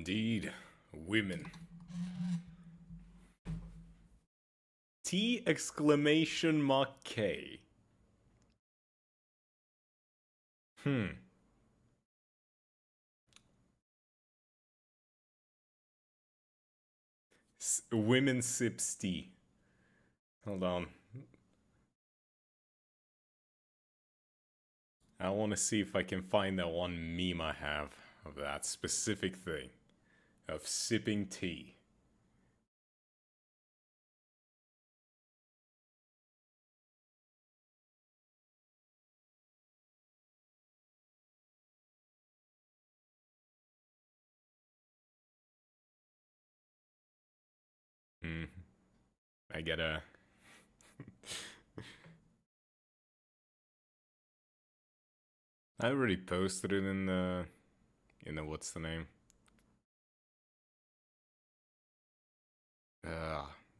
Indeed, women. T exclamation mark K. Women sips tea. Hold on. I want to see if I can find that one meme I have of that specific thing. Of sipping tea. I gotta... I already posted it in the what's the name?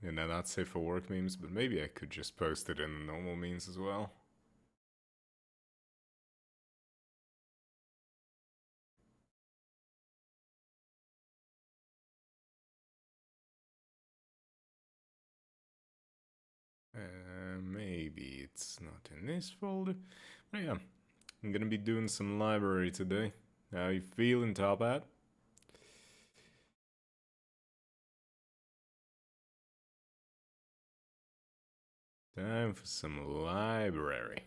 Not safe for work memes, but maybe I could just post it in the normal memes as well. Maybe it's not in this folder. But yeah, I'm gonna be doing some library today. How you feeling, Top Hat? Time for some library.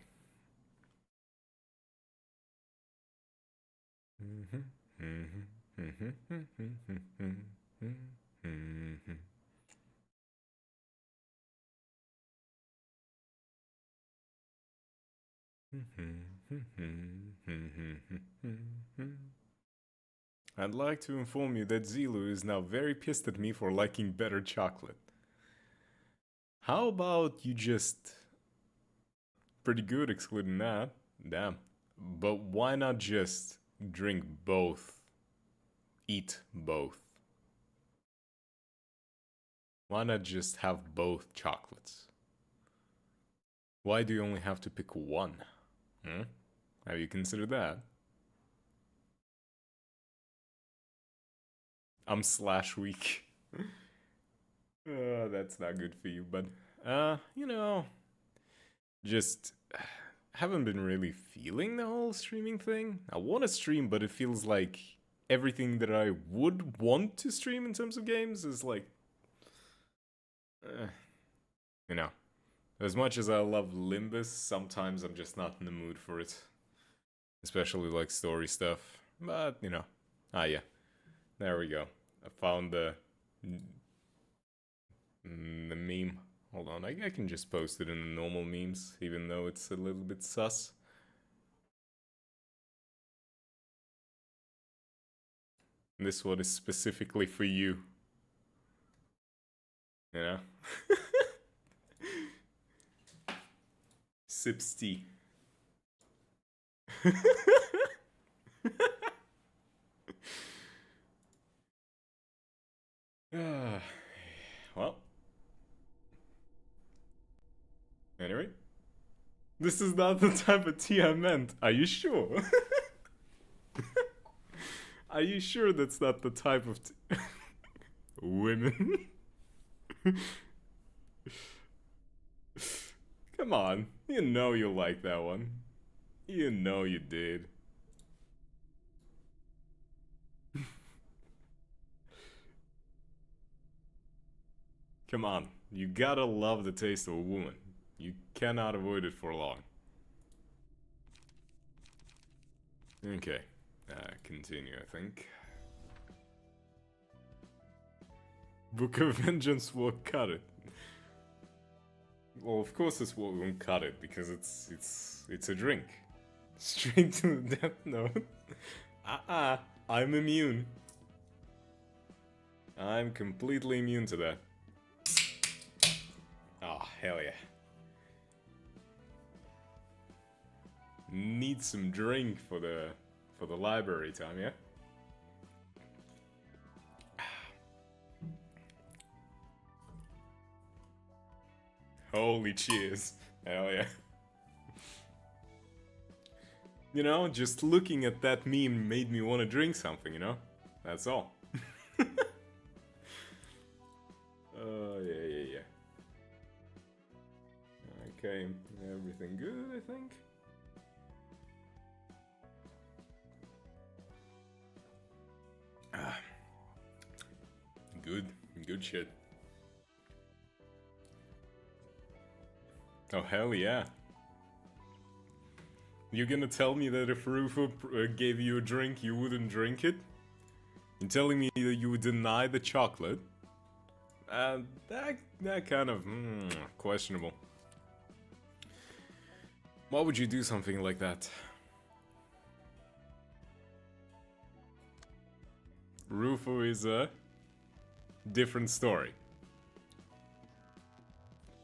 I'd like to inform you that Zilu is now very pissed at me for liking better chocolate. How about you just... Pretty good excluding that. Damn. But why not just drink both? Eat both? Why not just have both chocolates? Why do you only have to pick one? Have you considered that? I'm slash weak. That's not good for you, but just haven't been really feeling the whole streaming thing. I want to stream, but it feels like everything that I would want to stream in terms of games is like, as much as I love Limbus, sometimes I'm just not in the mood for it. Especially like story stuff. But, yeah. There we go. I found the meme. Hold on, I can just post it in the normal memes, even though it's a little bit sus. This one is specifically for you. You know? Sips tea. Well. Anyway. This is not the type of tea I meant. Are you sure? Are you sure that's not the type of tea? Women? Come on. You know you like that one. You know you did. Come on. You gotta love the taste of a woman. You cannot avoid it for long. Okay. Continue, I think. Book of Vengeance will cut it. Well, of course this won't cut it, because it's a drink. Straight to the death note. I'm immune. I'm completely immune to that. Oh, hell yeah. Need some drink for the library time, yeah? Holy cheers. Hell yeah. Just looking at that meme made me want to drink something, That's all. Yeah, yeah, yeah. Okay, everything good, I think. Ah, good shit. Oh, hell yeah. You're gonna tell me that if Rufo gave you a drink, you wouldn't drink it? You're telling me that you would deny the chocolate? That kind of questionable. Why would you do something like that? Rufo is a different story.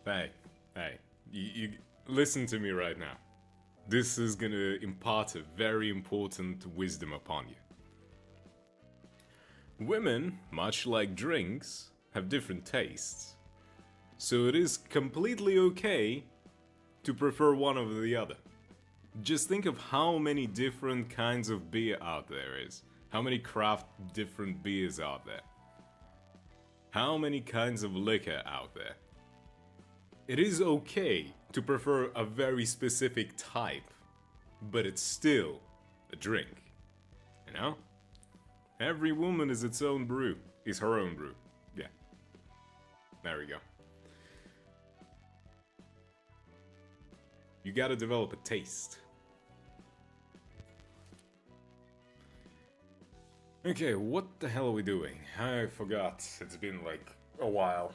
Hey, you listen to me right now. This is gonna impart a very important wisdom upon you. Women, much like drinks, have different tastes. So it is completely okay to prefer one over the other. Just think of how many different kinds of beer out there is. How many craft different beers out there. How many kinds of liquor out there. It is okay to prefer a very specific type, but it's still a drink. You know? Every woman is its own brew. Is her own brew. Yeah. There we go. You gotta develop a taste. Okay, what the hell are we doing? I forgot. It's been like a while.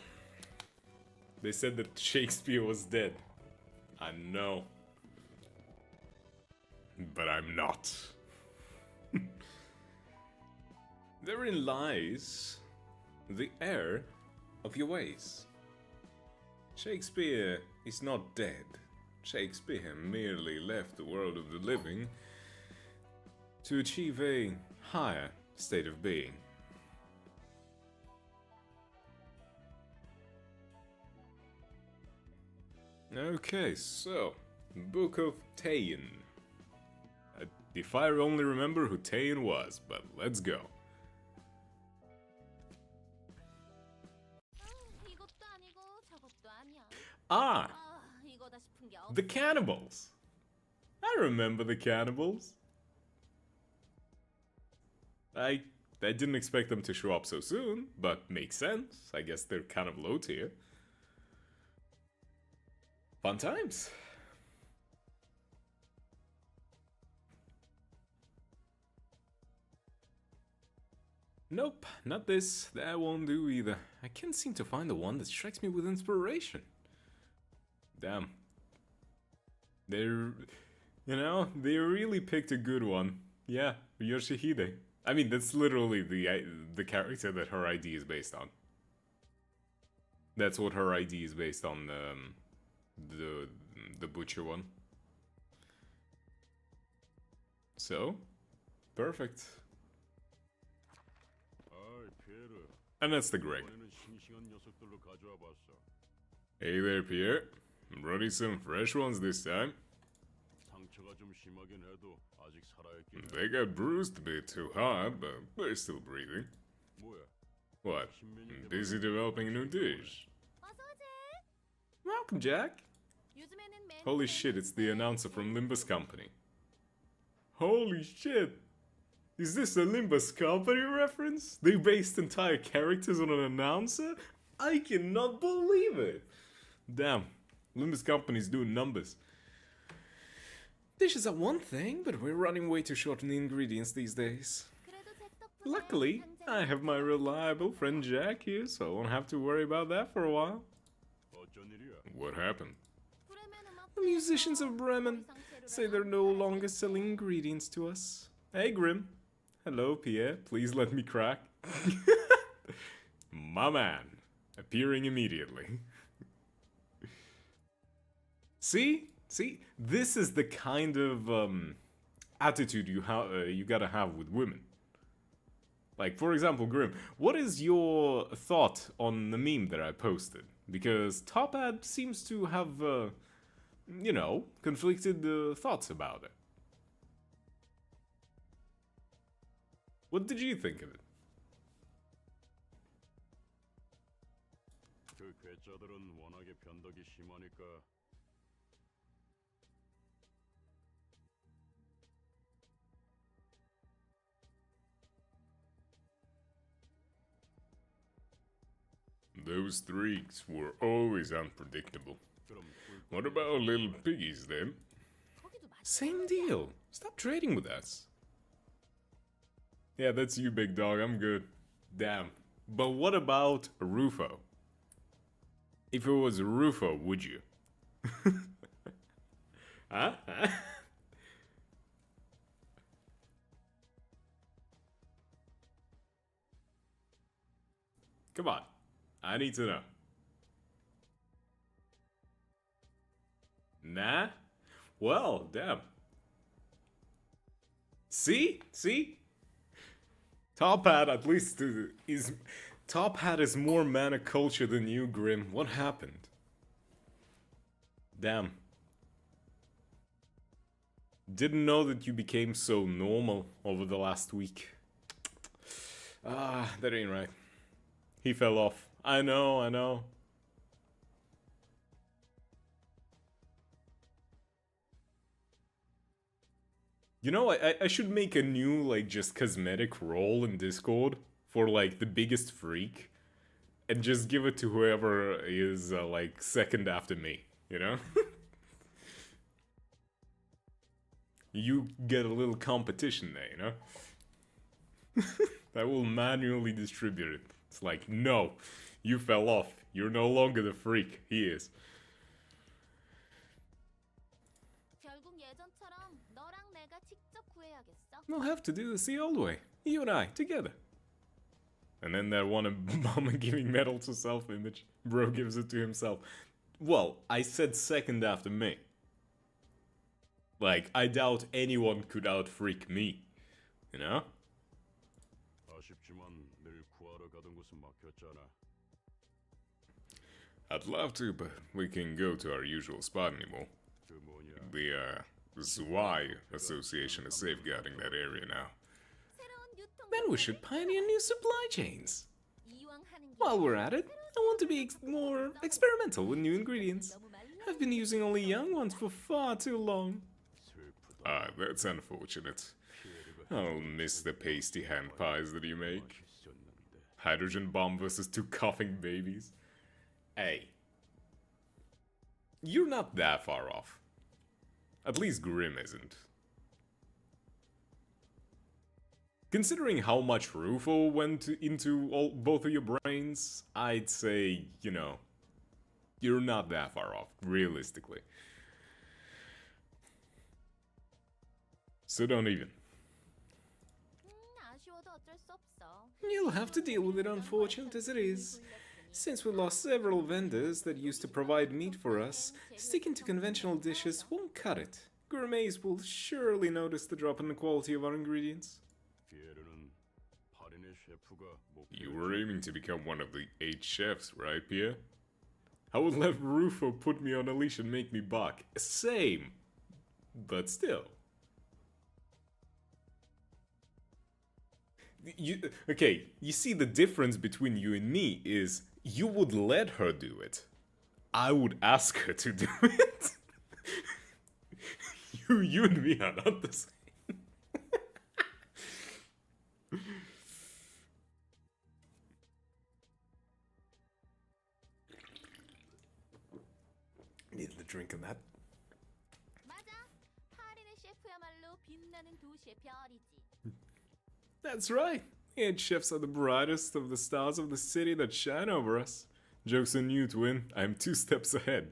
They said that Shakespeare was dead. I know. But I'm not. Therein lies the error of your ways. Shakespeare is not dead. Shakespeare merely left the world of the living to achieve a higher state of being. Okay, so, Book of Taiyin. If I only remember who Taiyin was, but let's go. Ah! The cannibals! I remember the cannibals. I didn't expect them to show up so soon, but makes sense. I guess they're kind of low tier. Fun times. Nope, not this. That won't do either. I can't seem to find the one that strikes me with inspiration. Damn. They're... You know, they really picked a good one. Yeah, Yoshihide. I mean, that's literally the character that her ID is based on. That's what her ID is based on, the butcher one. So, perfect. And that's the Greg. Hey there, Pierre. I'm running some fresh ones this time. They got bruised a bit too hard, but they're still breathing. What? Busy developing a new dish. Welcome, Jack. Holy shit, it's the announcer from Limbus Company. Holy shit! Is this a Limbus Company reference? They based entire characters on an announcer? I cannot believe it! Damn, Limbus Company's doing numbers. Dishes are one thing, but we're running way too short on the ingredients these days. Luckily, I have my reliable friend Jack here, so I won't have to worry about that for a while. What happened? The musicians of Bremen say they're no longer selling ingredients to us. Hey, Grim. Hello, Pierre. Please let me crack. My man. Appearing immediately. See? This is the kind of attitude you gotta have with women. Like, for example, Grim, what is your thought on the meme that I posted? Because Top Ad seems to have, you know, conflicted thoughts about it. What did you think of it? 여자들은 워낙에 변덕이 심하니까 Those streaks were always unpredictable. 그럼 What about little piggies then? Same deal. Stop trading with us. Yeah, that's you, big dog. I'm good. Damn. But what about Rufo? If it was Rufo, would you? Huh? Come on. I need to know. Nah? Well, damn. See? See? Top Hat at least is... Top Hat is more mana culture than you, Grim. What happened? Damn. Didn't know that you became so normal over the last week. Ah, that ain't right. He fell off. I know, I know. You know, I should make a new, like, just cosmetic role in Discord for, like, the biggest freak. And just give it to whoever is, like, second after me, you know? You get a little competition there, you know? I will manually distribute it. It's like, no, you fell off. You're no longer the freak. He is. We'll have to do this the old way. You and I, together. And then that one Obama giving medal to self-image. Bro gives it to himself. Well, I said second after me. Like, I doubt anyone could out-freak me. You know? 아쉽지만 늘 구하러 가던 곳은 막혔잖아. I'd love to, but we can't go to our usual spot anymore. 그 뭐냐? The Zwei Association is safeguarding that area now. Then we should pioneer new supply chains. While we're at it, I want to be more experimental with new ingredients. I've been using only young ones for far too long. Ah, that's unfortunate. I'll miss the pasty hand pies that you make. Hydrogen bomb versus two coughing babies. Hey. You're not that far off. At least Grim isn't. Considering how much Rufo went into both of your brains, I'd say, you know, you're not that far off, realistically. So don't even. You'll have to deal with it, unfortunate as it is. Since we lost several vendors that used to provide meat for us, sticking to conventional dishes won't cut it. Gourmets will surely notice the drop in the quality of our ingredients. You were aiming to become one of the 8 chefs, right, Pierre? I would let Rufo put me on a leash and make me bark. Same. But still. Okay, you see the difference between you and me is you would let her do it. I would ask her to do it. you and me are not the same. Needed a drink of that. That's right. Head chefs are the brightest of the stars of the city that shine over us. Joke's on you, twin. I'm 2 steps ahead.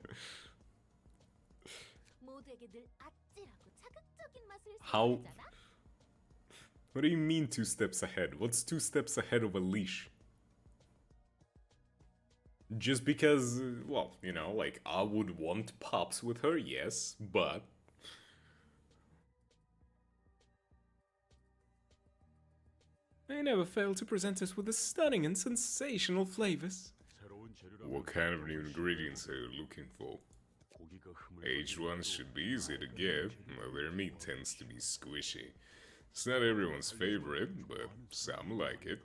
How? What do you mean 2 steps ahead? What's 2 steps ahead of a leash? Just because, well, you know, like, I would want pops with her, yes, but... They never fail to present us with the stunning and sensational flavors. What kind of new ingredients are you looking for? Aged ones should be easy to get, but their meat tends to be squishy. It's not everyone's favorite, but some like it.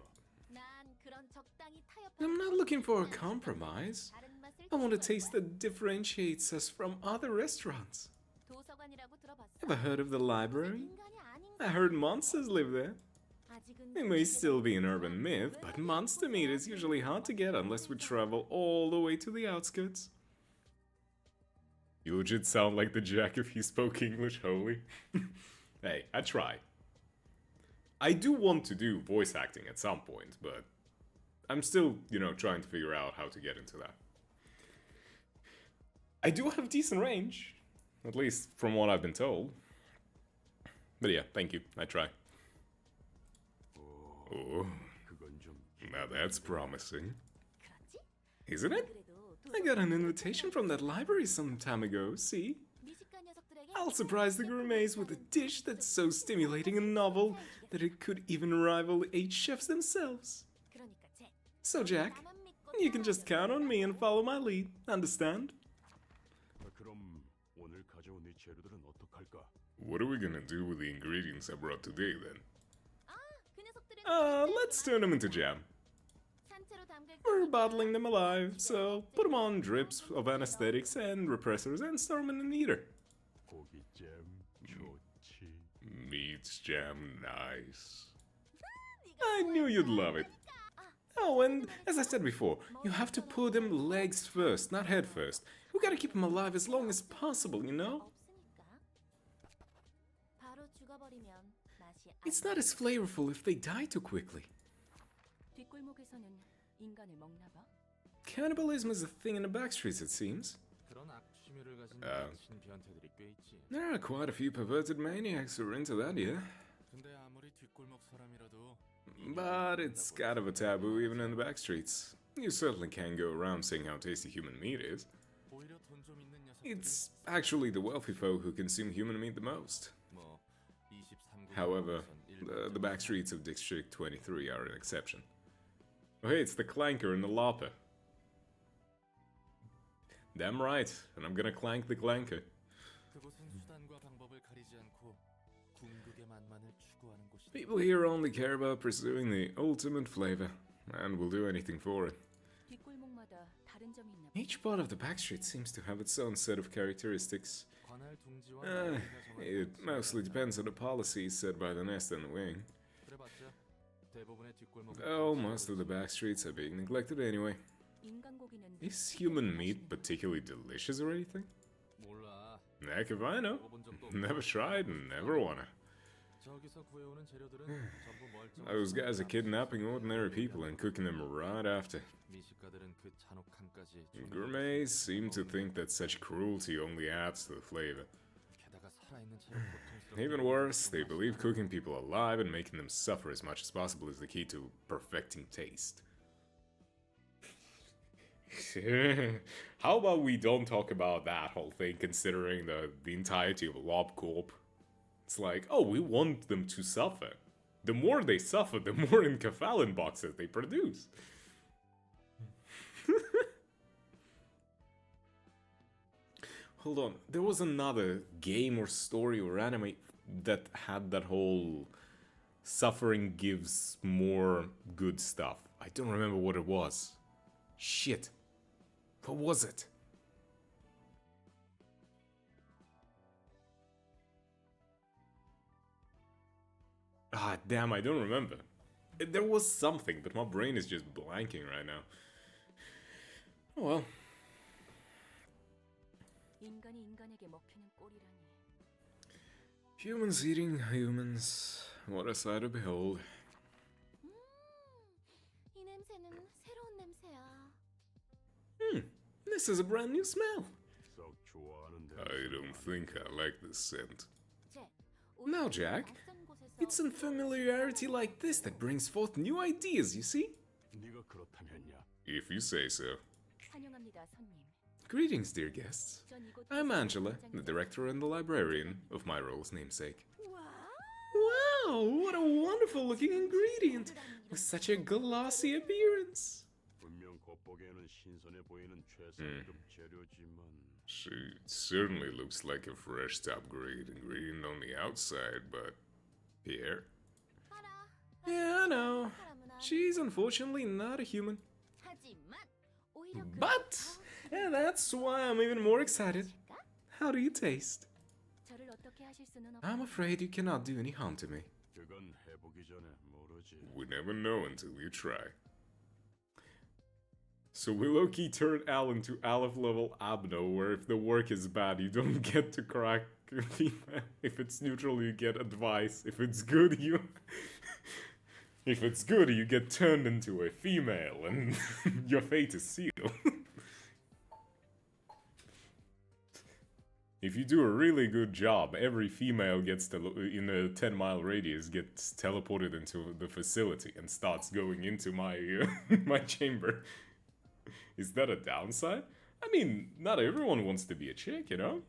I'm not looking for a compromise. I want a taste that differentiates us from other restaurants. 도서관이라고 들어봤어? Ever heard of the library? 인간이 아닌 I heard monsters live there. 아직은 It may still be an urban myth, but monster meat is usually hard to get unless we travel all the way to the outskirts. You legit sound like the Jack if he spoke English, holy. Hey, I try. I do want to do voice acting at some point, but I'm still, trying to figure out how to get into that. I do have decent range, at least from what I've been told. But yeah, thank you, I try. Oh, 그건 좀 now that's promising. 그렇지? Isn't it? 그래도 I got an invitation from that library some time ago, see? 미식가 녀석들에게 I'll surprise the gourmets with a dish that's so stimulating and novel that it could even rival 8 chefs themselves. 그러니까 쟤 So, Jack, 나만 믿고 you can just count on me and follow my lead, understand? 그럼 오늘 가져온 이 재료들은 어떡할까? What are we gonna do with the ingredients I brought today, then? 그 녀석들은 Let's turn them into jam. 산채로 담글 We're bottling them alive, so put them on drips of anesthetics and repressors and store them in an eater. 고기잼 좋지. Meat jam, nice. I knew you'd love it. Oh, and as I said before, you have to put them legs first, not head first. We gotta keep them alive as long as possible, you know? 없으니까 바로 죽어버리면 맛이 It's not as flavorful if they die too quickly. 뒷골목에서는 인간을 먹나 봐. Cannibalism is a thing in the backstreets, it seems. 그런 악취미를 가진 아. 미친 변태들이 꽤 있지. There are quite a few perverted maniacs who are into that, yeah. 근데 아무리 뒷골목 사람이라도 But it's kind of a taboo even in the backstreets. You certainly can't go around saying how tasty human meat is. 오히려 돈 좀 있는 녀석들이 It's actually the wealthy folk who consume human meat the most. 뭐 23구 However, the backstreets of District 23 are an exception. Oh hey, it's the Clanker and the Lopper. Damn right, and I'm gonna clank the Clanker. 그곳은 수단과 방법을 가리지 않고 궁극의 맛만을 추구하는 곳이다. People here only care about pursuing the ultimate flavor, and will do anything for it. 뒷골목마다 다른 점이 있나 봐. Each part of the backstreet seems to have its own set of characteristics. 관할 둥지와 Uh, 나이가 정한 it 위치가 mostly depends on the policies set by the nest and the wing. 그래봤자 대부분의 뒷골목 Oh, most of the backstreets are being neglected anyway. 인간 고기는 Is human meat particularly delicious or anything? 몰라. Heck if I know. 먹어본 적도 없고 Never tried and never wanna. 저기서 구해오는 재료들은 전부 멀쩡한 Those guys are 수단이다. kidnapping ordinary people and cooking them right after. 미식가들은 그 잔혹함까지 Gourmets seem to think that such cruelty only adds to the flavor. 게다가 살아있는 채로 고통스럽게 Even worse, they believe cooking people alive and making them suffer as much as possible is the key to perfecting taste. How about we don't talk about that whole thing, considering the entirety of Lob Corp? It's like, oh, we want them to suffer. The more they suffer, the more enkephalin boxes they produce. Hold on, there was another game or story or anime that had that whole suffering gives more good stuff. I don't remember what it was. Shit. What was it? Ah, damn, I don't remember. There was something, but my brain is just blanking right now. Oh well. 인간이 인간에게 먹히는 꼴이라니. Humans eating humans. What a sight to behold. 이 냄새는 새로운 냄새야. This is a brand new smell. 썩 좋아하는데. I don't think I like this scent. 쟤, No, Jack. 낯선 곳에서 It's unfamiliarity like this that brings forth new ideas, you see? 네가 그렇다면야. If you say so. 환영합니다, 손님. Greetings, dear guests. 전 이곳 I'm Angela, the director and the librarian of my role's namesake. 와, Wow, what a wonderful looking ingredient! With such a glossy appearance. 분명 겉보기에는 신선해 보이는 최상급 재료지만 She certainly looks like a fresh top grade ingredient on the outside, but here? 알아. Yeah, I know. 사람은 아니. She's unfortunately not a human. 하지만 오히려 그 But And that's why I'm even more excited. 보실까? How do you taste? 저를 어떻게 하실 수는 I'm 없지만 afraid you cannot do any harm to me. 그건 해보기 전에 모르지. We never know until you try. So we low-key turn Al into Aleph level Abno, where if the work is bad, you don't get to crack a female. If it's neutral, you get advice. If it's good, you... if it's good, you get turned into a female, and your fate is sealed. If you do a really good job, every female gets in a 10-mile radius gets teleported into the facility and starts going into my my chamber. Is that a downside? I mean, not everyone wants to be a chick, you know?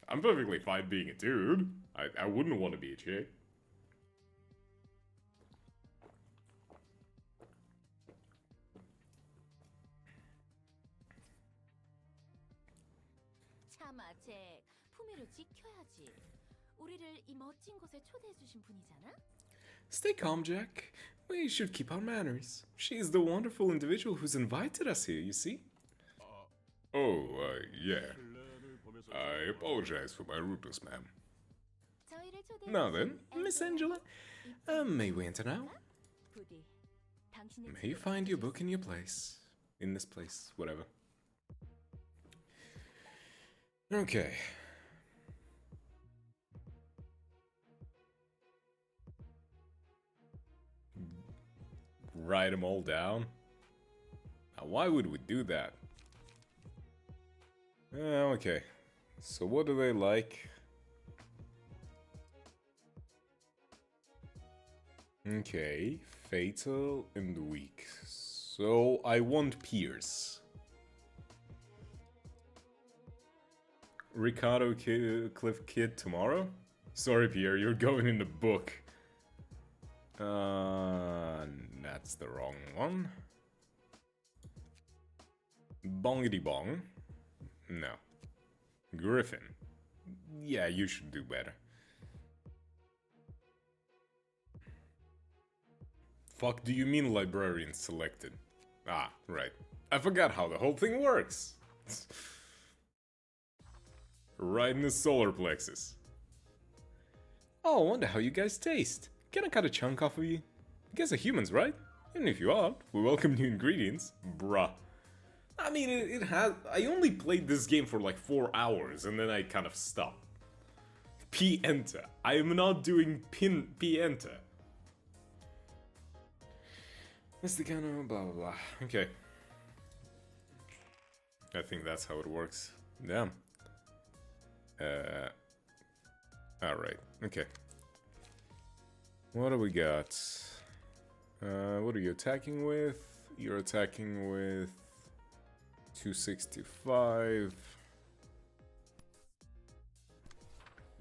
I'm perfectly fine being a dude. I wouldn't want to be a chick. 참아, 잭. 품위를 지켜야지. 우리를 이 멋진 곳에 초대해 주신 분이잖아. Stay calm, Jack. We should keep our manners. She's the wonderful individual who's invited us here, you see? Oh, yeah. 플랜을 보면서 I apologize for my rudeness, ma'am. 저희를 초대해 Now 주신 then, Miss Angela, may we enter now? 부디 당신의 May you find your book in your place. In this place, whatever. Okay. Write them all down? Now, why would we do that? Okay. So what do they like? Okay, fatal and weak. So I want Pierce. Ricardo Cliff Kid tomorrow? Sorry, Pierre, you're going in the book. That's the wrong one. Bongity Bong? No. Griffin? Yeah, you should do better. Fuck do you mean librarian selected? Ah, right. I forgot how the whole thing works. Right in the solar plexus. Oh, I wonder how you guys taste. Can I cut a chunk off of you? You guys are humans, right? And if you aren't, we welcome new ingredients. Bruh. I mean, it has... I only played this game for like 4 hours, and then I kind of stopped. P-enter. I am not doing P-enter. That's the kind of blah blah blah. Okay. I think that's how it works. Damn. Alright, okay. What do we got? What are you attacking with? You're attacking with 265.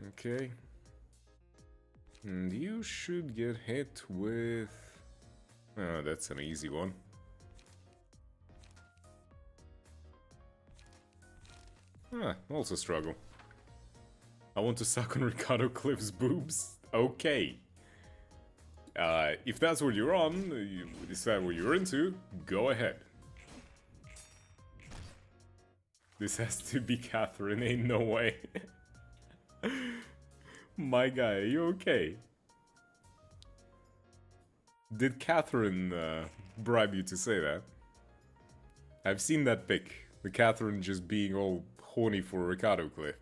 Okay. And you should get hit with... Oh, that's an easy one. Also struggle. I want to suck on Ricardo Cliff's boobs. Okay. If that's what you're on, you decide what you're into, go ahead. This has to be Catherine, ain't no way. My guy, are you okay? Did Catherine bribe you to say that? I've seen that pic. The Catherine just being all horny for Ricardo Cliff.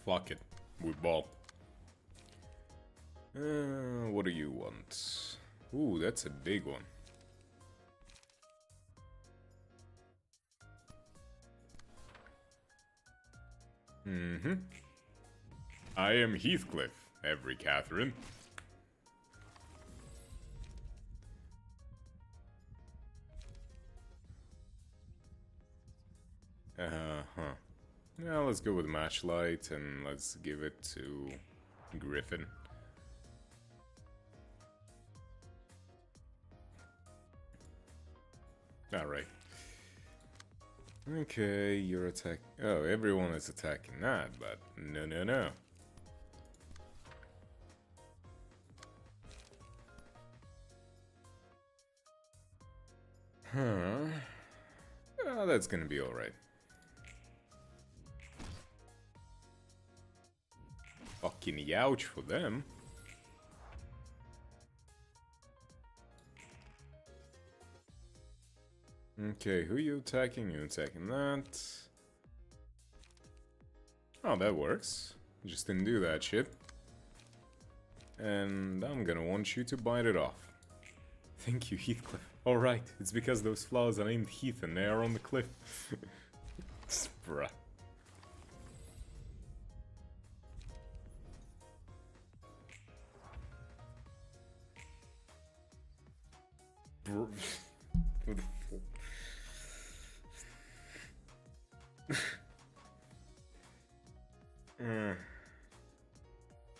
Fuck it. We ball. What do you want? Ooh, that's a big one. I am Heathcliff, every Catherine. Now let's go with Matchlight and let's give it to Griffin. Alright. Okay, you're attack. Oh, everyone is attacking that, but no, no, no. Huh. Oh, that's gonna be alright. Fucking youch for them. Okay, who you attacking? You attacking that. Oh, that works. Just didn't do that shit. And I'm gonna want you to bite it off. Thank you, Heathcliff. Alright, it's because those flowers are named Heath and they are on the cliff. Bruh.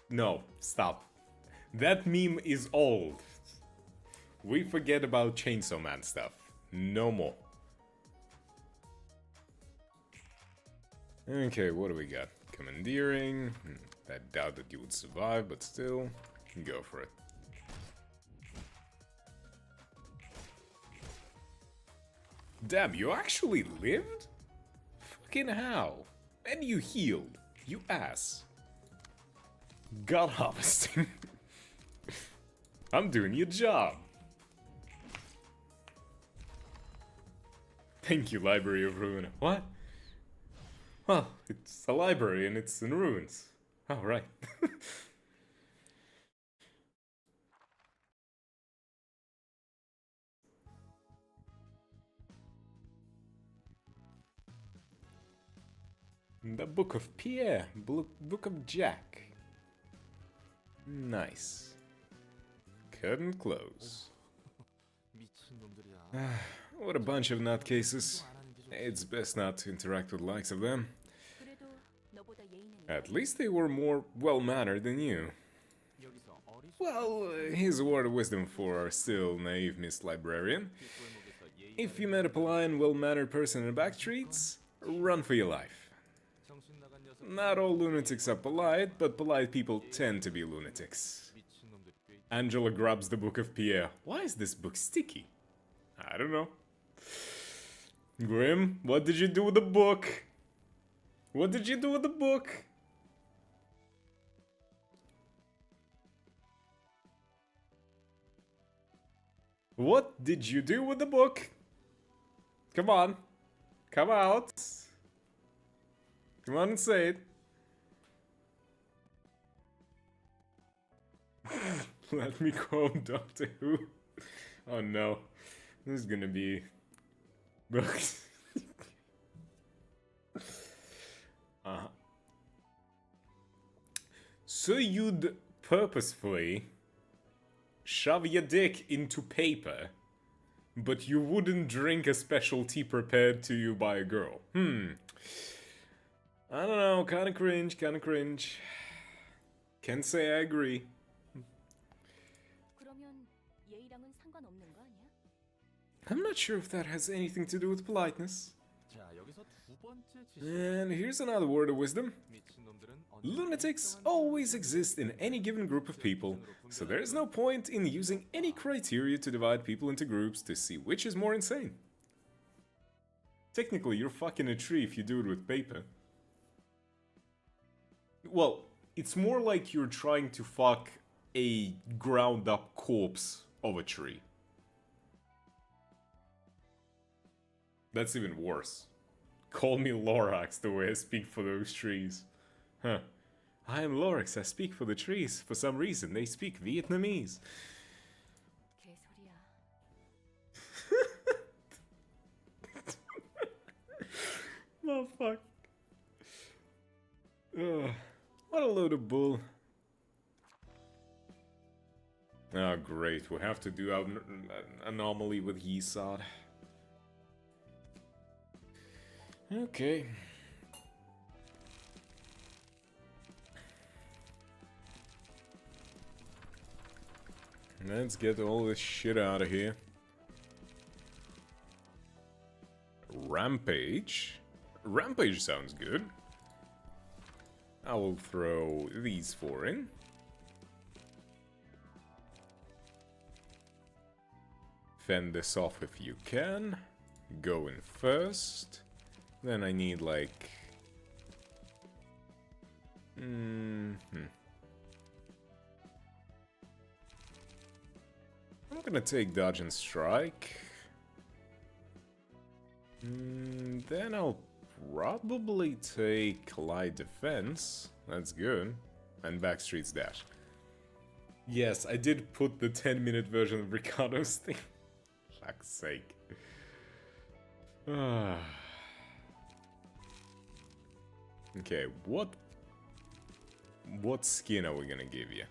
No, stop. That meme is old. We forget about Chainsaw Man stuff. No more. Okay, what do we got? Commandeering. I doubt that you would survive, but still, go for it. Damn, you actually lived? Fucking how? And you healed, you ass. God harvesting. I'm doing your job. Thank you, Library of Ruina. What? Well, it's a library and it's in ruins. Oh, right. The Book of Pierre, Book of Jack. Nice. Curtain close. What a bunch of nutcases. It's best not to interact with the likes of them. 그래도 너보다 예의 있는 At least they were more well-mannered than you. Well, here's a word of wisdom for our still naive Miss Librarian. If you met a polite and well-mannered person in the back streets, run for your life. Not all lunatics are polite, but polite people tend to be lunatics. Angela grabs the Book of Pierre. Why is this book sticky? I don't know. Grim, what did you do with the book? What did you do with the book? What did you do with the book? Come on. Come out. Come on and say it. Let me quote Doctor Who. Oh no. This is gonna be... books. So you'd purposefully shove your dick into paper, but you wouldn't drink a special tea prepared to you by a girl. I don't know, kinda cringe, kinda cringe. Can't say I agree. 그러면 예의랑은 상관없는 거 아니야? I'm not sure if that has anything to do with politeness. And here's another word of wisdom. Lunatics always exist in any given group of people, so there is no point in using any criteria to divide people into groups to see which is more insane. Technically, you're fucking a tree if you do it with paper. Well, it's more like you're trying to fuck a ground-up corpse of a tree. That's even worse. Call me Lorax the way I speak for those trees. Huh. I am Lorax, I speak for the trees. For some reason, they speak Vietnamese. 개소리야. Oh, fuck. Ugh. What a load of bull. Oh, great. We have to do an anomaly with Yesod. Okay. Let's get all this shit out of here. Rampage. Rampage sounds good. I will throw these 4 in. Fend this off if you can. Go in first. Then I need like... I'm gonna take dodge and strike. Then I'll probably take light defense. That's good. And backstreet's dash. Yes, I did put the 10-minute version of Ricardo's thing. Fuck's sake. Okay, what skin are we gonna give you?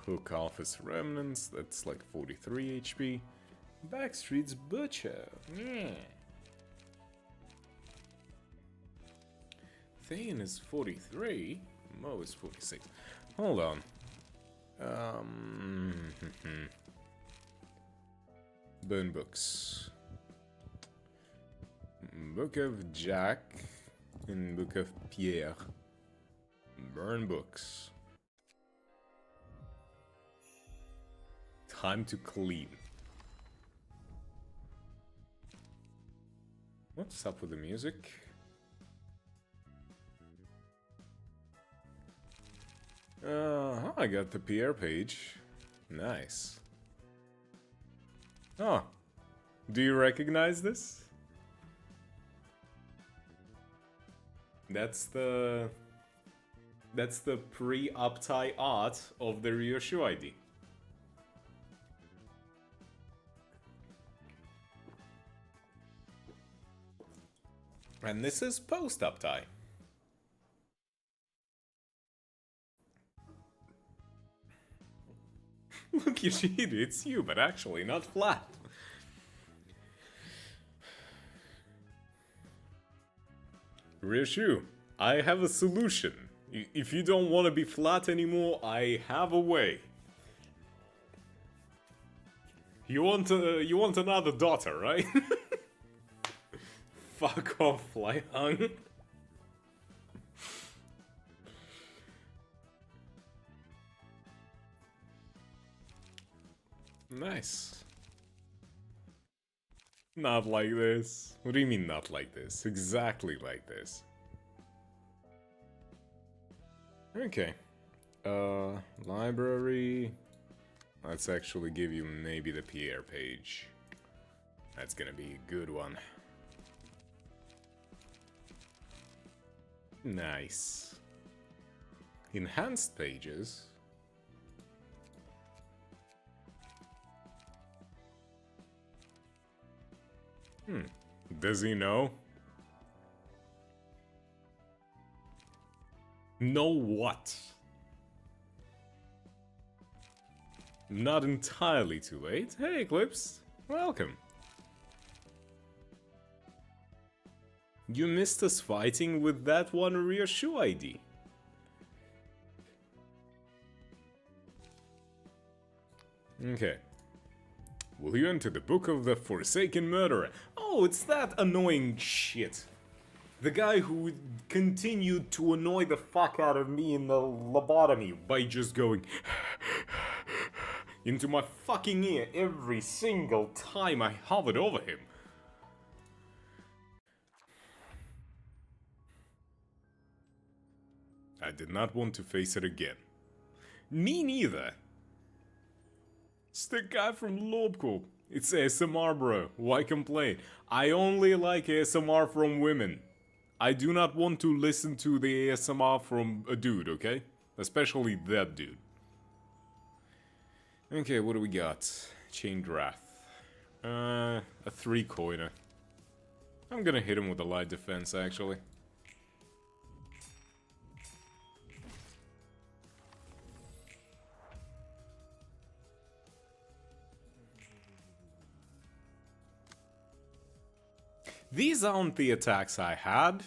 Hook Office Remnants, that's like 43 HP. Backstreet's Butcher. Yeah. Thane is 43. Mo is 46. Hold on. Burn books. Book of Jack and Book of Pierre. Burn books. Time to clean. What's up with the music? I got the Pierre page. Nice. Oh, do you recognize this? That's the pre-uptie art of the Ryoshu ID. And this is post-uptie. Look, Yoshida, it's you, but actually not flat. Ryoshu, I have a solution. If you don't want to be flat anymore, I have a way. You want another daughter, right? Fuck off, Fly Hung. Nice. Not like this. What do you mean not like this? Exactly like this. Okay. Library. Let's actually give you maybe the Pierre page. That's gonna be a good one. Nice. Enhanced pages. Does he know? Know what? Not entirely too late. Hey, Eclipse. Welcome. You missed us fighting with that one Ryoshu ID. Okay. Will you enter the Book of the Forsaken Murderer? Oh, it's that annoying shit. The guy who continued to annoy the fuck out of me in the lobotomy by just going into my fucking ear every single time I hovered over him. I did not want to face it again. Me neither. It's the guy from Lobco. It's ASMR, bro. Why complain? I only like ASMR from women. I do not want to listen to the ASMR from a dude, okay? Especially that dude. Okay, what do we got? Chained Wrath. A 3-coiner. I'm gonna hit him with a light defense, actually. These aren't the attacks I had.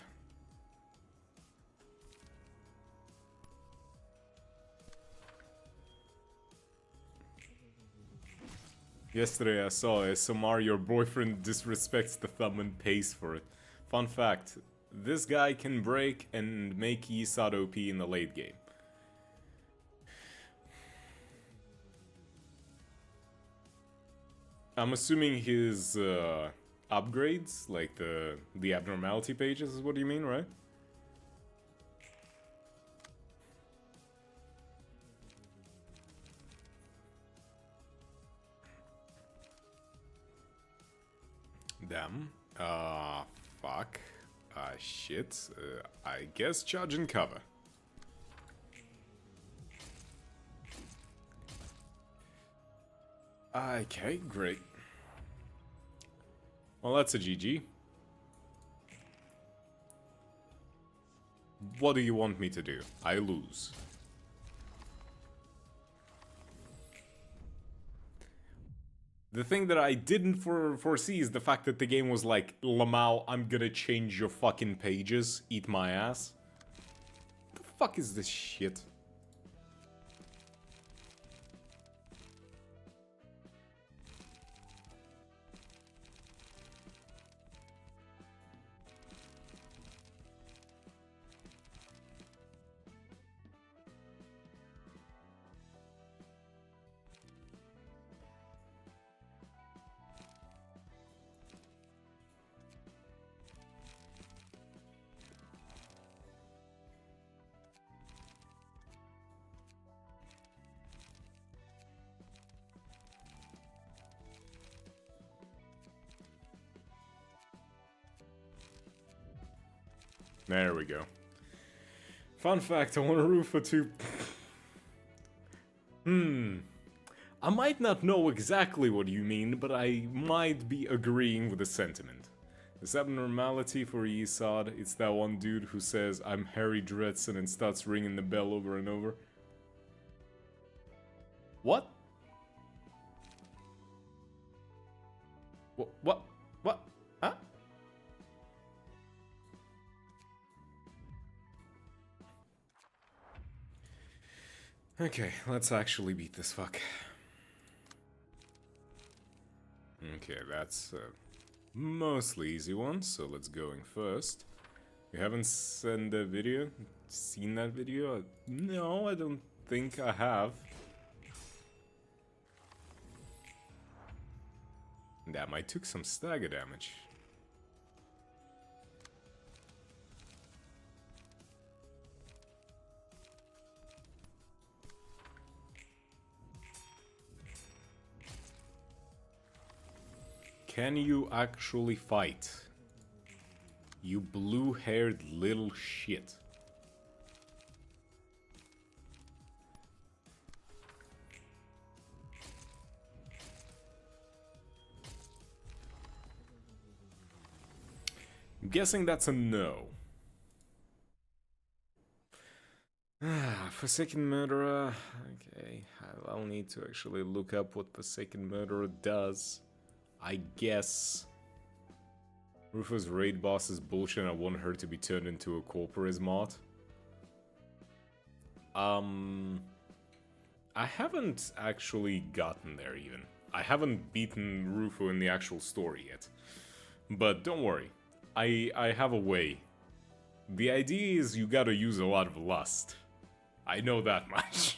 Yesterday I saw SMR, your boyfriend disrespects the thumb and pays for it. Fun fact, this guy can break and make Yisad OP in the late game. I'm assuming his upgrades, like the abnormality pages is what you mean, right? Damn. Fuck. Shit. I guess charge and cover. Okay, great. Well, that's a GG. What do you want me to do? I lose. The thing that I didn't foresee is the fact that the game was like, Lamau, I'm gonna change your fucking pages, eat my ass. The fuck is this shit? There we go. Fun fact, I want a Rufa to... I might not know exactly what you mean, but I might be agreeing with the sentiment. This abnormality for Yisad, it's that one dude who says, I'm Harry Dredson and starts ringing the bell over and over. What? What? Huh? Okay, let's actually beat this fuck. Okay, that's a mostly easy one, so let's go in first. You haven't seen that video? Seen that video? No, I don't think I have. Damn, I took some stagger damage. Can you actually fight? You blue-haired little shit. I'm guessing that's a no. Forsaken Murderer. Okay, I'll need to actually look up what Forsaken Murderer does. I guess Rufus raid boss is bullshit and I want her to be turned into a corporate mod. I haven't actually gotten there even. I haven't beaten Rufus in the actual story yet. But don't worry, I have a way. The idea is you gotta use a lot of lust. I know that much.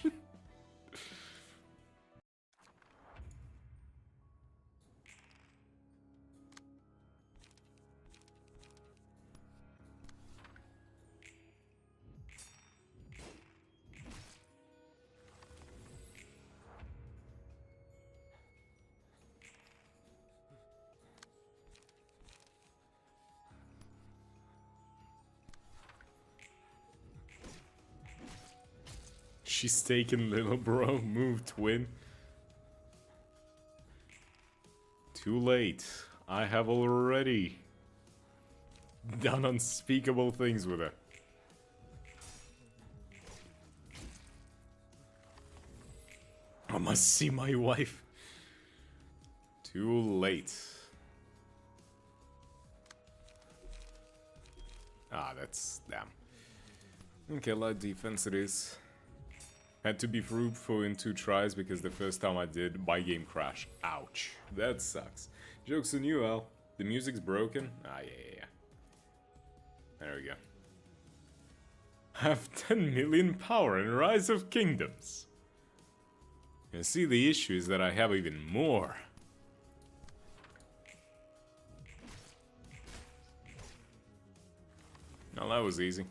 She's taken, little bro. Move, twin. Too late. I have already done unspeakable things with her. I must see my wife. Too late. Ah, that's... damn. Okay, light defense it is. Had to be fruitful in 2 tries because the first time I did, my game crashed. Ouch. That sucks. Joke's on you, Al. The music's broken? Ah, yeah. There we go. Have 10 million power in Rise of Kingdoms. You see, the issue is that I have even more. Now that was easy.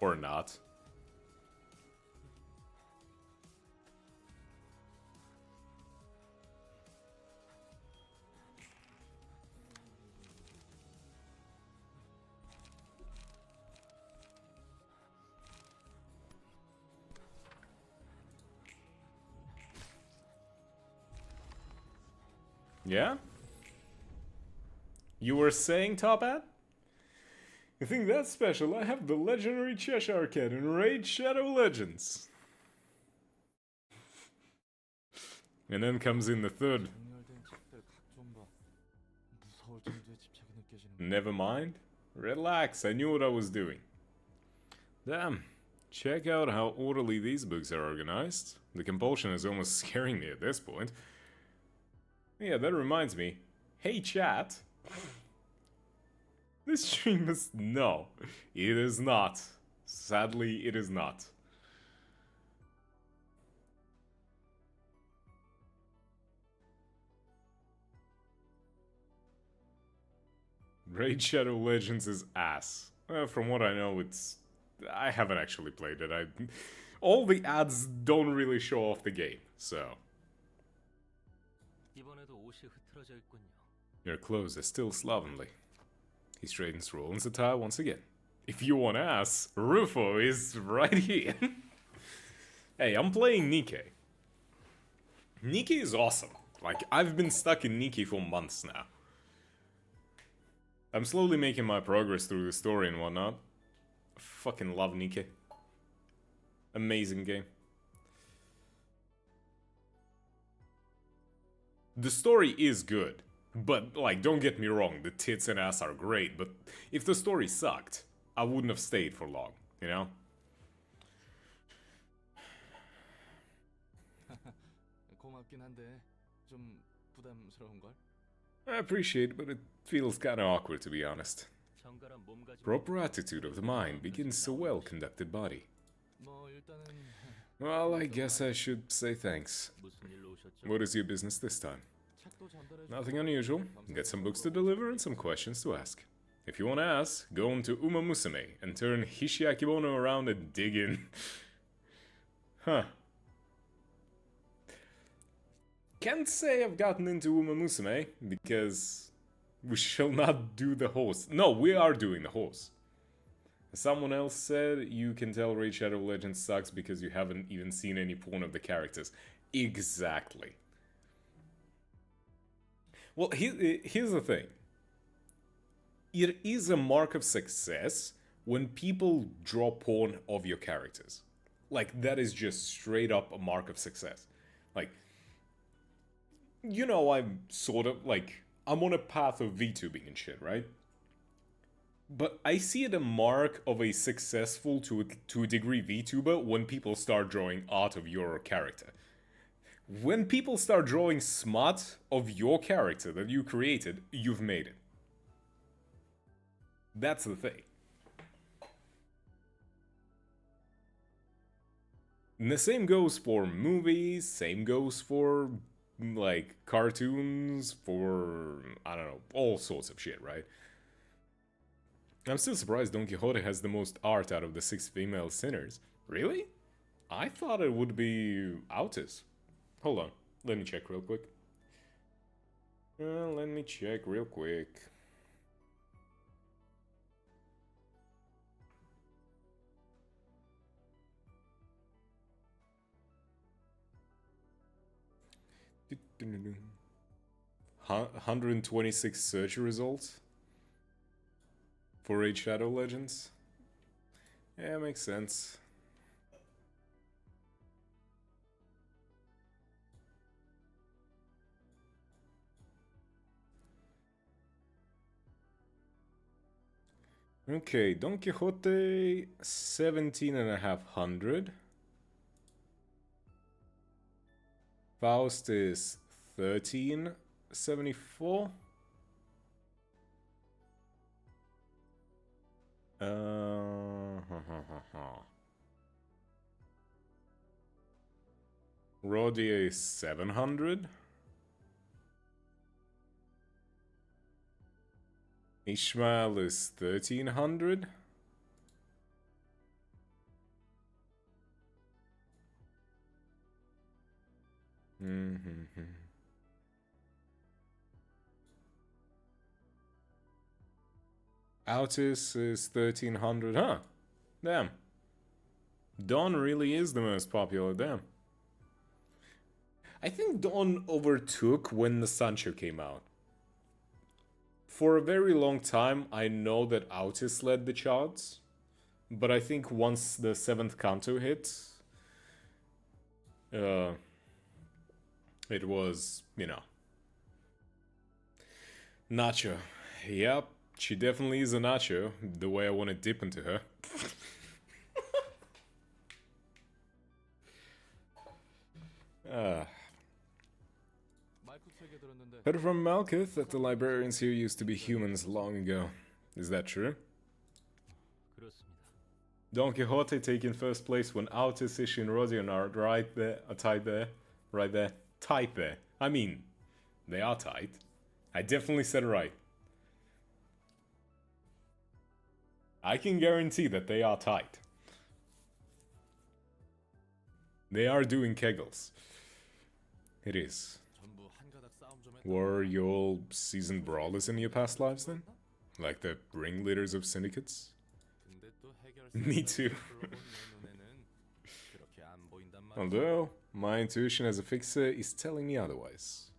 Or not. Yeah? You were saying, Top Hat? You think that's special? I have the legendary Cheshire Cat in Raid Shadow Legends. And then comes in the third. 정렬된 책들 각좀 봐. 무서울 정도의 집착이 느껴지는. Never mind. Relax, I knew what I was doing. Damn. Check out how orderly these books are organized. The compulsion is almost scaring me at this point. Yeah, that reminds me. Hey chat. This stream is... No, it is not. Sadly, it is not. Raid Shadow Legends is ass. From what I know, it's... I haven't actually played it. All the ads don't really show off the game, so... 이번에도 옷이 흐트러져 있군요. Your clothes are still slovenly. He straightens Roland's attire once again. If you want ass, Rufo is right here. Hey, I'm playing Nikke. Nikke is awesome. Like, I've been stuck in Nikke for months now. I'm slowly making my progress through the story and whatnot. Fucking love Nikke. Amazing game. The story is good. But, like, don't get me wrong, the tits and ass are great, but if the story sucked, I wouldn't have stayed for long, you know? 고맙긴 한데 좀 부담스러운 걸. I appreciate it, but it feels kinda awkward to be honest. 정갈한 몸가짐. Proper attitude of the mind begins a well-conducted body. 뭐 일단은 Well, I guess I should say thanks. 무슨 일로 오셨죠? What is your business this time? 책도 전달해 Nothing unusual. Get some books to deliver and some questions to ask. If you want to ask, go on to Uma Musume and turn Hishiakibono around and dig in. Huh. Can't say I've gotten into Uma Musume because we shall not do the horse. No, we are doing the horse. Someone else said you can tell Raid Shadow Legends sucks because you haven't even seen any porn of the characters. Exactly. Well, here's the thing. It is a mark of success when people draw porn of your characters. Like, that is just straight up a mark of success. Like, you know, I'm sort of, like, I'm on a path of VTubing and shit, right? But I see it a mark of a successful, to a degree, VTuber when people start drawing art of your character. When people start drawing smut of your character that you created, you've made it. That's the thing. And the same goes for movies, same goes for, like, cartoons, for, I don't know, all sorts of shit, right? I'm still surprised Don Quixote has the most art out of the 6 female sinners. Really? I thought it would be Autis. Hold on, let me check real quick. Let me check real quick. $126 search results for Raid Shadow Legends. Yeah, makes sense. Okay, Don Quixote, 17,500. Faust is 1374. Rodia is 700. Ishmael is 1300. Altis is 1300. Huh. Damn. Dawn really is the most popular. Damn. I think Dawn overtook when the Sancho came out. For a very long time, I know that Altis led the charts. But I think once the 7th Canto hit, it was, you know. Nacho. Yep, she definitely is a Nacho, the way I want to dip into her. Heard from Malkuth that the librarians here used to be humans long ago. Is that true? Don Quixote taking first place when Altis, Ishi, and Rodion are right there, tied there, right there, tight there. I mean, they are tight. I definitely said it right. I can guarantee that they are tight. They are doing kegels. It is. Were you all seasoned brawlers in your past lives then? Like the ringleaders of syndicates? Me too. Although, my intuition as a fixer is telling me otherwise.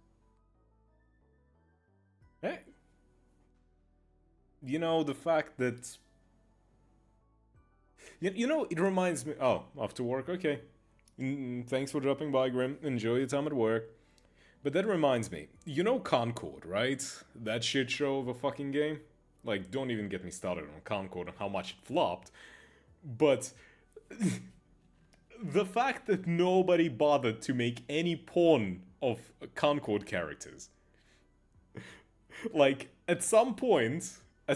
Hey! You know, the fact that... You know, it reminds me... Oh, off to work? Okay. Thanks for dropping by, Grim. Enjoy your time at work. But that reminds me. You know Concord, right? That shit show of a fucking game? Like, don't even get me started on Concord and how much it flopped. But... the fact that nobody bothered to make any porn of Concord characters. Like, at some point I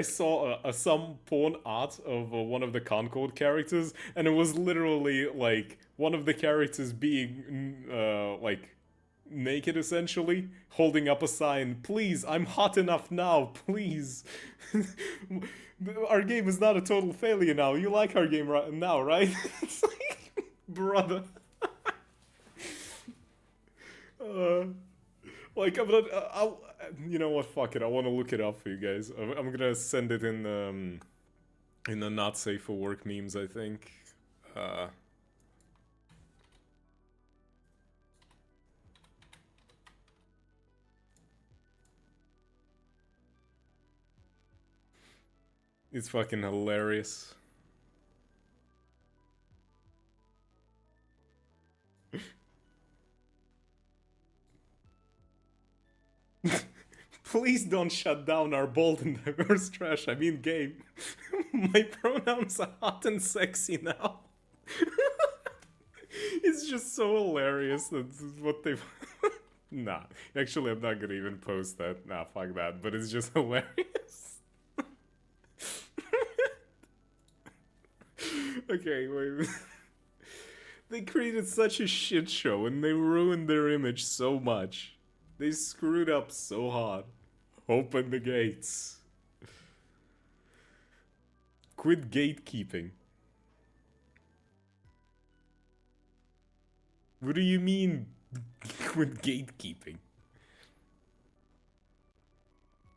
saw some porn art of one of the Concord characters, and it was literally, like, one of the characters being, like, naked, essentially, holding up a sign, "Please, I'm hot enough now, please." Our game is not a total failure now. You like our game right now, right? It's like, brother. Like, I'm not. You know what? Fuck it. I want to look it up for you guys. I'm gonna send it in the not safe for work memes, I think. It's fucking hilarious. Please don't shut down our bold and diverse trash. I mean game. My pronouns are hot and sexy now. It's just so hilarious. That's what they've... Nah, actually I'm not gonna even post that. Nah, fuck that. But it's just hilarious. Okay, wait. They created such a shit show and they ruined their image so much. They screwed up so hard. Open the gates. Quit gatekeeping. What do you mean, quit gatekeeping?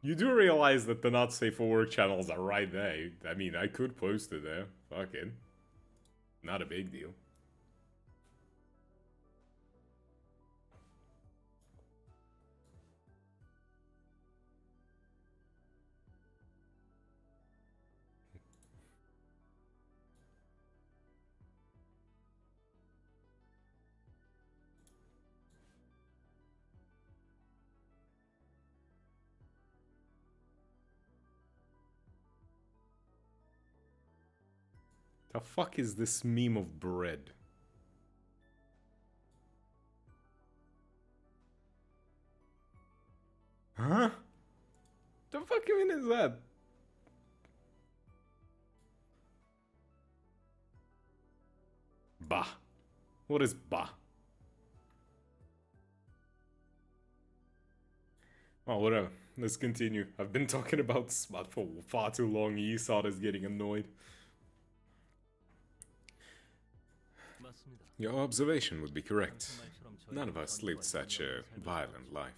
You do realize that the not safe for work channels are right there. I mean, I could post it there. Fucking. Not a big deal. The fuck is this meme of bread? Huh? The fuck even is that? Bah. What is bah? Oh, whatever. Let's continue. I've been talking about smut for far too long. Esau is getting annoyed. Your observation would be correct. None of us lived such a violent life.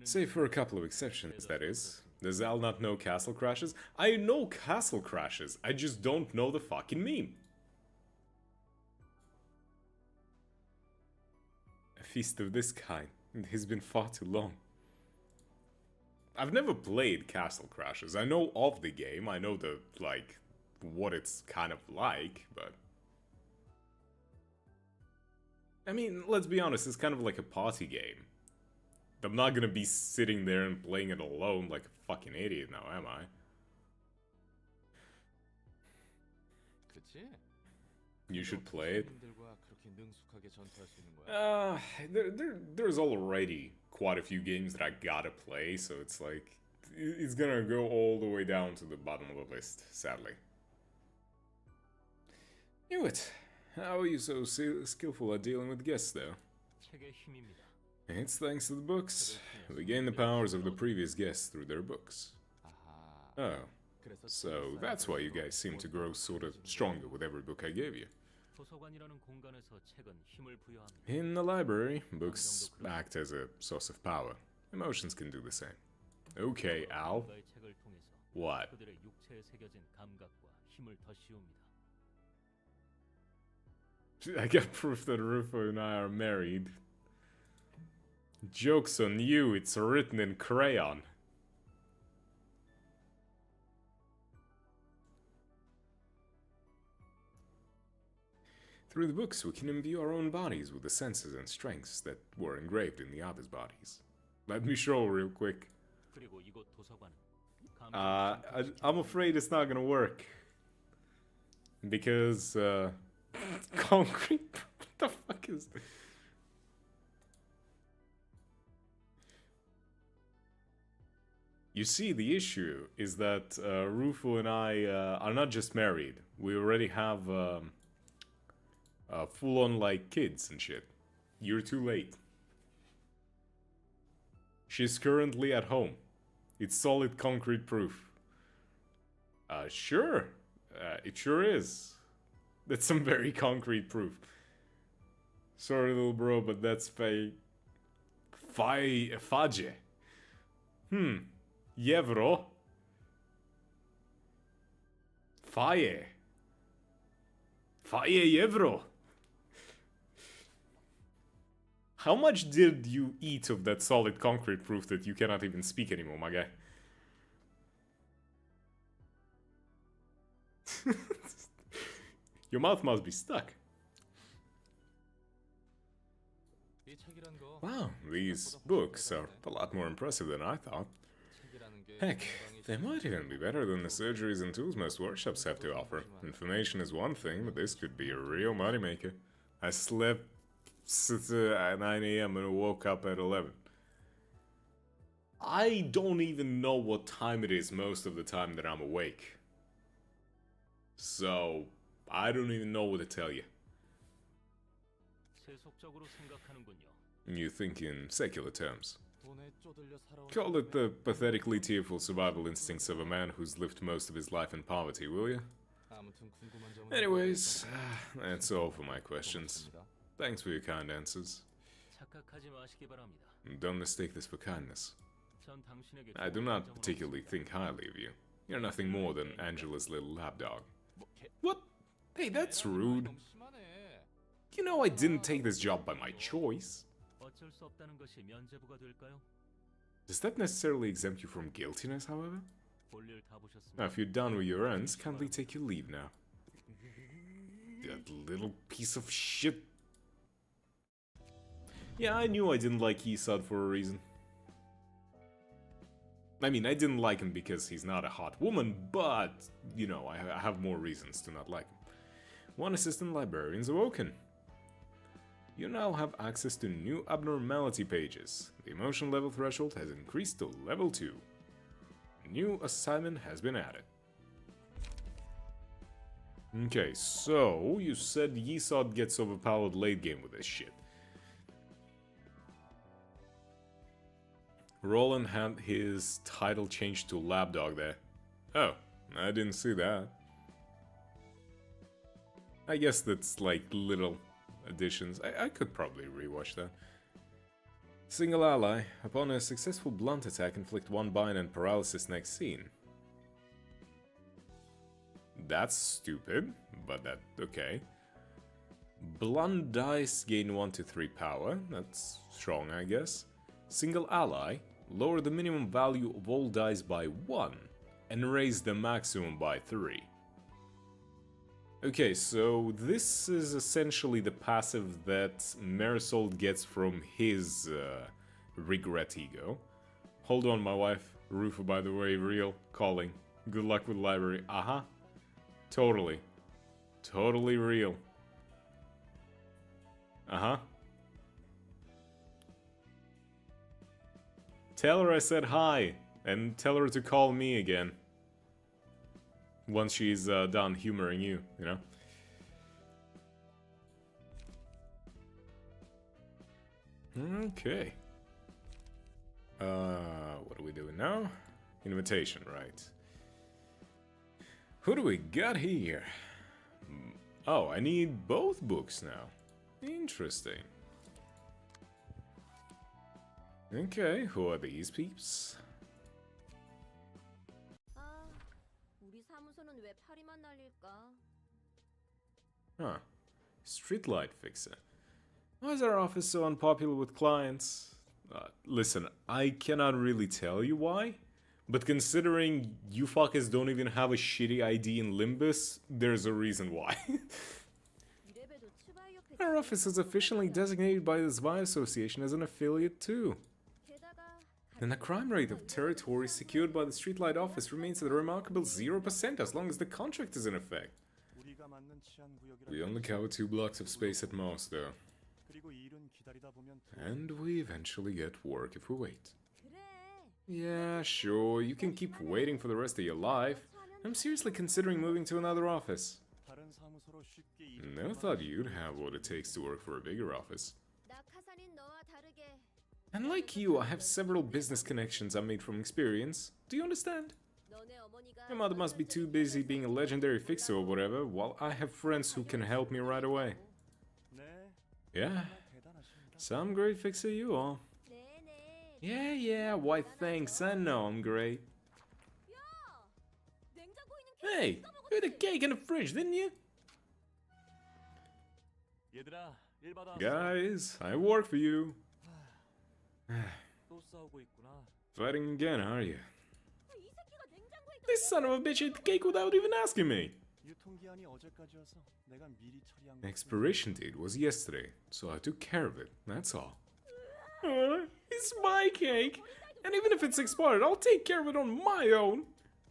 Save for a couple of exceptions, that is. Does Al not know Castle Crashes? I know Castle Crashes, I just don't know the fucking meme. A feast of this kind. It has been far too long. I've never played Castle Crashes. I know of the game, I know the, like, what it's kind of like, but... I mean, let's be honest, it's kind of like a party game. I'm not gonna be sitting there and playing it alone like a fucking idiot now, am I? You should play it. There's already quite a few games that I gotta play, so it's like... It's gonna go all the way down to the bottom of the list, sadly. Knew it. How are you so skillful at dealing with guests, though? It's thanks to the books. We gain the powers of the previous guests through their books. Oh, so that's why you guys seem to grow sort of stronger with every book I gave you. In the library, books act as a source of power. Emotions can do the same. Okay, Al. What? I got proof that Rufo and I are married. Joke's on you, it's written in crayon. Through the books, we can imbue our own bodies with the senses and strengths that were engraved in the others' bodies. Let me show real quick. I'm afraid it's not gonna work. Because, concrete? What the fuck is... You see, the issue is that Rufo and I are not just married. We already have full-on, like, kids and shit. You're too late. She's currently at home. It's solid concrete proof. Sure. It sure is. That's some very concrete proof. Sorry, little bro, but that's fage. Euro. Faje. Euro. How much did you eat of that solid concrete proof that you cannot even speak anymore, my guy? Your mouth must be stuck. Wow, these books are a lot more impressive than I thought. Heck, they might even be better than the surgeries and tools most workshops have to offer. Information is one thing, but this could be a real moneymaker. I slept at 9 AM and woke up at 11. I don't even know what time it is most of the time that I'm awake. So, I don't even know what to tell you. You think in secular terms. Call it the pathetically tearful survival instincts of a man who's lived most of his life in poverty, will you? Anyways, that's all for my questions. Thanks for your kind answers. Don't mistake this for kindness. I do not particularly think highly of you. You're nothing more than Angela's little lapdog. What? Hey, that's rude. You know I didn't take this job by my choice. Does that necessarily exempt you from guiltiness, however? Now, if you're done with your errands, kindly take your leave now. That little piece of shit. Yeah, I knew I didn't like Isad for a reason. I mean, I didn't like him because he's not a hot woman, but, you know, I have more reasons to not like him. One assistant librarian's awoken. You now have access to new abnormality pages. The emotion level threshold has increased to level 2. New assignment has been added. Okay, so you said Yesod gets overpowered late game with this shit. Roland had his title changed to Lapdog there. Oh, I didn't see that. I guess that's like little additions. I could probably rewatch that. Single ally. Upon a successful blunt attack, inflict 1 bind and paralysis next scene. That's stupid, but that okay. Blunt dice gain 1 to 3 power. That's strong, I guess. Single ally. Lower the minimum value of all dice by 1 and raise the maximum by 3. Okay, so this is essentially the passive that Marisol gets from his regret ego. Hold on, my wife. Rufa, by the way, real. Calling. Good luck with library. Uh-huh. Totally. Totally real. Uh-huh. Tell her I said hi, and tell her to call me again. Once she's done humoring you, you know? Okay. What are we doing now? Invitation, right. Who do we got here? Oh, I need both books now. Interesting. Okay, who are these peeps? 우리 사무소는 왜 파리만 날릴까? Huh. Streetlight fixer. Why is our office so unpopular with clients? Listen, I cannot really tell you why, but considering you fuckers don't even have a shitty ID in Limbus, there's a reason why. 이래봬도 츠바이 옆에 Our office is officially designated by the Zwei Association as an affiliate too. 게다가 And the crime rate of territory secured by the Streetlight office remains at a remarkable 0% as long as the contract is in effect. 우리가 맞는 치안 구역이라. We only cover 2 blocks of space at most, though. 그리고 일은 기다리다 보면 And we eventually get work if we wait. 그래. Yeah, sure, you can keep waiting for the rest of your life. I'm seriously considering moving to another office. 다른 사무소로 쉽게 이동. Never thought you'd have what it takes to work for a bigger office. 낙하산인 너와 다르게 And like you, I have several business connections I made from experience. Do you understand? 너네 어머니가 My mother must be too busy being a legendary fixer or whatever, while I have friends who can help me right away. 네. Yeah, 대단하십니다. some great fixer you are. 네네. Yeah, why thanks, I know I'm great. 야, 냉장고에 있는 Hey, you had a cake in the fridge, didn't you? 얘들아, 일 받아. Guys, I work for you. 또 싸우고 있구나. Fighting again, are you? 이 새끼가 냉장고에 있던 This son of a bitch ate the cake without even asking me. 유통기한이 어제까지여서 내가 미리 처리한 거. Expiration date was yesterday, so I took care of it, that's all. It's my cake! And even if it's expired, I'll take care of it on my own!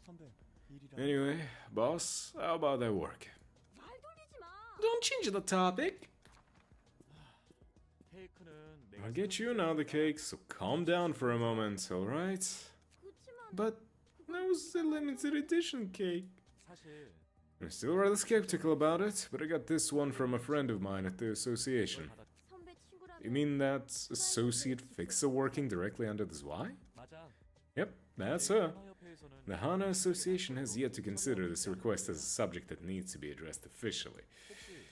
선배, 일이라. Anyway, boss, how about that work? 말 돌리지 마. Don't change the topic! 케이크는 내가 I'll get you another cake, so calm down for a moment, alright? 그치만 But that was a limited edition cake. 사실 I'm still rather skeptical about it, but I got this one from a friend of mine at the association. 선배 친구라면 You mean that associate fixer working directly under the Zwei? 맞아. Yep, that's her. 협회에서는 The Hana Association has yet to consider this request as a subject that needs to be addressed officially. 혹시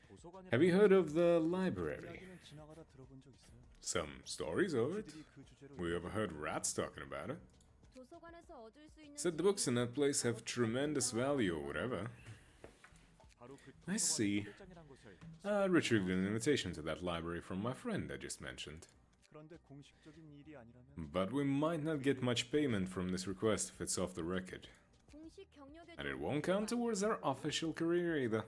도서관이라는 Have you heard of the library? 이야기는 지나가다 들어본 적 있어요. Some stories of it. 그들이 그 주제로 We overheard rats talking about it. 도서관에서 얻을 수 있는 Said the books in that place have tremendous value or whatever. 바로 그 I see. 도서관이란 곳을 I retrieved an invitation to that library from my friend I just mentioned. 그런데 공식적인 일이 아니라면 But we might not get much payment from this request if it's off the record. 공식 경력에 And it won't count towards our official career either.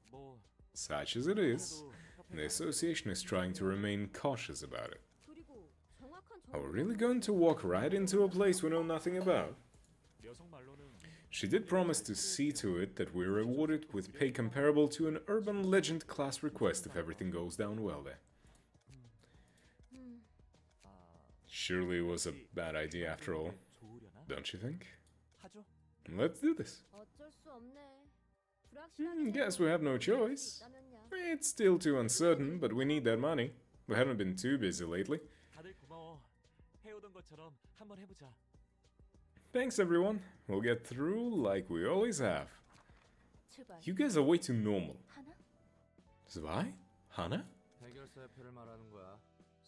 뭐 Such as it is, 그래도 the association is trying to remain cautious about it. 그리고 정확한 Are we 정보가 really going to walk right into a place we know nothing about? 여성 말로는 She did promise to see to it that we're rewarded with pay comparable to an urban legend class request if everything goes down well there. Surely it was a bad idea after all, don't you think? 하죠. Let's do this. 어쩔 수 없네. Guess we have no choice. It's still too uncertain, but we need that money. We haven't been too busy lately. 다들 고마워. 해오던 것처럼 한번 해보자. Thanks everyone. We'll get through like we always have. 제발. You guys are way too normal. 하나? Zwei? Hannah? 해결사협회를 말하는 거야.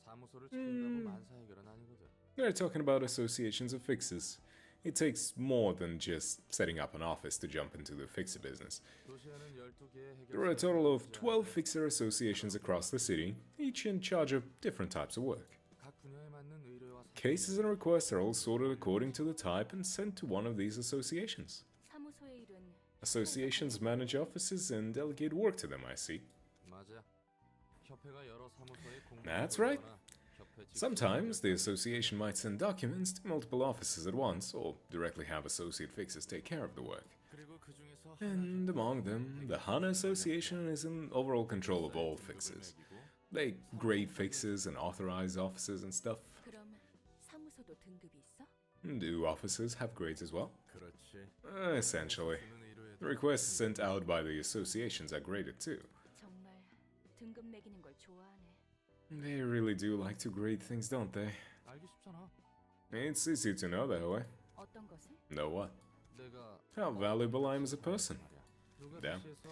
사무소를 차린다고 만사 해결은 아니거든. They're talking about associations of fixers. It takes more than just setting up an office to jump into the fixer business. 도시에는 12개의 There are a total of 12 fixer associations across the city, each in charge of different types of work. 각 분야에 맞는 의뢰와 Cases and requests are all sorted according to the type and sent to one of these associations. 사무소의 일은 Associations manage offices and delegate work to them, I see. 맞아. 협회가 여러 사무소에 공문을 That's right. 보내거나 협회 직원을 Sometimes the association might send documents to multiple offices at once, or directly have associate fixers take care of the work. 그리고 그 중에서 And among them, the HANA Association is in overall control of all fixers. They grade fixers and authorize offices and stuff. 그럼 사무소도 등급이 있어? Do officers have grades as well? 그렇지. Essentially. 주는 의뢰에 The requests sent out by the associations are graded too. 정말 등급 매기는 걸 좋아하네. They really do like to grade things, don't they? 알기 쉽잖아. It's easy to know that way. 어떤 것을? Know what? 내가 How valuable I am as a person. 누가 Damn. 도시에서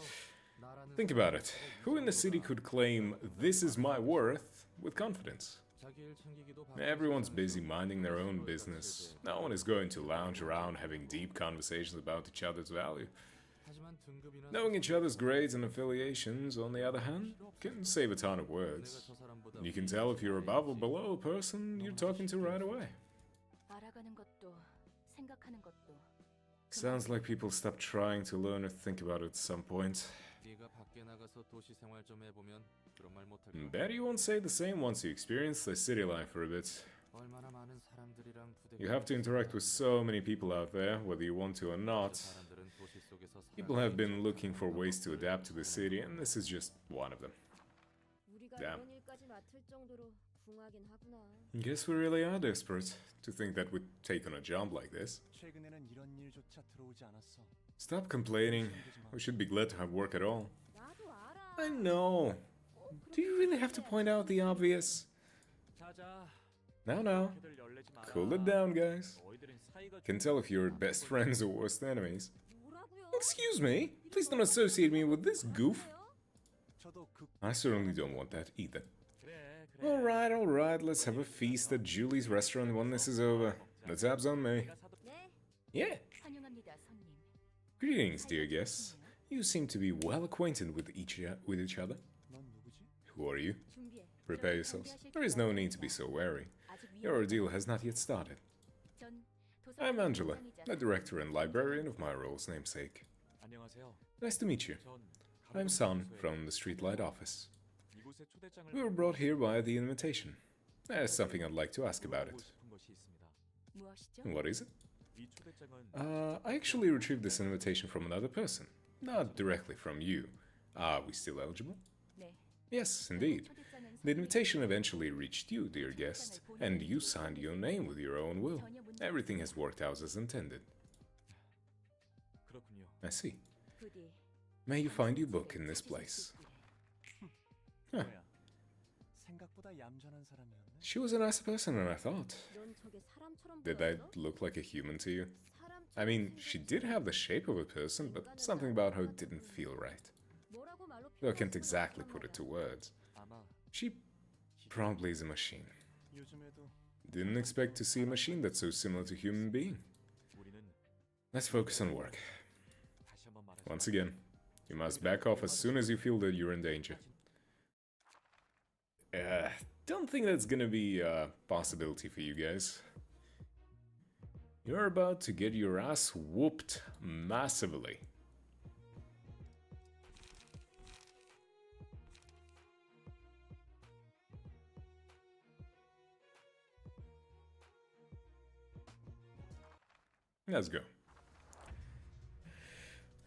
나라는 Think about it. Who in the city could claim, this is my worth, with confidence? 자기 일 챙기기도 바쁘지 Everyone's 않은데 busy minding their own business. No one is going to lounge around having deep conversations about each other's value. 하지만 등급이나 Knowing each other's grades and affiliations, on the other hand, can save a ton of 내가 words. 저 사람보다 You can tell if you're above or below a person you're talking to right away. 알아가는 것도 생각하는 것도 Sounds like people stop trying to learn or think about it at some point. 네가 밖에 나가서 도시 생활 좀 해보면 그런 말 못할 거야. Bet you won't say the same once you experience the city life for a bit. 얼마나 많은 사람들이랑 부대 You have to interact with so many people out there, whether you want to or not. 사람들은 도시 속에서 People have been looking for ways to adapt to the city, and this is just one of them. 우리가 Damn. 이런 일까지 맡을 정도로 궁하긴 하구나. Guess we really are desperate to think that we'd take on a job like this. 최근에는 이런 일조차 들어오지 않았어. Stop complaining. We should be glad to have work at all. 나도 알아. I know. Do you really have to point out the obvious? 자자. Now, 걔들 열내지 마라. cool it down, guys. 너희들은 사이가 Can tell if you're best friends or worst enemies. 뭐라고요? Excuse me, please don't associate me with this goof. 저도 그 I certainly don't want that either. 그래 그래. Alright, let's have a feast at Julie's restaurant when this is over. The tab's on me. 네, Yeah. 환영합니다, 손님. Greetings, dear guests. You seem to be well acquainted with each other. 넌 누구지? Who are you? 준비해. Prepare yourselves. There is no need to be so wary. 아직 Your ordeal has not yet started. 전 I'm Angela, 도서관장이자 the director and librarian of my role's namesake. 안녕하세요. Nice to meet you. 전 I'm San from the Streetlight office. 이곳에 초대장을 We were brought here by the invitation. There's something I'd like to ask about it. 싶은 것이 있습니다. 무엇이죠? What is it? 이 초대장은 I actually retrieved this invitation from another person, not directly from you. Are we still eligible? 네. Yes, indeed. 초대장은 The invitation eventually reached you, dear guest, and you signed your name with your own will. Everything has worked out as intended. 그렇군요. I see. 부디 May you find your book in this place. 뭐야? 생각보다 얌전한 사람이었네. She was a nicer person than I thought. 넌 저게 사람처럼 Did I 보였어? look like a human to you? 사람처럼 I mean, she did have the shape of a person, but something about her didn't feel right. 뭐라고 말로 Though I can't 표현할 수는 exactly 없단 put it 말이야. to words. 아마 She probably is a machine. 요즘에도 Didn't expect to see a machine that's so similar to human being. 우리는 Let's focus on work. 다시 한번 말하자. Once again, you must back off as soon as you feel that you're in danger. Don't think that's gonna be a possibility for you guys. You're about to get your ass whooped massively. Let's go.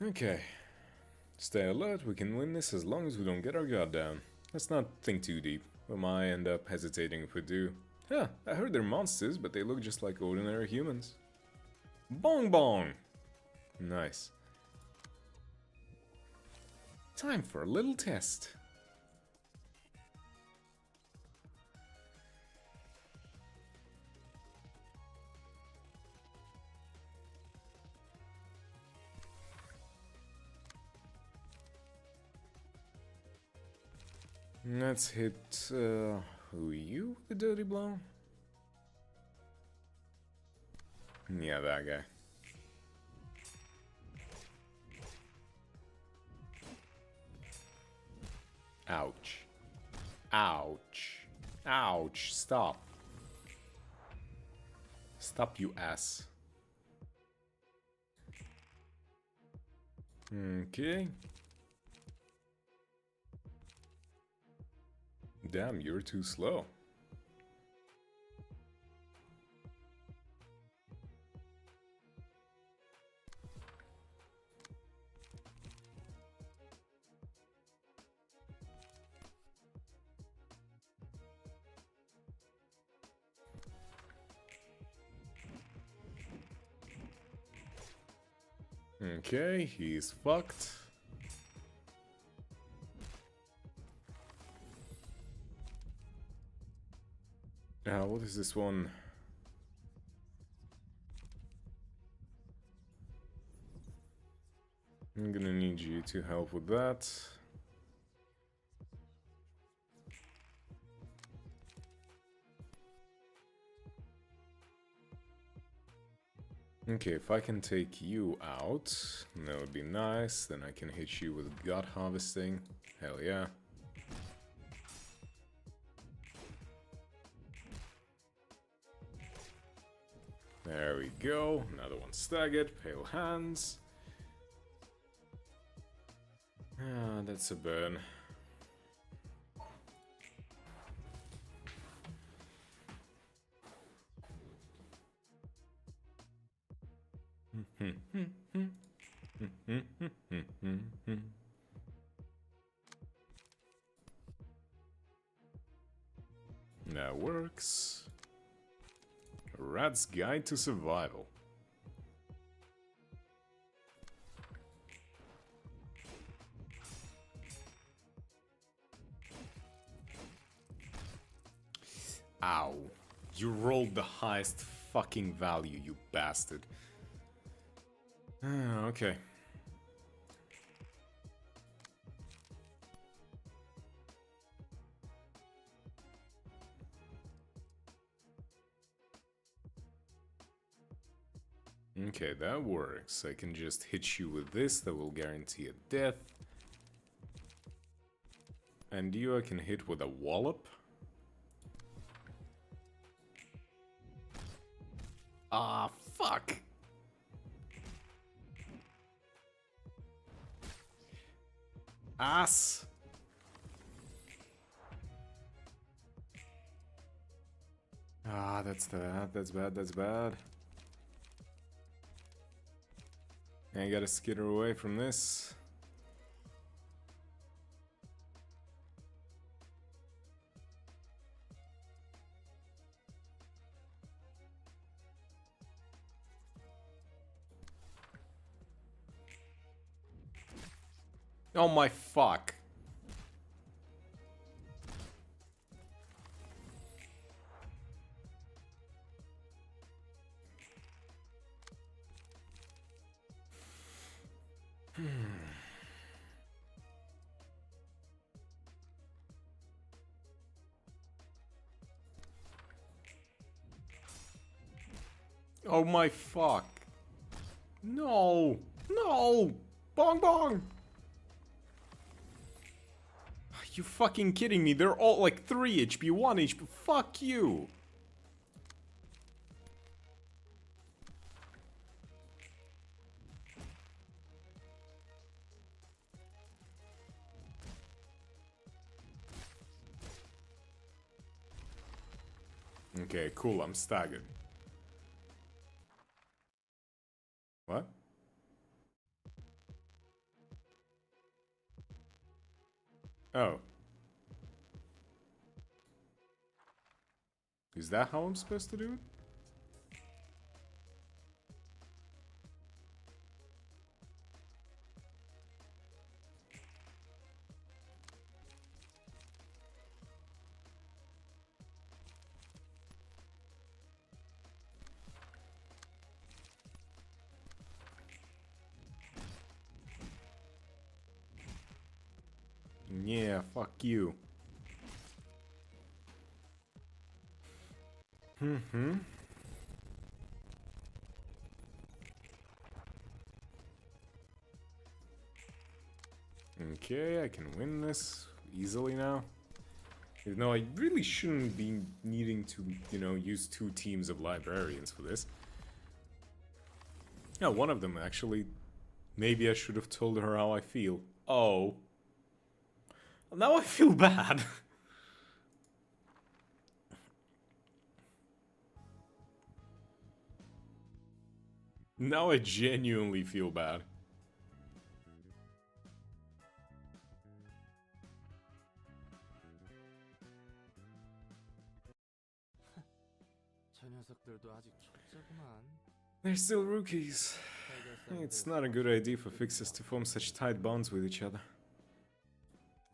Okay. Stay alert, we can win this as long as we don't get our guard down. Let's not think too deep. We might end up hesitating if we do. Huh, I heard they're monsters, but they look just like ordinary humans. Bong bong! Nice. Time for a little test. Let's hit, who you, the dirty blow? Yeah, that guy. Ouch. Ouch. Ouch. Stop. Stop, you ass. Okay. Damn, you're too slow. Okay, he's fucked. What is this one? I'm gonna need you to help with that. Okay, if I can take you out, that would be nice. Then I can hit you with God Harvesting. Hell yeah. There we go. Another one staggered. Pale Hands. Ah, that's a burn. That works. A Rat's Guide to Survival. Ow. You rolled the highest fucking value, you bastard. Okay. Okay, that works. I can just hit you with this, that will guarantee a death. And you I can hit with a wallop. Ah, fuck! Ass! Ah, that's bad, that's bad, that's bad. I gotta skitter away from this. Oh my fuck. Oh my fuck. No. No. Bong bong. Are you fucking kidding me? They're all like 3 HP, 1 HP. Fuck you. Okay, cool, I'm staggered. What? Oh. Is that how I'm supposed to do it? Yeah, fuck you. Mm-hmm. Okay, I can win this easily now. Even though I really shouldn't be needing to, you know, use 2 teams of librarians for this. Yeah, one of them actually. Maybe I should have told her how I feel. Oh. Now I feel bad. Now I genuinely feel bad. 저 녀석들도 아직 초짜구만. They're still rookies. It's not a good idea for fixers to form such tight bonds with each other.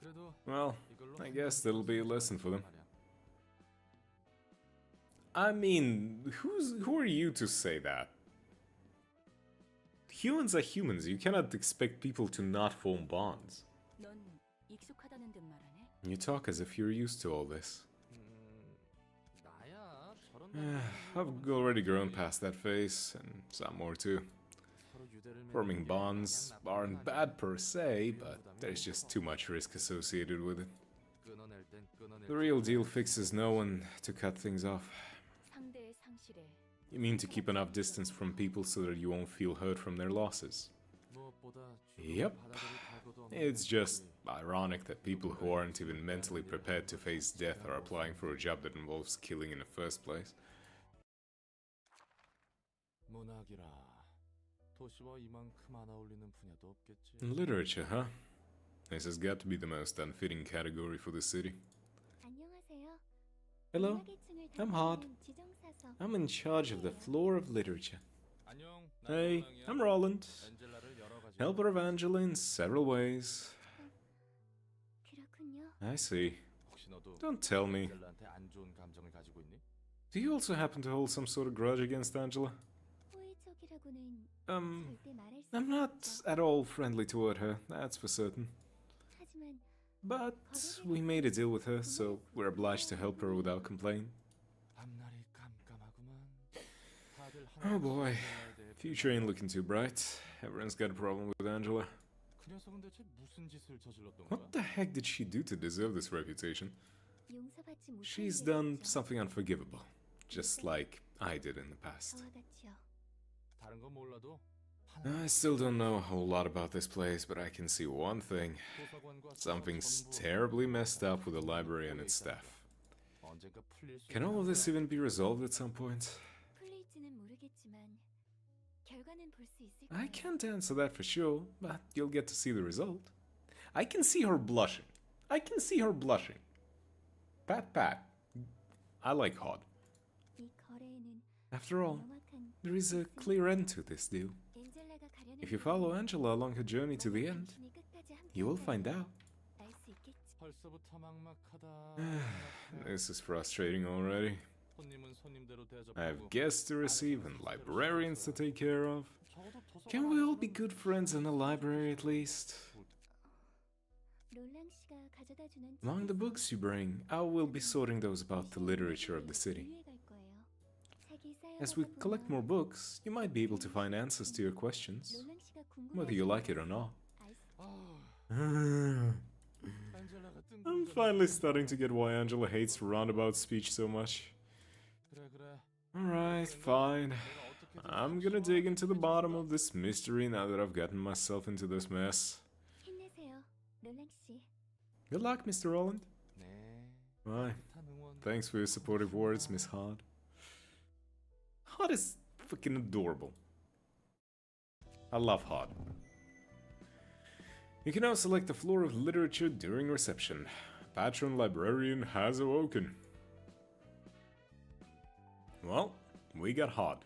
그래도 Well, 이걸로 I guess that'll be a lesson for them. 말이야. I mean, who are you to say that? Humans are humans. You cannot expect people to not form bonds. 넌 익숙하다는 듯 말하네. You talk as if you're used to all this. 나야 저런 I've already grown past that phase, and some more too. 서로 유대를 맺는 Forming 게 bonds 마냥 나쁜 aren't 건 bad 아니야. per se, but there's just too much risk associated with it. 끊어낼 땐 끊어낼 The real deal fixes no one to cut things off. 상대의 상실에 You mean to keep enough distance from people so that you won't feel hurt from their losses. 무엇보다 Yep. 죽음을 받아들일 각오도 없는 It's just 놈들이 ironic that people who aren't even mentally prepared to face death are applying for a job that involves killing in the first place. 문학이라 도시와 이만큼 안 어울리는 분야도 없겠지. Literature, huh? This has got to be the most unfitting category for the city. 안녕하세요. Hello, 문학의 층을 I'm Hard. 담당하는 지정사서 I'm in charge of the floor of literature. 안녕. Hey, I'm Roland, 엔젤라를 여러 가지 helper of Angela in several ways. 그렇군요. I see. 혹시 너도 Don't tell me. 엔젤라한테 안 좋은 감정을 가지고 있니? Do you also happen to hold some sort of grudge against Angela? 호의적이라고는 절대 말할 수 I'm not 없죠. at all friendly toward her, that's for certain. 하지만 But we made a deal with her, so we're obliged to help her without complaint. 앞날이 깜깜하구만. 다들 Oh boy, 엔젤라에 대해 future ain't looking too bright. Everyone's got a problem with Angela. 그 녀석은 대체 무슨 짓을 저질렀던 거야? What the heck did she do to deserve this reputation? 용서받지 못할 She's 일이 done 있죠. something unforgivable, just like I did in the past. 저와 같이요. 다른 건 몰라도 I still don't know a whole lot about this place, but I can see one thing. 도서관과 Something's 전부 terribly messed up with the library and its staff. 언젠가 풀릴 수 Can all of 있는 this even be resolved at some point? 풀릴지는 모르겠지만 결과는 볼 수 있을 I 거예요. can't answer that for sure, but you'll get to see the result. I can see her blushing. I can see her blushing. Pat pat. I like Hod. 이 거래에는 After all, 명확한 there is a clear end to this deal. 엔젤라가 가려는 If you follow Angela along her journey to the end, 당신이 끝까지 you will 함께한다면 find out. 알수 있겠지. 벌써부터 막막하다. This is frustrating already. 손님은 손님대로 I have 대접하고 guests to receive and librarians to take care of. 적어도 도서관 Can we all be 안에서는 good friends in the library at least? 롤랑 씨가 가져다 주는 Among the books you bring, I will be sorting those about the literature of the city. As we collect more books, you might be able to find answers to your questions, whether you like it or not. 아, 안젤라가 뜬 I'm 궁전에 finally starting to get why Angela hates roundabout speech so much. 그래 그래. Alright, fine. 내가 어떻게든 I'm gonna dig into the bottom of this mystery now that I've gotten myself into this mess. 힘내세요, 롤랑 씨. Good luck, Mr. Roland. 네. Bye. 탄 응원. Thanks for your supportive words, Miss Hod. Hod is fucking adorable. I love Hod. You can now select the floor of literature during reception. Patron librarian has awoken. Well, we got hot.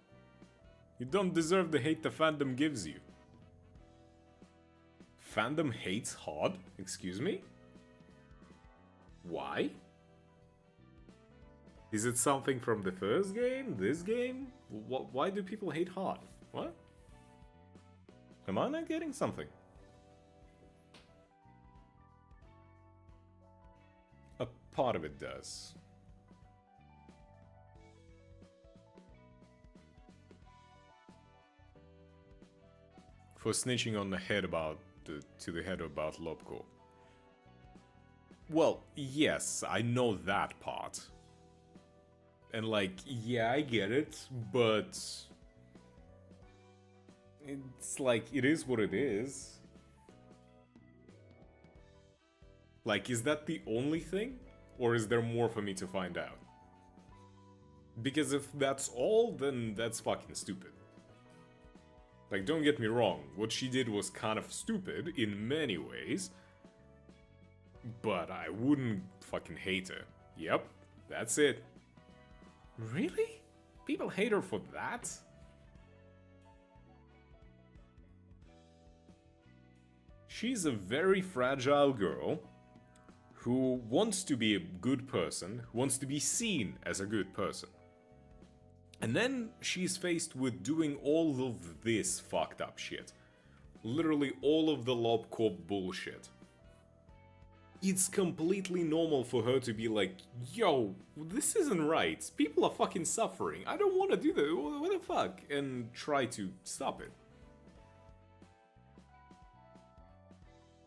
You don't deserve the hate the fandom gives you. Fandom hates Hod? Excuse me? Why? Is it something from the first game? This game? Why do people hate Hod? What? Am I not getting something? A part of it does. For snitching on the head about to the head about Lobko. Well, yes, I know that part. And like, yeah, I get it, but it's like, it is what it is. Like, is that the only thing? Or is there more for me to find out? Because if that's all, then that's fucking stupid. Like, don't get me wrong, what she did was kind of stupid in many ways, but I wouldn't fucking hate her. Yep, that's it. Really? People hate her for that? She's a very fragile girl who wants to be a good person, who wants to be seen as a good person. And then she's faced with doing all of this fucked up shit. Literally all of the Lobcorp bullshit. It's completely normal for her to be like, yo, this isn't right. People are fucking suffering. I don't want to do that. What the fuck? And try to stop it.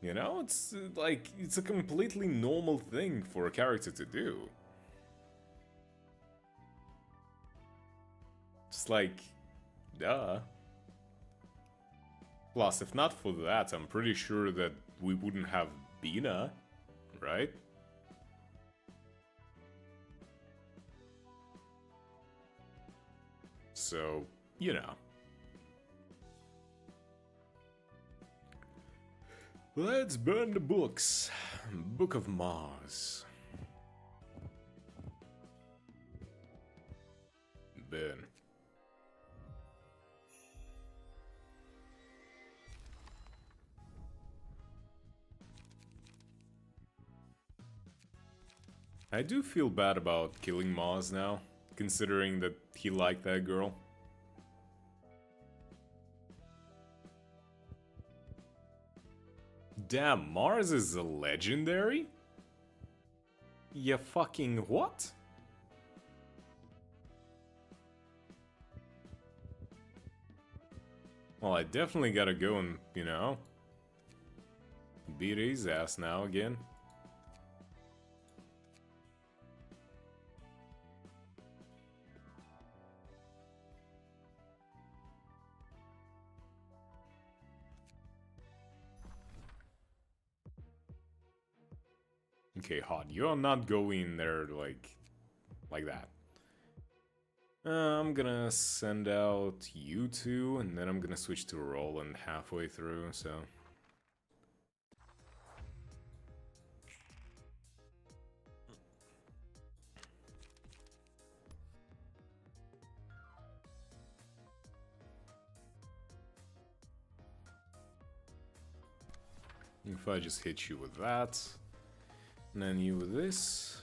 You know, it's like, it's a completely normal thing for a character to do. It's like, duh. Plus, if not for that, I'm pretty sure that we wouldn't have Bina, right? So, you know. Let's burn the books. Book of Mars. Burn. I do feel bad about killing Mars now, considering that he liked that girl. Damn, Mars is a legendary? Ya fucking what? Well, I definitely gotta go and, you know, beat his ass now again. Okay, Hot, you're not going there like that. I'm gonna send out you two, and then I'm gonna switch to Roland halfway through, so... If I just hit you with that, and then you with this,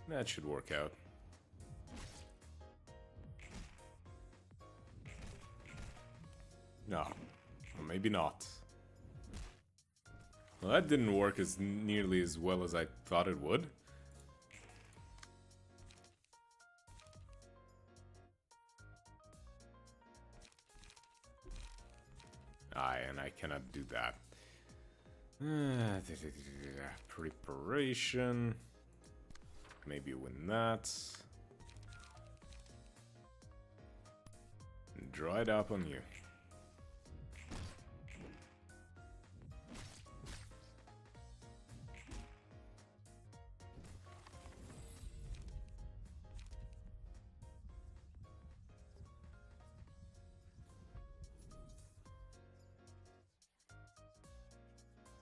that should work out. No, or maybe not. Well, that didn't work as nearly as well as I thought it would. Aye, and I cannot do that. Preparation. Maybe win that. And draw it up on you.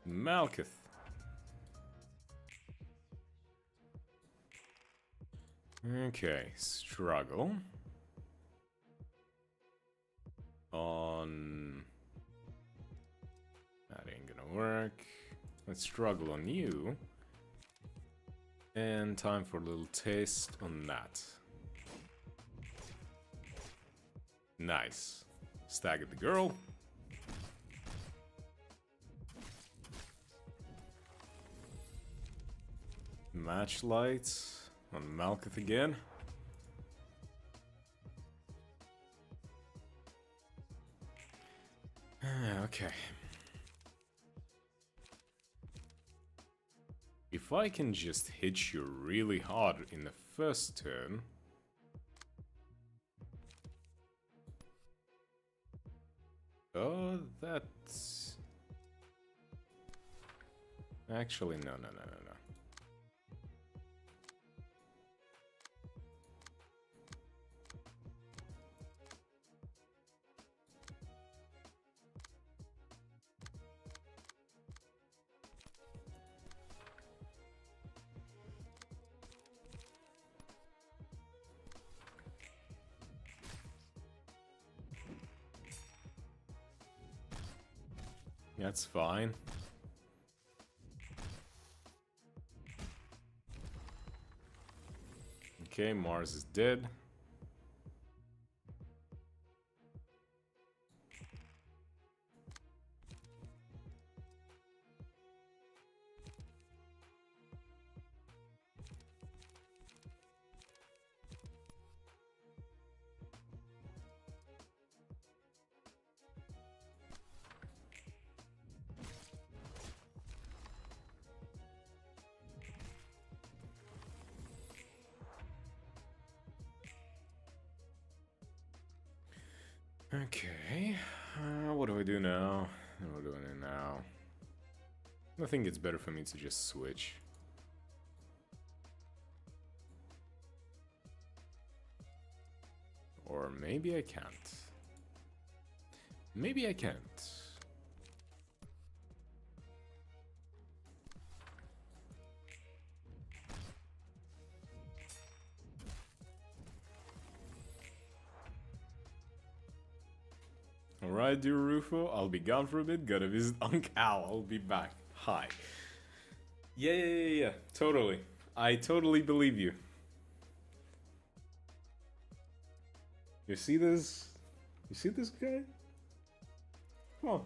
Malkuth. Okay, struggle. On... That ain't gonna work. Let's struggle on you. And time for a little taste on that. Nice. Staggered the girl. Match lights on Malkuth again. Okay. If I can just hit you really hard in the first turn... Oh, that's... Actually, no. That's fine. Okay, Mars is dead. Okay, what do I do now? What do I do now? I think it's better for me to just switch. Or maybe I can't. Maybe I can't. Alright, dear Rufo, I'll be gone for a bit, gotta visit Unc Al, I'll be back. Hi. Yeah, totally. I totally believe you. You see this? You see this guy? Come on.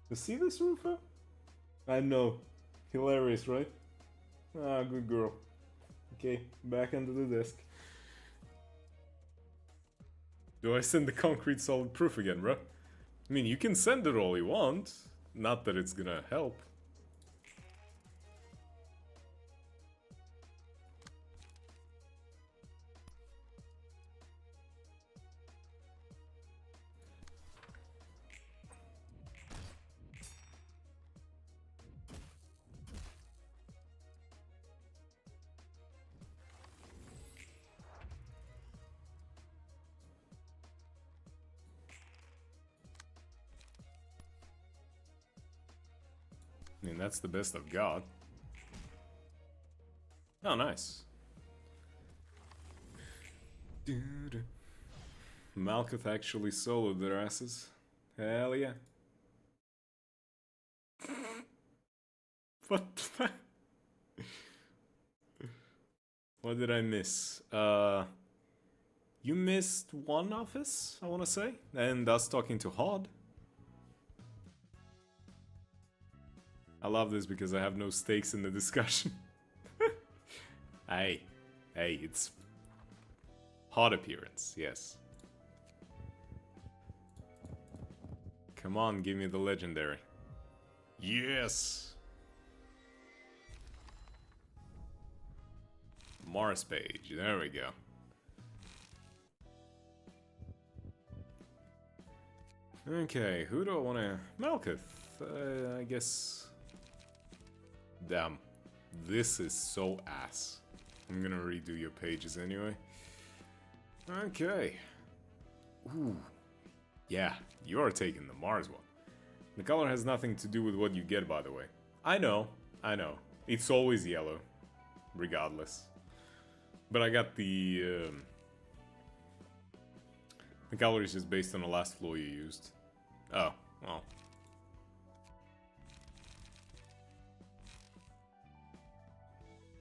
You see this, Rufo? I know. Hilarious, right? Ah, good girl. Okay, back under the desk. Do I send the concrete solid proof again, bro? I mean, you can send it all you want. Not that it's gonna help. I mean, that's the best I've got. Oh, nice. Malkuth actually soloed their asses. Hell yeah. What the What did I miss? You missed one office, I wanna say? And us talking to Hod. I love this because I have no stakes in the discussion. Hey, it's hot appearance, yes. Come on, give me the legendary. Yes! Mars page, there we go. Okay, who do I want to... Malkuth, I guess... Damn, this is so ass. I'm gonna redo your pages anyway. Okay. Ooh. Yeah, you're taking the Mars one. The color has nothing to do with what you get, by the way. I know. It's always yellow, regardless. But I got the color is just based on the last floor you used. Oh, well.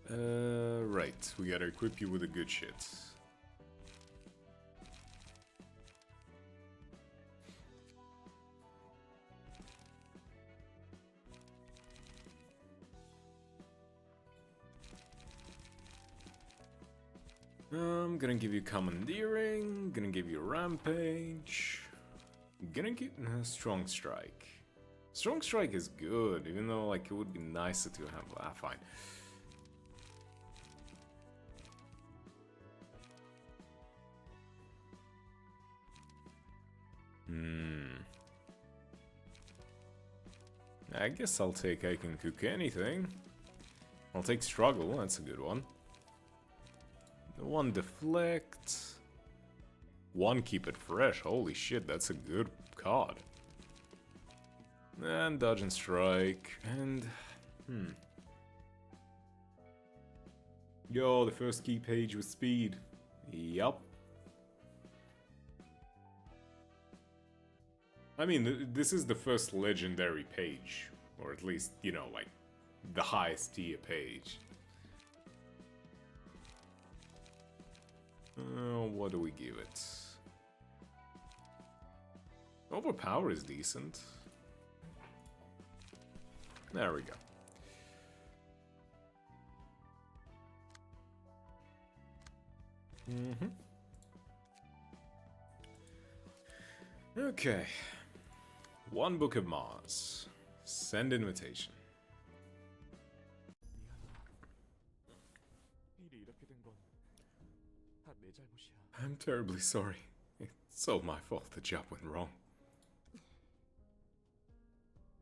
Right. We gotta equip you with the good shit. I'm gonna give you commandeering, gonna give you rampage, gonna give strong strike. Strong strike is good, even though like it would be nicer to have. Ah, fine. I guess I'll take I can cook anything. I'll take struggle, that's a good one. One deflect. One keep it fresh. Holy shit, that's a good card. And dodge and strike. And Yo, the first key page with speed. Yup. I mean, this is the first legendary page. Or at least, you know, like, the highest tier page. What do we give it? Overpower is decent. There we go. Okay. One Book of Mars. Send invitation. 일이 이렇게 된 건 다 내 잘못이야. I'm terribly sorry. It's all my fault the job went wrong.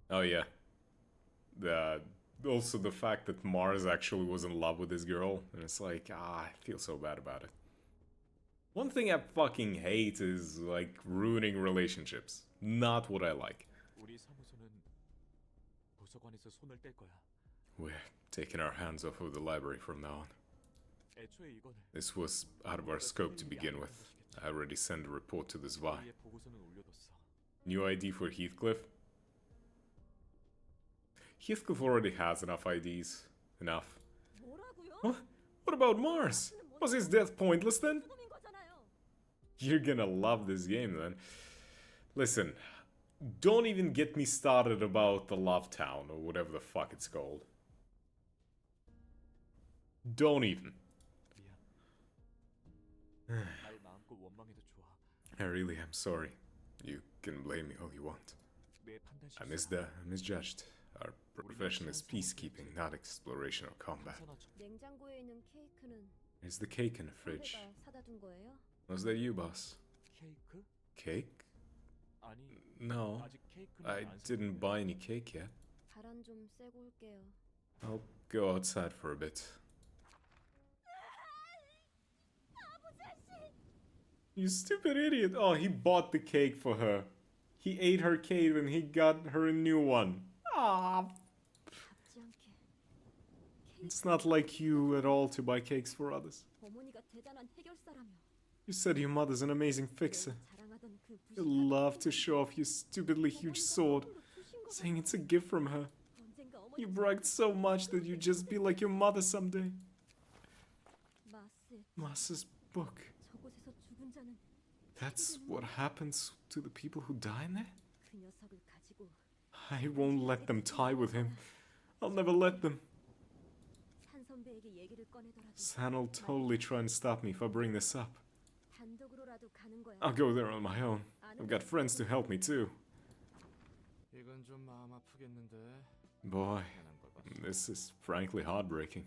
Oh yeah. Also the fact that Mars actually was in love with this girl, and it's like, I feel so bad about it. One thing I fucking hate is, like, ruining relationships. Not what I like. 우리 사무소는 도서관에서 손을 뗄 거야. We're taking our hands off of the library from now on. 애초에 이거는 This was out of our scope to begin with. I already sent a report to the Zwei. 우리의 보고서는 올려뒀어. New ID for Heathcliff? Heathcliff already has enough IDs. Enough. 뭐라고요? What about Mars? Was his death pointless then? 죽음인 거잖아요. You're gonna love this game then. Listen, don't even get me started about the Love Town or whatever the fuck it's called. Don't even. 미안. 날 마음껏 원망해도 좋아. I really am sorry. You can blame me all you want. 내 판단 I 실수야. misjudged. Our profession is peacekeeping, not exploration or combat. 괜찮아, 저- 냉장고에 있는 케이크는 There's the cake in the fridge. 선배가 사다 둔 거예요? Was that you, boss? 케이크? Cake? 아니, No, 아직 케이크는 I 안 didn't 샀는데. buy any cake yet. 바람 좀 쐬고 올게요. I'll go outside for a bit. You stupid idiot! Oh, he bought the cake for her. He ate her cake and he got her a new one. Ah, 답지 않게. it's not like you at all to buy cakes for others. 어머니가 대단한 해결사라며. You said your mother's an amazing fixer. 자랑하던 그 You love to show off your stupidly huge sword, saying it's a gift from her. 언젠가 You 어머니 bragged so much that you'd just be like your mother someday. 마스의 Master's book. 저곳에서 죽은 자는 That's what happens to the people who die in there? 그 녀석을 가지고 I won't let them tie with him. I'll never let them. 산 선배에게 얘기를 꺼내더라도 San'll totally try and stop me if I bring this up. 단독으로라도 가는 거야. I'll go there on my own. I've got friends to help me too. 이건 좀 마음 아프겠는데. Boy, 미안한 걸 봤어. this is frankly heartbreaking.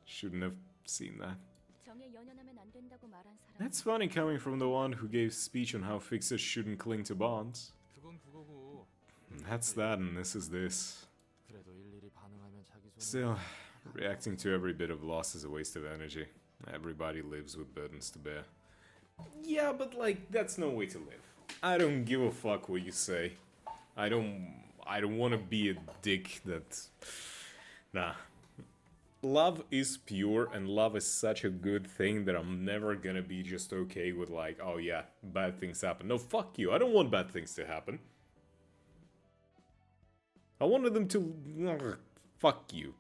Shouldn't have seen that. 정에 연연하면 안 된다고 말한 사람. That's funny coming from the one who gave speech on how fixers shouldn't cling to bonds. 그건 그거고. That's that and this is this. 그래도 일일이 반응하면 자기 손에. Still, reacting to every bit of loss is a waste of energy. Everybody lives with burdens to bear. Yeah, but like, that's no way to live. I don't give a fuck what you say. I I don't want to be a dick that... Nah. Love is pure, and love is such a good thing that I'm never gonna be just okay with like, oh yeah, bad things happen. No, fuck you. I don't want bad things to happen. I wanted them to... Fuck you.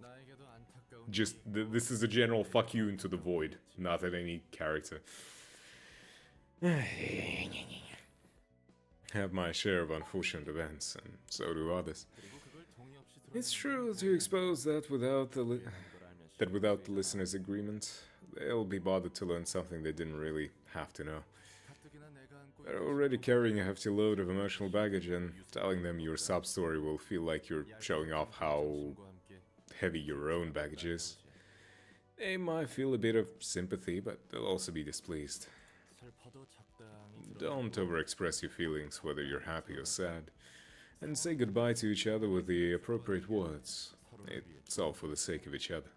나에게도 안타까운 Just, this is a general fuck you into the void, not at any character. Have my share of unfortunate events, and so do others. 그리고 그걸 동의 없이 It's true to expose that without the without the listener's agreement, they'll be bothered to learn something they didn't really have to know. 가뜩이나 내가 안고 They're already carrying a hefty load of emotional baggage, and telling them your sub story will feel like you're showing off how 있음과 함께 heavy your own baggage is. They might feel a bit of sympathy, but they'll also be displeased. 슬퍼도 적당히 Don't overexpress your feelings, whether you're happy or sad, and say goodbye to each other with the appropriate words. It's all for the sake of each other.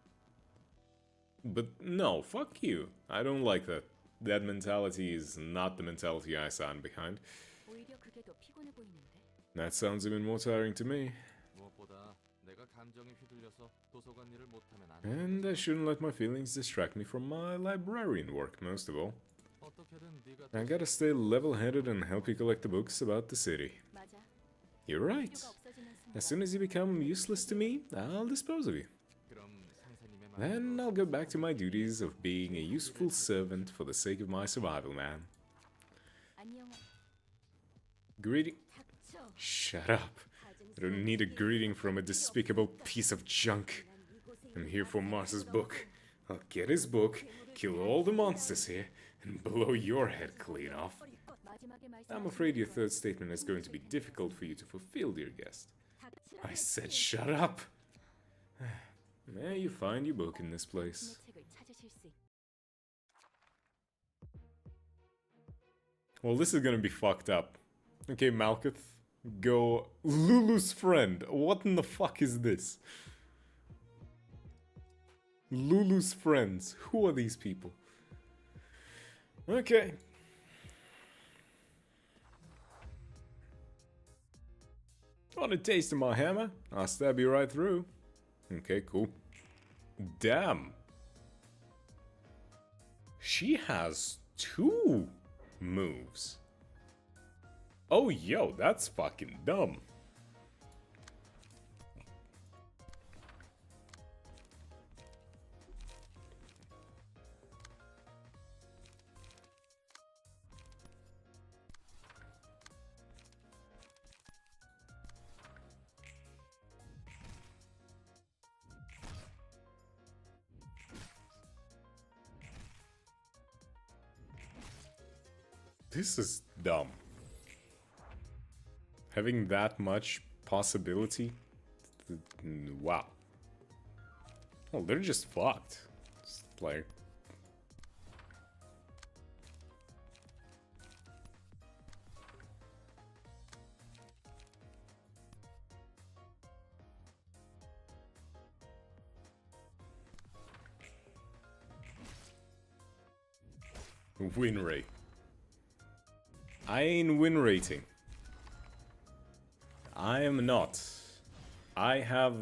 But no, fuck you. I don't like that. That mentality is not the mentality I stand behind. 오히려 그게 더 피곤해 보이는데. That sounds even more tiring to me. 무엇보다 내가 감정에 휘둘려서 도서관 일을 못하면 안 돼. And I shouldn't let my feelings distract me from my librarian work, most of all. 어떻게든 네가 I gotta stay level-headed and help you collect the books about the city. 맞아. You're right. 필요가 없어지는 순간. As soon as you become useless to me, I'll dispose of you. 그럼 상사님의 Then I'll go back to my duties of being a useful servant for the sake of my survival, man. 안녕. Greeting. 닥쳐. Shut up. I don't need a greeting from a despicable piece of junk. I'm here for Mars's book. I'll get his book, kill all the monsters here, and blow your head clean off. 마지막에 I'm afraid your third statement is going to be difficult for you to fulfill, dear guest. I said shut up! May you find your book in this place. 책을 찾으실 수 있. Well, this is gonna be fucked up. Okay, Malkuth, go... Lulu's friend! What in the fuck is this? Lulu's friends. Who are these people? Okay. Want a taste of my hammer? I'll stab you right through. Okay, cool. Damn. She has 2 moves. Oh, yo, that's fucking dumb. This is dumb. Having that much possibility? Wow. Well, they're just fucked. It's like... Win rate. I ain't win rating. I am not. I have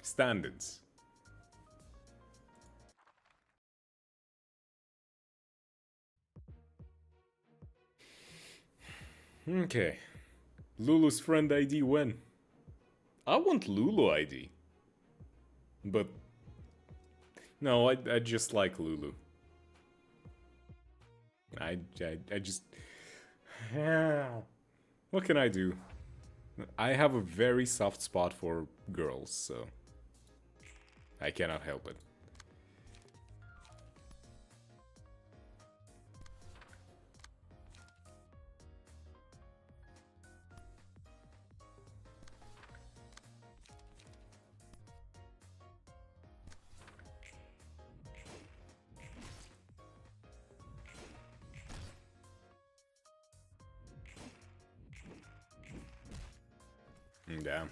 standards. Okay. Lulu's friend ID when? I want Lulu ID. But no, I just like Lulu. I just... What can I do? I have a very soft spot for girls, so I cannot help it. Damn.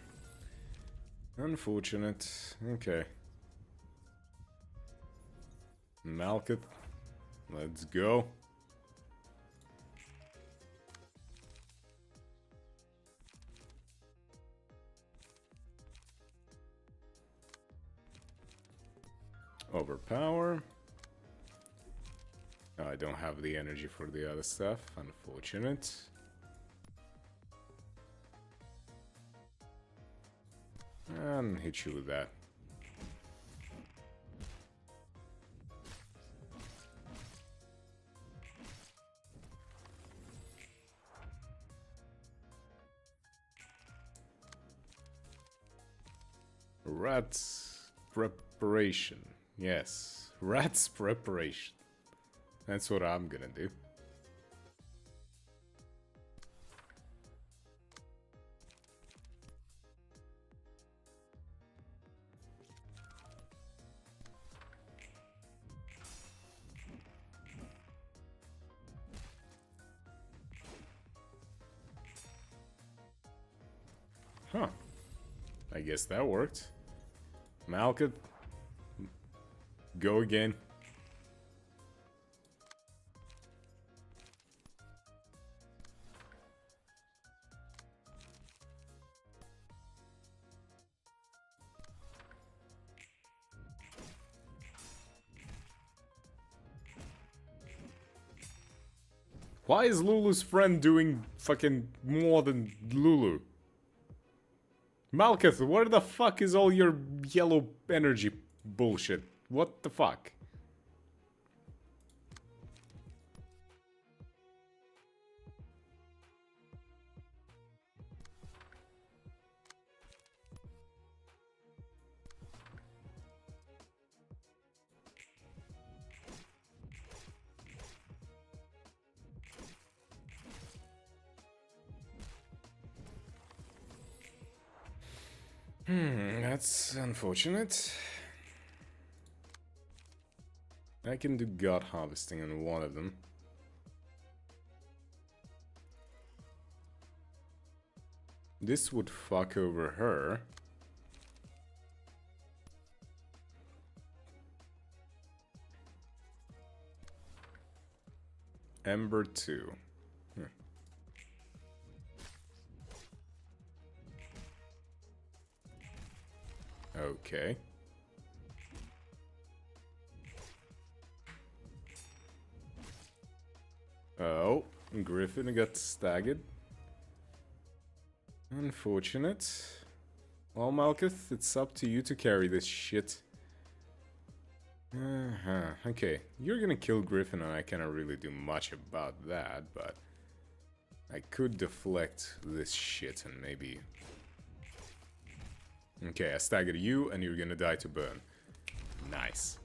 Unfortunate. Okay. Malkuth. Let's go. overpower. I don't have the energy for the other stuff, unfortunate. And hit you with that. Rats preparation. Yes, rats preparation. That's what I'm gonna do. Huh. I guess that worked. Malkith, go again. Why is Lulu's friend doing fucking more than Lulu? Malkith, where the fuck is all your yellow energy bullshit? What the fuck? That's unfortunate. I can do God harvesting on one of them. This would fuck over her. Ember 2. Okay. Oh, Griffin got staggered. Unfortunate. Well, Malkith, it's up to you to carry this shit. Okay, you're gonna kill Griffin and I cannot really do much about that, but I could deflect this shit and maybe... Okay, I staggered you and you're gonna die to burn. Nice.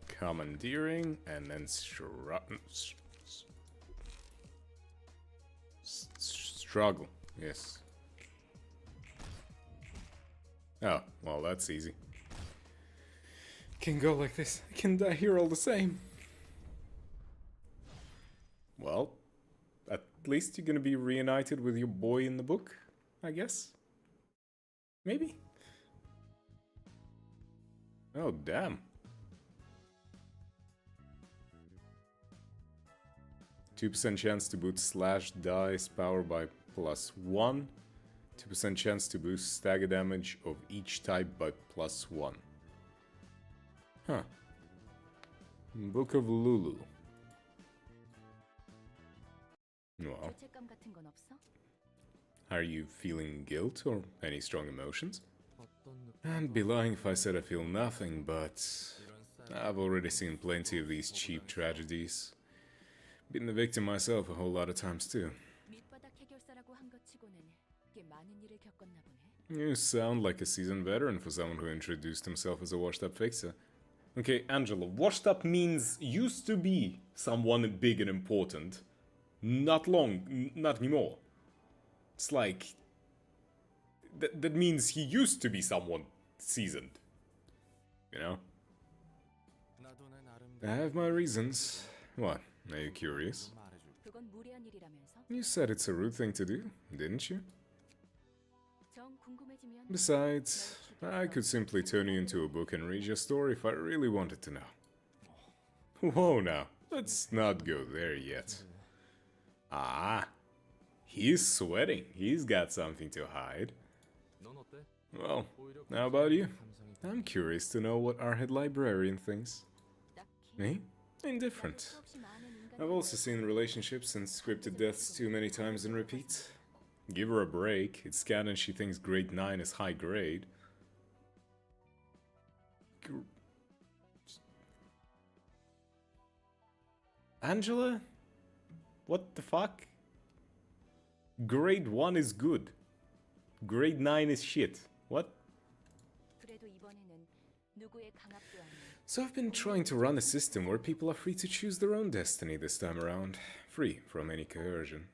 Commandeering and then struggle. Yes. Oh, well, that's easy. Can go like this. I can die here all the same. Well, at least you're gonna be reunited with your boy in the book, I guess? Maybe? Oh, damn. 2% chance to boost slash dice power by +1. 2% chance to boost stagger damage of each type by +1. Huh. Book of Lulu. Well, 죄책감 같은 건 없어? are you feeling guilt or any strong emotions? 어떤 I'd be lying if I said I feel nothing, but I've already seen plenty of these cheap tragedies. Been the victim myself a whole lot of times too. 밑바닥 해결사라고 한 것 치고는 꽤 많은 일을 겪었나 보네. You sound like a seasoned veteran for someone who introduced himself as a washed-up fixer. Okay, Angela, washed up means used to be someone big and important. Not long, not anymore. It's like... That means he used to be someone seasoned. You know? 나도 내 I 나름대로 have my reasons. What? Are you curious? 말해줄게. 그건 무례한 일이라면서? You said it's a rude thing to do, didn't you? 정 궁금해지면 Besides, I could simply turn you into a book and read your story if I really wanted to know. Whoa now, let's not go there yet. Ah, He's sweating. He's got something to hide. 넌 어때? Well, 오히려 how about you? 감성이 I'm curious to know what our head librarian thinks. 딱히 Me? Indifferent. 수없이 많은 인간들과 I've also seen relationships and scripted deaths too many times in repeat. Give her a break. It's canon she thinks grade 9 is high grade. Angela? What the fuck? Grade 1 is good. Grade 9 is shit. What? 그래도 이번에는 누구의 강압도 아닌 So I've been trying to run a system where people are free to choose their own destiny this time around. Free from any coercion.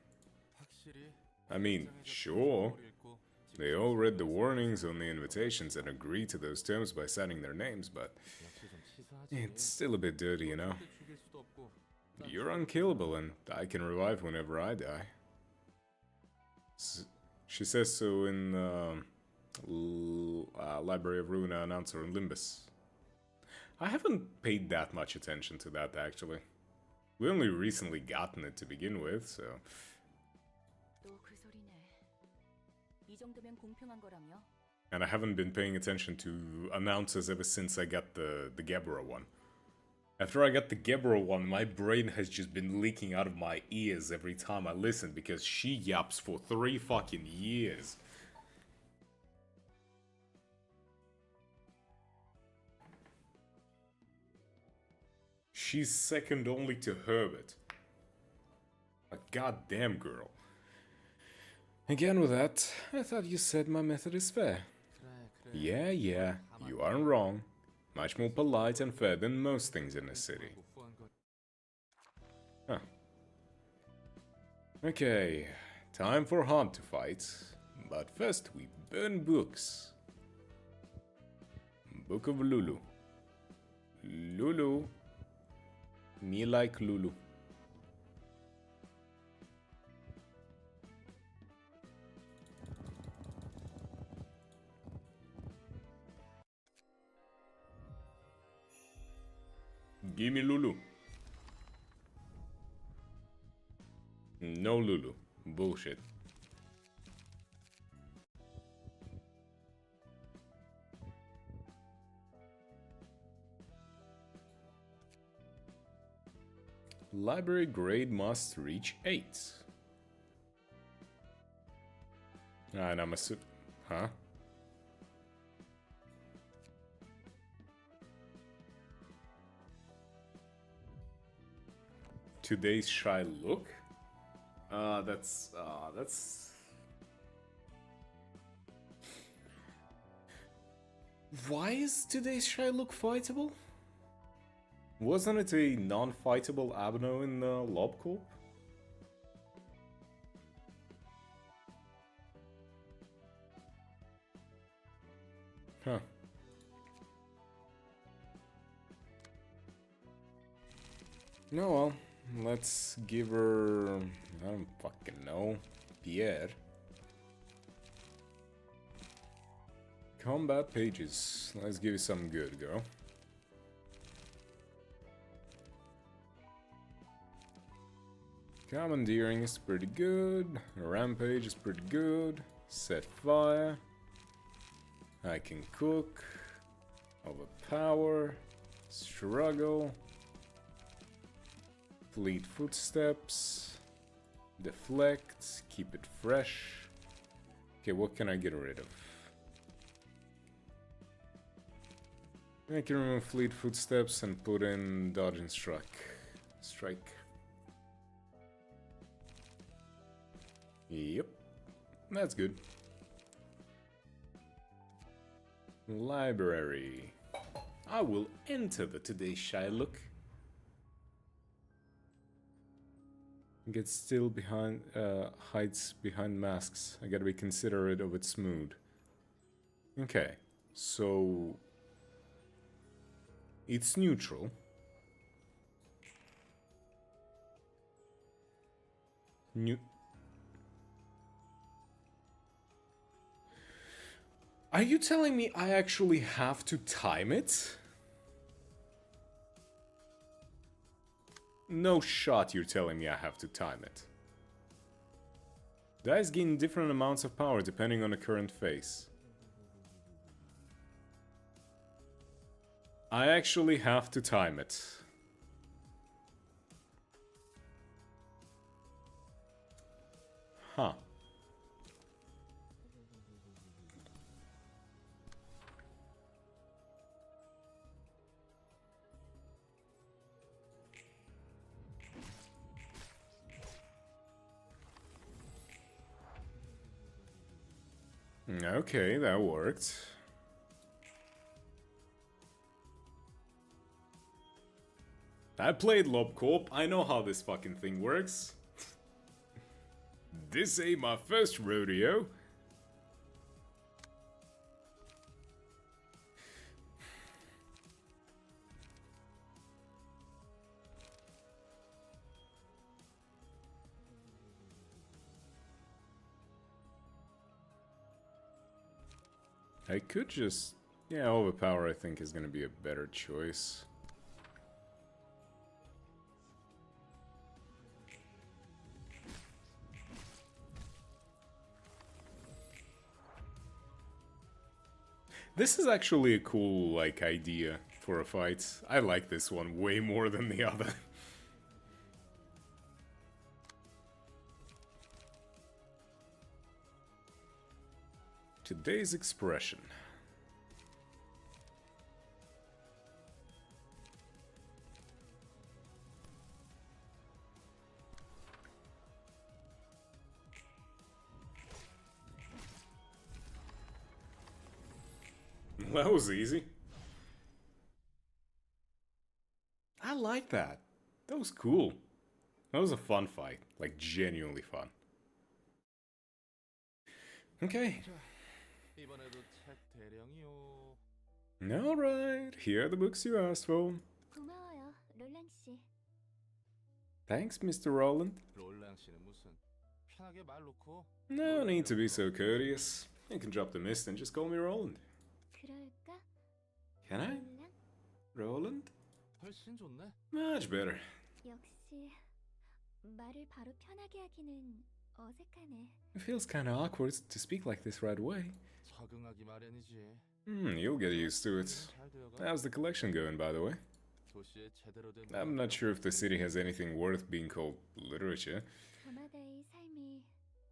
확실히 I mean, 입장에서 sure. 글을 읽고 They all read the warnings on the invitations and agreed to those terms by signing their names, but 역시 좀 치사하지. it's still a bit dirty, you know? 절대 죽일 수도 없고. You're unkillable and I can revive whenever I die. She says so in Library of Ruina announcer on Limbus. I haven't paid that much attention to that actually. We only recently gotten it to begin with, so... 또 그 소리네. 이 정도면 공평한 거라며? And I haven't been paying attention to announcers ever since I got the Gebra one. After I got the Gebra one, my brain has just been leaking out of my ears every time I listen because she yaps for 3 fucking years. She's second only to Herbert. A goddamn girl. Again with that, I thought you said my method is fair. 그래. Yeah, you aren't wrong. Much more polite and fair than most things in the city. 후한 거. Huh. Okay, time for Hunt to fight. But first we burn books. Book of Lulu. Lulu. Me like Lulu. Gimme Lulu. No Lulu. Bullshit. Library grade must reach 8. And I'm assuming... Huh? Today's shy look? That's... Why is today's shy look fightable? Wasn't it a non-fightable Abno in LobCorp? Huh. No, well, let's give her... I don't fucking know. Pierre. Combat pages. Let's give you something good, girl. Commandeering is pretty good. Rampage is pretty good. Set fire. I can cook. Overpower. Struggle. Fleet footsteps. Deflect. Keep it fresh. Okay, what can I get rid of? I can remove fleet footsteps and put in dodge and strike. Yep, that's good. Library. I will enter the today's shy look. Gets still behind, hides behind masks. I gotta be considerate of its mood. Okay, so it's neutral. Are you telling me I actually have to time it? No shot you're telling me I have to time it. Dice gain different amounts of power depending on the current phase. I actually have to time it. Huh. Okay, that worked. I played LobCorp, I know how this fucking thing works. This ain't my first rodeo. I could just... yeah, overpower I think is gonna be a better choice. This is actually a cool, like, idea for a fight. I like this one way more than the other. Today's expression. That was easy. I like that. That was cool. That was a fun fight. Like, genuinely fun. Okay. 이번에도 책 대령이요. Alright, here are the books you asked for. 고마워요, 롤랑 씨. Thanks, Mr. Roland. 롤랑 씨는 무슨 편하게 말 놓고. No need to be so courteous. You can drop the mist and just call me Roland. 그럴까? Can I? 롤랑? Roland? 훨씬 좋네. Much better. 역시 말을 바로 편하게 하기는 어색하네. It feels kinda awkward to speak like this right away. 적응하기 마련이지. You'll get used to it. 잘 되어가. How's the collection going, by the way? 도시에 제대로 된 I'm not sure if the city has anything worth being called literature. 저마다의 삶이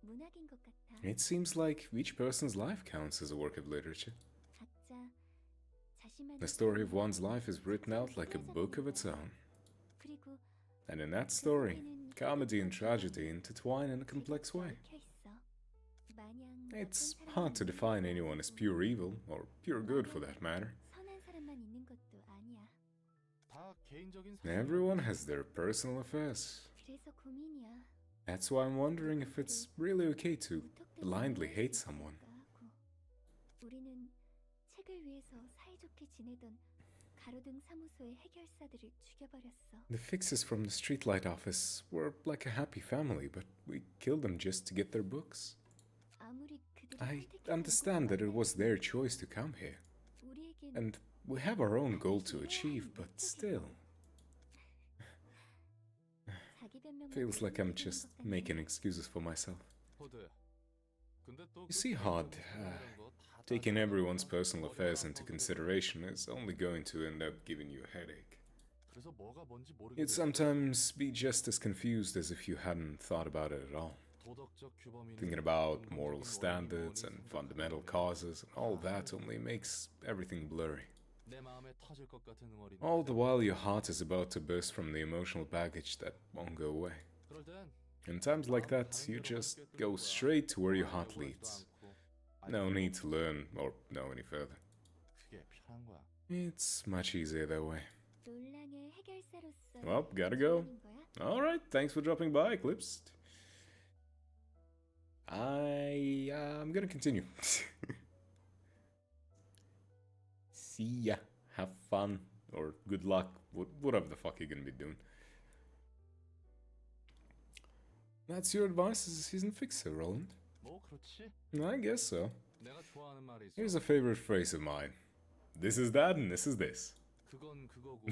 문학인 것 같아. It seems like each person's life counts as a work of literature. 각자 자신만의 The story of 삶을 one's life is written out like a book of its own. 그리고 And in that story, comedy and tragedy intertwine in a complex way. 얽혀 있어. 마냥 It's 나쁜 hard to 사람만 define 있는 anyone as 것도 pure evil, or pure good for that matter. 선한 사람만 있는 것도 아니야. 다 개인적인 Everyone has their personal affairs. 그래서 고민이야. That's why I'm wondering if it's really okay to 어떻게 blindly 생각할 hate 수 someone. 있을까 하고. 우리는 책을 위해서 사이좋게 지내던 가로등 사무소의 해결사들을 죽여버렸어. The fixers from the streetlight office were like a happy family, but we killed them just to get their books. 아무리 그들이 I 선택해서 understand that it 오고 was their choice to come here, 우리에겐 and we have our own goal to achieve, but still, 자기 변명만 feels like I'm 들리는 just 것 같네. making excuses for myself. 호드. 근데 또 You see, Hod, taking everyone's personal affairs into consideration is only going to end up giving you a headache. 그래서 뭐가 뭔지 모르게 You'd sometimes be just as confused as if you hadn't thought about it at all. 도덕적 규범이 Thinking about moral standards and fundamental causes and all that only makes everything blurry. 내 마음에 터질 것 같은 응어리. All the while your heart is about to burst from the emotional baggage that won't go away. 그럴 땐 In times like that, you just go straight to where your heart leads. No need to learn or know any further. 그게 편한 거야. It's much easier that way. 롤랑의 해결사로서 Well, gotta go. 거야? Alright, thanks for dropping by, Eclipse. I'm gonna continue. See ya. Have fun. Or good luck. Whatever the fuck you're gonna be doing. That's your advice as a season fixer, Roland? 뭐 그렇지? I guess so. 내가 좋아하는 말이 있어. Here's a favorite phrase of mine. This is that and this is this. 그건 그거고.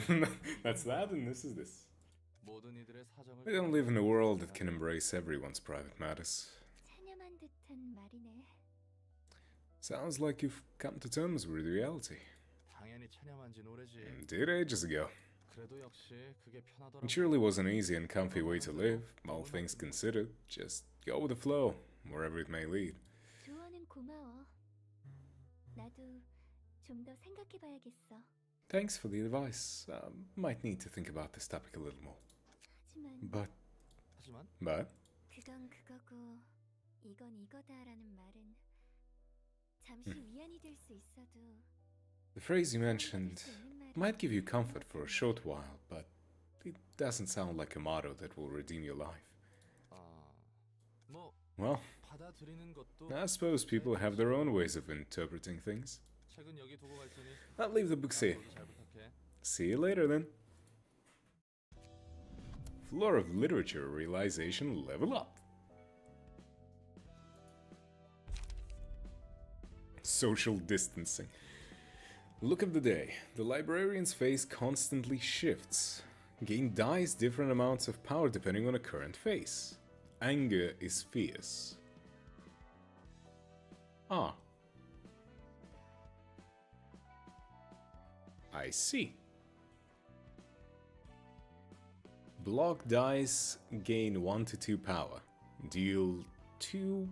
That's that and this is this. 모든 이들의 사정을 We don't live in a world that can embrace everyone's private matters. Sounds like you've come to terms with reality. 당연히 체념한 진 오래지. Did ages ago. 그래도 역시 그게 편하더라고. It surely was an easy and comfy way to live, all things considered. Just go with the flow, wherever it may lead. 조언은 고마워. 나도 좀 더 생각해봐야겠어. Thanks for the advice. Might need to think about this topic a little more. 하지만 But, 그건 그거고 이건 이거다라는 말은 잠시 위안이 될 수 있어도 the phrase you mentioned might give you comfort for a short while, but it doesn't sound like a motto that will redeem your life. 뭐 Well, 받아들이는 것도. I suppose people have their own ways of interpreting things. 책은 여기 두고 갈 테니. I'll leave the books here. 잘 부탁해. See you later then. Floor of Literature realization level up. Social distancing. Look of the day. The librarian's face constantly shifts. Gain dies different amounts of power depending on a current face. Anger is fierce. Ah. I see. Block dice gain 1 to 2 power. Deal 2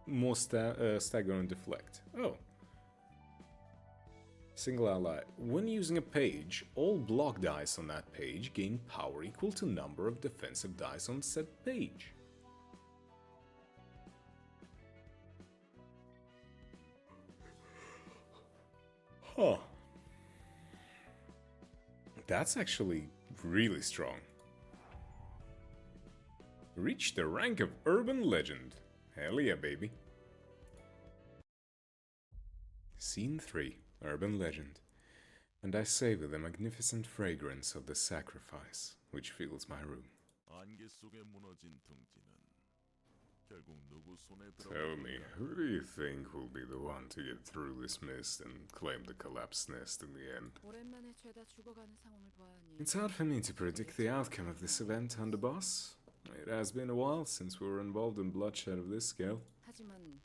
more stagger and deflect. Oh. Single ally. When using a page, all block dice on that page gain power equal to number of defensive dice on said page. Huh. That's actually really strong. Reach the rank of urban legend. Hell yeah, baby. Scene 3, Urban Legend. And I savor the magnificent fragrance of the sacrifice, which fills my room. 안개 속에 무너진 둥지는 결국 누구 손에 Tell me, who do you think will be the one to get through this mist and claim the collapsed nest in the end? 오랜만에 죄다 죽어가는 상황을 보아하니 It's hard for me to predict the outcome of this event, underboss. It has been a while since we were involved in bloodshed of this scale. 하지만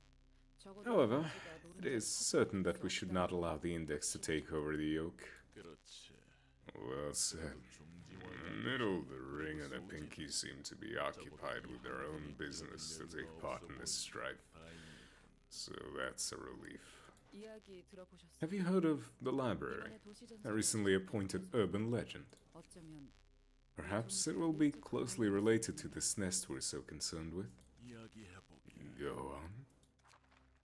적어도 However, 우리가 it is certain that we should not allow the Index to take over the yoke. 그렇지. Well said. In the middle of the ring and the Pinky seem to be occupied with their own business to take part in this strife. So that's a relief. 이야기 들어보셨어요? Have you heard of the library? 이번에 도시전 A recently appointed urban legend. 어쩌면 Perhaps it will be closely related to this nest we're so concerned with. 이야기해보게. Go on.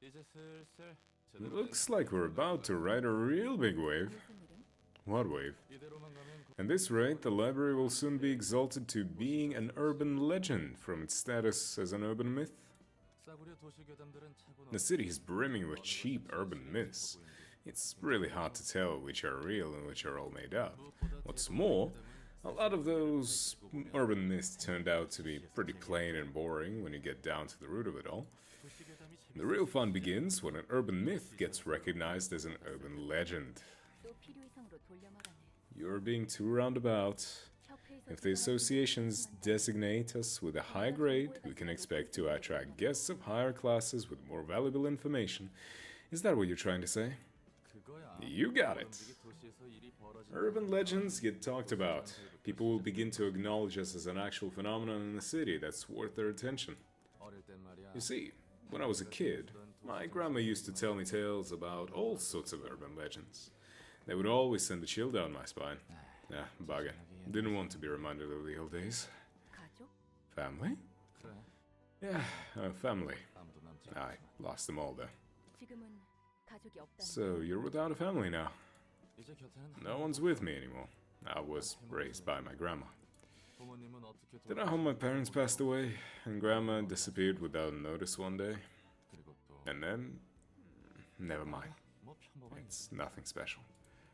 이제 슬슬 It looks like we're about to ride a real big wave. 무슨 일은? What wave? 이대로만 가면 At this rate, the library will soon be exalted to being an urban legend from its status as an urban myth. 싸구려 도시 괴담들은 차고 The city is brimming with cheap urban myths. It's really hard to tell which are real and which are all made up. What's more, a lot of those urban myths turned out to be pretty plain and boring when you get down to the root of it all. 도시 괴담이 The real fun begins when an urban myth gets recognized as an urban legend. 또 필요 이상으로 돌려 말하네. You're being too roundabout. 협회에서 If the associations designate us with a high grade, we can expect to attract guests of higher classes with more valuable information. Is that what you're trying to say? 그거야. You got it. 도시에서 일이 벌어진 Urban legends get talked about. People will begin to acknowledge us as an actual phenomenon in the city that's worth their attention. 어릴 땐 말이야. You see, when I was a kid, my grandma used to tell me tales about all sorts of urban legends. They would always send a chill down my spine. Ah, bugger. Didn't want to be reminded of the old days. 가족? Family? 그래. Yeah, family. 아무도 남지 I lost them all though. 지금은 가족이 없다는 So you're without a family now. 이제 곁에는 No one's with me anymore. I was raised by my grandma. 부모님은 어떻게 Then I heard my parents passed away, and grandma disappeared without notice one day. 그리고 또 And then, never mind. 뭐 평범한 It's nothing special.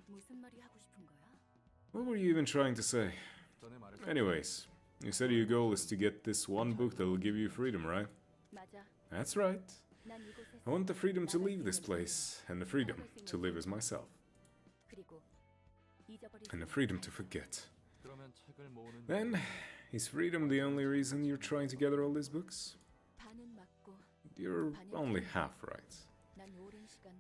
무슨 말이 하고 싶은 거야? What were you even trying to say? 전에 말했던 Anyways, you said your goal is to get this one book that'll give you freedom, right? 맞아. That's right. 난 이곳에서 I want the freedom to leave this place, and the freedom to live as myself, 그리고 잊어버릴 and the 수 freedom to forget. 그러면 책을 모으는 Then, is freedom the only reason you're trying to gather all these books? 반은 맞고 You're only half right. 난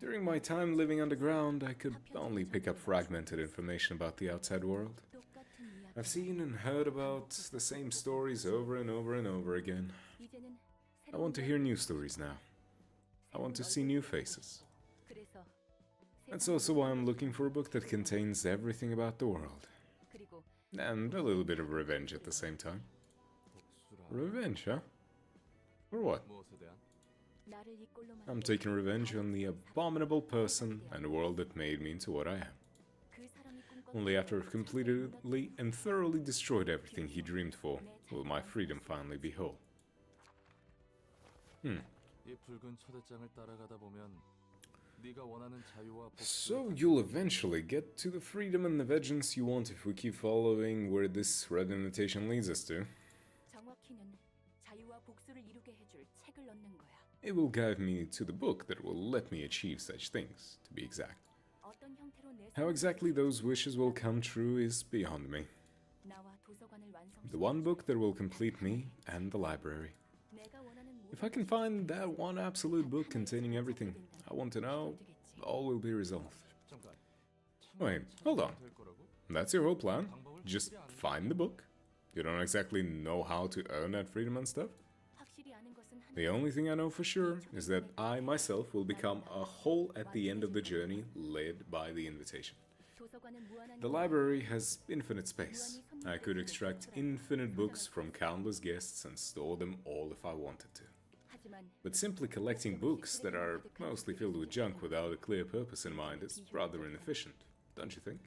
During my time living underground, I could only pick up fragmented information about the outside world. I've seen and heard about the same stories over and over and over again. I want to hear new stories now. I want to see new faces. That's also why I'm looking for a book that contains everything about the world. And a little bit of revenge at the same time. Revenge, huh? For what? I'm taking revenge on the abominable person and world that made me into what I am. Only after I've completely and thoroughly destroyed everything he dreamed for, will my freedom finally be whole. So you'll eventually get to the freedom and the vengeance you want if we keep following where this red invitation leads us to. It will guide me to the book that will let me achieve such things, to be exact. How exactly those wishes will come true is beyond me. The one book that will complete me and the library. If I can find that one absolute book containing everything I want to know, all will be resolved. Wait, hold on. That's your whole plan? Just find the book? You don't exactly know how to earn that freedom and stuff? The only thing I know for sure is that I myself will become a whole at the end of the journey led by the invitation. The library has infinite space. I could extract infinite books from countless guests and store them all if I wanted to. But simply collecting books that are mostly filled with junk without a clear purpose in mind is rather inefficient, don't you think?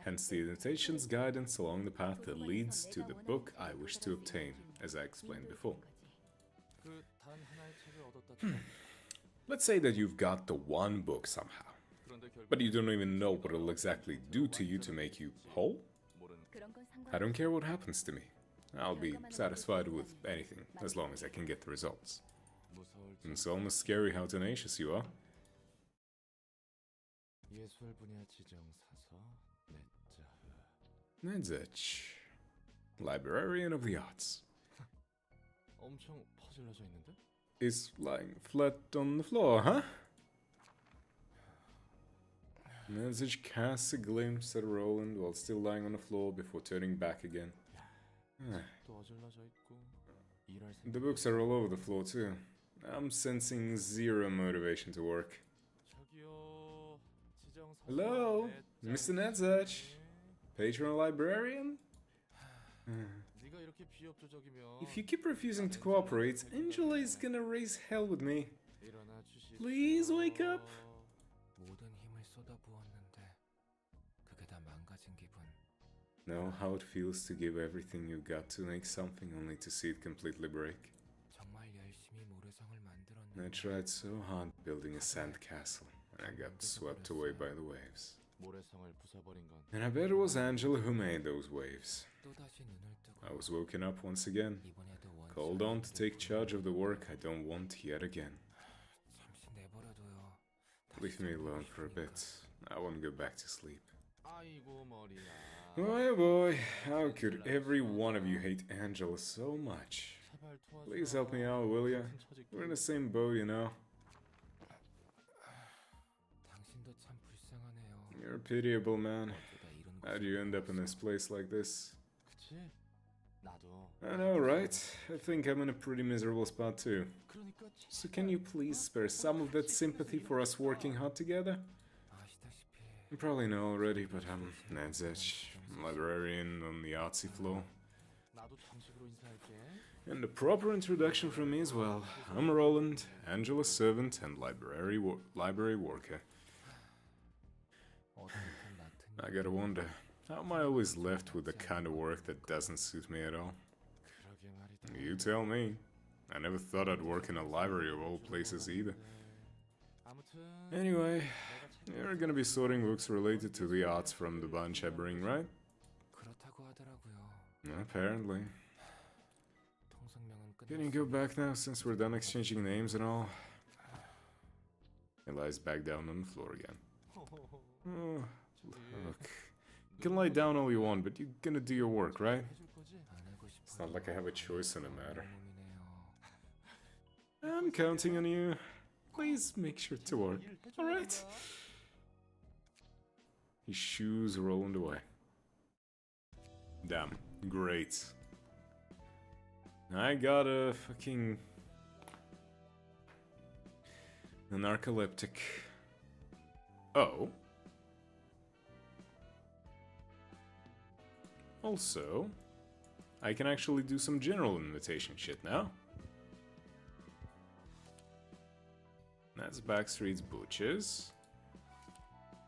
Hence the invitation's guidance along the path that leads to the book I wish to obtain, as I explained before. Let's say that you've got the one book somehow, but you don't even know what it'll exactly do to you to make you whole? I don't care what happens to me. I'll be satisfied with anything, as long as I can get the results. It's almost scary how tenacious you are. Nedzech, librarian of the arts, is lying flat on the floor, huh? Nedzech casts a glimpse at Roland while still lying on the floor before turning back again. The books are all over the floor too. I'm sensing zero motivation to work. Hello, Mr. Nedzech, patron librarian? If you keep refusing to cooperate, Angela is gonna raise hell with me. Please wake up. Know how it feels to give everything you got to make something only to see it completely break? I tried so hard building a sandcastle, and I got swept away by the waves. And I bet it was Angela who made those waves. I was woken up once again, called on to take charge of the work I don't want yet again. Leave me alone for a bit. I want to go back to sleep. Boy, oh boy, how could every one of you hate Angela so much? Please help me out, will ya? We're in the same boat, you know. You're pitiable, man. How'd you end up in this place like this? I know, right? I think I'm in a pretty miserable spot too. So can you please spare some of that sympathy for us working hard together? You probably know already, but I'm Nedzech, librarian on the artsy floor. And a proper introduction from me as well. I'm Roland, Angela's servant and library worker. I gotta wonder, how am I always left with the kind of work that doesn't suit me at all? You tell me. I never thought I'd work in a library of all places either. Anyway, you're gonna be sorting books related to the arts from the bunch I bring, right? Apparently. Can you go back now since we're done exchanging names and all? He lies back down on the floor again. Oh, look. You can lie down all you want, but you're gonna do your work, right? It's not like I have a choice in the matter. I'm counting on you. Please make sure to work. Alright. His shoes rolled away. Damn. Great. I got a fucking... a narcoleptic. Oh. Also, I can actually do some general invitation shit now. That's Backstreet's Butchers.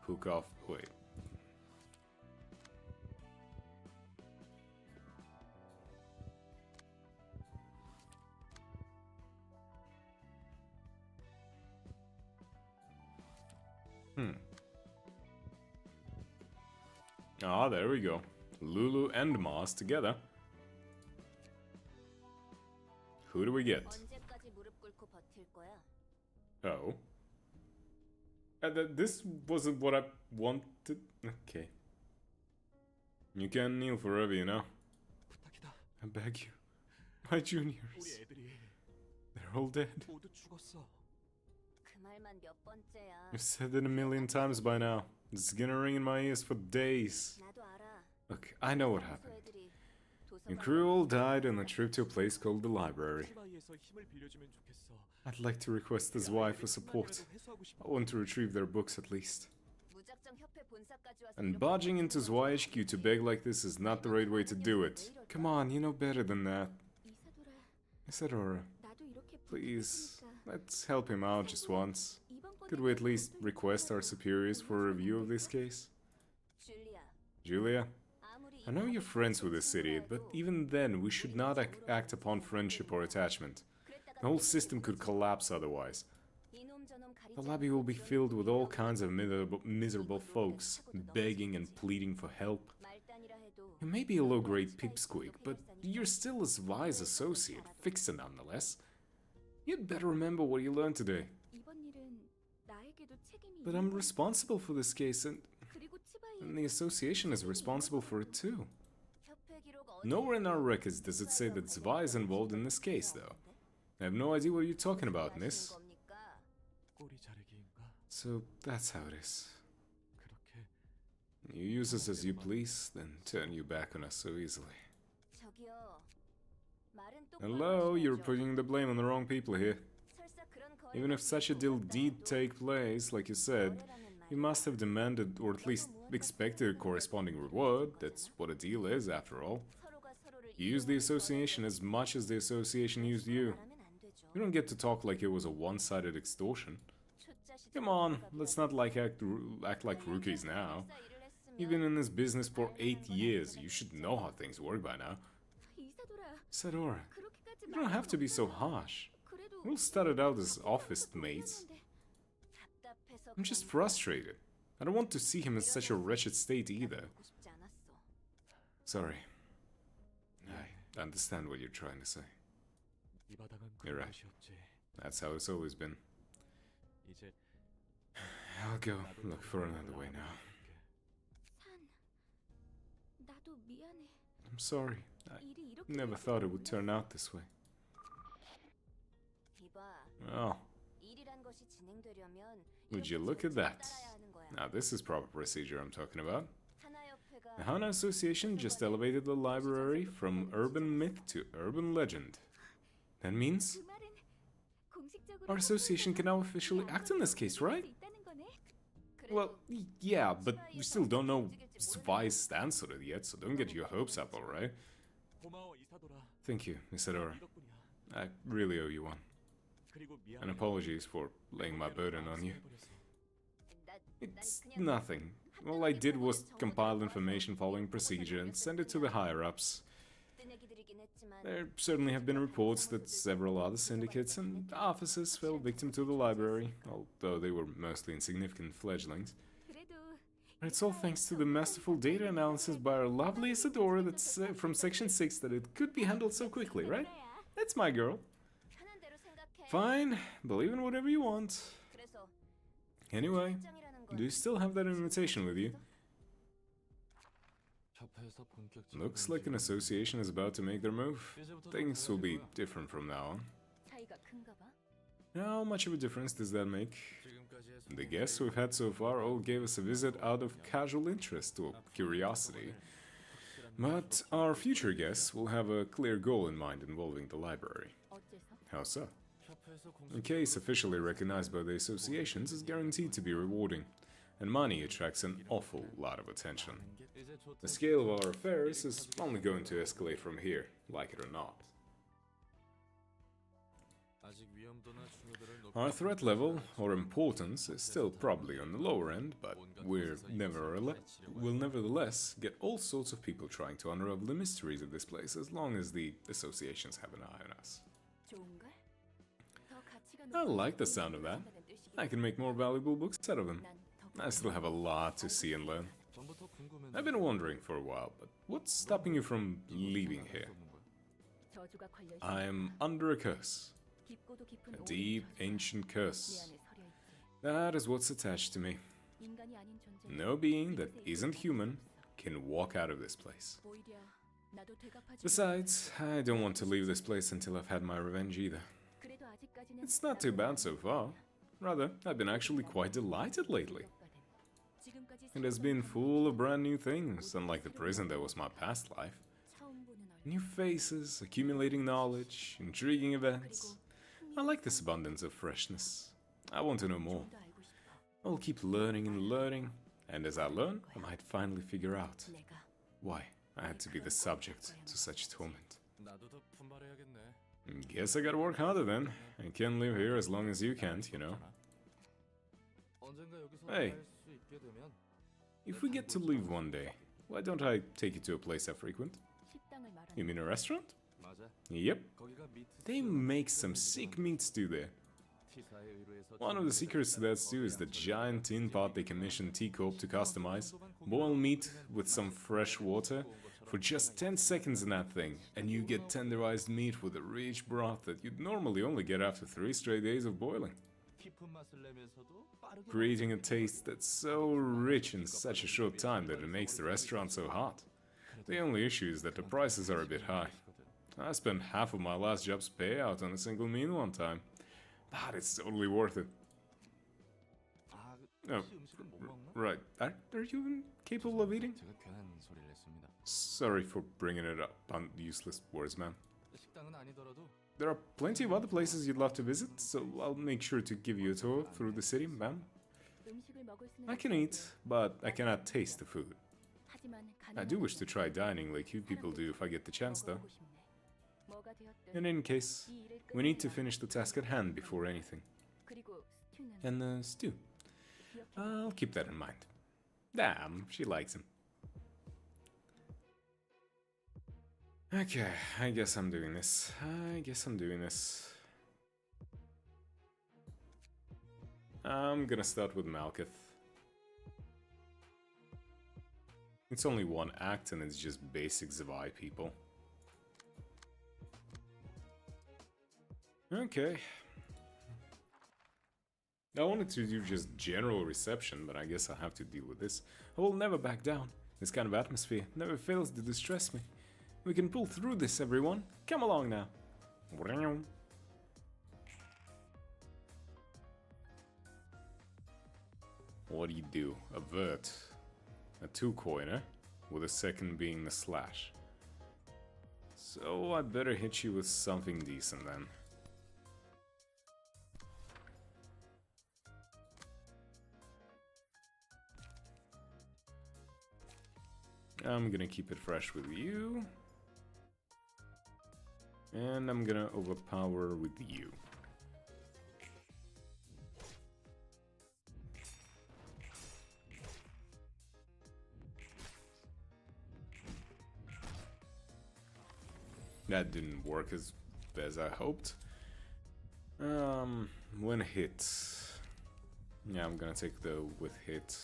Hook off. Wait. Ah, there we go. Lulu and Moss together. Who do we get? 언제까지 무릎 꿇고 버틸 거야? Oh. This wasn't what I wanted. Okay. You can kneel forever, you know. 부탁이다. I beg you. My 우리 juniors. 애들이 They're all dead. 모두 죽었어. 그 말만 몇 번째야. I've said it a million times by now. It's gonna ring in my ears for days. 나도 알아. Look, I know what happened. 애들이 Your 도서관 crew all died on a trip to a place called the library. 티바이에서 힘을 빌려주면 좋겠어. I'd like to request his wife for support. 회수하고 싶어. I want to retrieve their books at least. 무작정 협회 본사까지 와서 And 이렇게 barging into YHQ to beg like this is not the right way to do it. Come on, you know better than that. 이사돌아, Isadora, 나도 이렇게 please, 부탁했으니까 let's help him out just once. 이번 건에 Could we at least 어떤 request our superiors for a review of this case? 줄리아, Julia, 아무리 I know 이 you're friends with this idiot, but even then, we should not act upon friendship or attachment. 그랬다가 The whole system could collapse otherwise. 이놈 저놈 가리지 The lobby will be filled with all kinds of miserable folks, begging and pleading for help. 말단이라 해도 You may be a low-grade pipsqueak, but you're still a wise associate, fixer nonetheless. You'd better remember what you learned today. 이번 일은 나에게도 책임이 But 있는 I'm responsible for this case, and 그리고 the 치바이 association is responsible for it too. 협회 기록 어디 Nowhere in our records does it say that Zva is involved in this case, though. I have no idea what you're talking about, miss. 겁니까? 꼬리 자르기인가? So that's how it is. 그렇게 You use us as you please, then turn your back on us so easily. 저기요. 말은 똑바로 Hello, you're 하셔야죠. putting the blame on the wrong people here. 설사 그런 거래가 Even if such a deal 있었다 did 해도 take place, like you said, 거래라는 you 말은 must have demanded, or at least expected, a corresponding reward. That's what a deal is, after all. 서로가 서로를 You used the 이용하는 association as much as the association used you. 말하면 안 되죠. You don't get to talk like it was a one-sided extortion. 초짜 시절 Come on, 같은 let's not act like rookies now. 회사 일을 했으면 You've been in this business for 8 years. You should know how things work by now. 이사돌아, Sadora, 그렇게까지 you don't have to be so harsh. We all started out as office mates. 답답해서 I'm just frustrated. I don't want to see him in such a wretched state either. 보고 싶지 않았어. Sorry. I understand what you're trying to say. 이 바닥은 You're 그런 right. 곳이었지. That's how it's always been. 이제 I'll go look for another way now. 산, 나도 미안해. I'm sorry. I 일이 이렇게 never 될줄 thought it would turn 몰랐어. out this way. 이봐, Oh, 일이란 것이 진행되려면 would you 이렇게 look at 절차를 that? 따라야 하는 거야. Now this is proper procedure I'm talking about. 하나협회가 The Hana Association just elevated the library from urban myth to urban legend. That means 그 말은 공식적으로 our association can now officially act in this case, right? 있다는 거네. Well, yeah, but we still don't know Zvi's stance on it yet, so don't get your hopes up, alright? 고마워 이사돌아. Thank you, Isadora. 이 덕분이야. I really owe you one. 그리고 미안해. And apologies for laying my burden on you. 난 It's 그냥 nothing. All I did was compile information following procedure and send it to the higher-ups. 뜨내기들이긴 했지만 There certainly have been reports that several other syndicates and officers fell victim to the library, although they were mostly insignificant fledglings. 그래도 And it's all thanks to the masterful data analysis by our lovely Isadora that's from Section 6 that it could be handled so quickly, right? That's my girl. 편한 대로 생각해. Fine, believe in whatever you want. 그래서 Anyway, 실장이라는 건 do you still have that invitation with you? 협회에서 본격적으로 Looks like an association is about to make their move. Things will be different from now on. 차이가 큰가 봐. How much of a difference does that make? 지금까지의 The guests we've had so far all gave us a visit out of casual interest or curiosity. But our future guests will have a clear goal in mind involving the library. How so? A case officially recognized by the associations is guaranteed to be rewarding, and money attracts an awful lot of attention. The scale of our affairs is only going to escalate from here, like it or not. 아직 위험도나 중요도를 높이 Our threat level, or importance, is still probably on the lower end, but we'll nevertheless get all sorts of people trying to unravel the mysteries of this place as long as the associations have an eye on us. 좋은걸? 더 가치가 I 높은 like the sound of that. I can make more valuable books out of them. I still have a lot to see and learn. 전부터 궁금했는데 I've been wondering for a while, but what's stopping you from leaving here? 저주가 걸려 I'm under a curse. 깊고도 깊은 A 오랜 deep, 저주가 ancient 내 curse. 안에 서려 있지. That is what's attached to me. 인간이 아닌 존재. No being that isn't human can walk out of this place. 오히려 나도 되갚아주고 Besides, I don't want to leave this place until I've had my revenge either. 그래도 아직까지는 It's not too bad so far. Rather, I've been actually quite delighted lately. 지금까지 It has been full of brand new things, unlike the prison that was my past life. 처음 보는 얼굴 New faces, accumulating knowledge, intriguing events. I like this abundance of freshness. I want to know more. 더 알고 싶어. I'll keep learning and learning, and as I learn, I might finally figure out 내가 why I had to be the subject to such torment. 나도 더 분발해야겠네. Guess I gotta work harder then. I can't live here as long as you can't, you know. 언젠가 여기서 Hey. 살 수 있게 되면 If we get to leave one day, why don't I take you to a place I frequent? 식당을 말하는 You mean a restaurant? 맞아. Yep. 거기가 미트 They make some sick meat stew there. 티사에 의뢰해서 One of the secrets to that stew is the giant tin pot they commissioned T-Corp to customize. Boil meat with some fresh water for just 10 seconds in that thing, and you get tenderized meat with a rich broth that you'd normally only get after 3 straight days of boiling, 깊은 맛을 내면서도 빠르게 creating a taste that's so rich in such a short time that it makes the restaurant so hot. The only issue is that the prices are a bit high. I spent half of my last job's payout on a single meal one time, but it's totally worth it. 아, Oh, 혹시 음식은 못 먹나? Right, are you even capable of eating? 제가 괜한 소리를 했습니다. Sorry for bringing it up on useless words, man. 식당은 아니더라도 There are plenty of other places you'd love to visit, so I'll make sure to give you a tour through the city, ma'am. 음식을 먹을 수는 I can eat, but I cannot taste the food. 하지만 I do wish to try dining like you people do if I get the chance, though. 먹어보고 싶네. 뭐가 되었든 In any case, 이 일을 we need to 끝내야 finish the task at hand before anything. 그리고 스튜는 And the stew. 기억해. I'll keep that in mind. Damn, she likes him. Okay, I guess I'm doing this. I'm gonna start with Malkuth. It's only one act and it's just basic Zavai people. Okay. I wanted to do just general reception, but I guess I have to deal with this. I will never back down. This kind of atmosphere never fails to distress me. We can pull through this, everyone. Come along now. What do? Avert. A 2-coiner, with a second being the slash. So I better hit you with something decent then. I'm gonna keep it fresh with you. And I'm gonna overpower with you. That didn't work as I hoped. When hit. Yeah, I'm gonna take the with hit.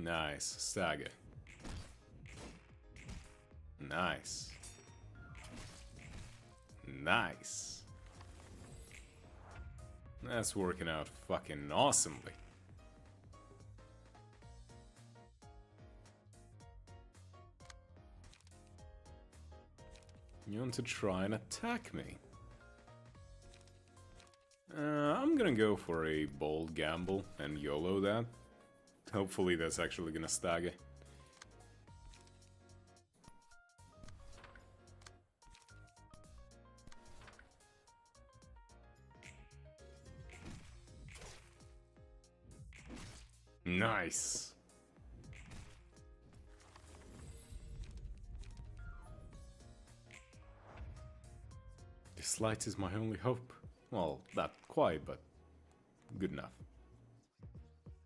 Nice, Saga. Nice. Nice. That's working out fucking awesomely. You want to try and attack me? I'm gonna go for a bold gamble and YOLO that. Hopefully that's actually gonna stagger. Nice. This light is my only hope. Well, not quite, but good enough.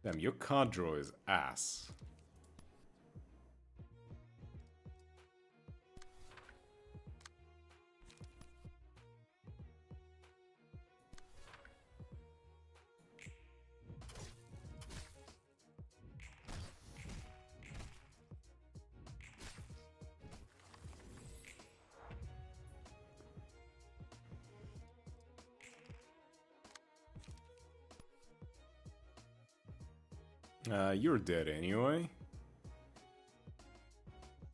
Damn, your card draw is ass. You're dead anyway.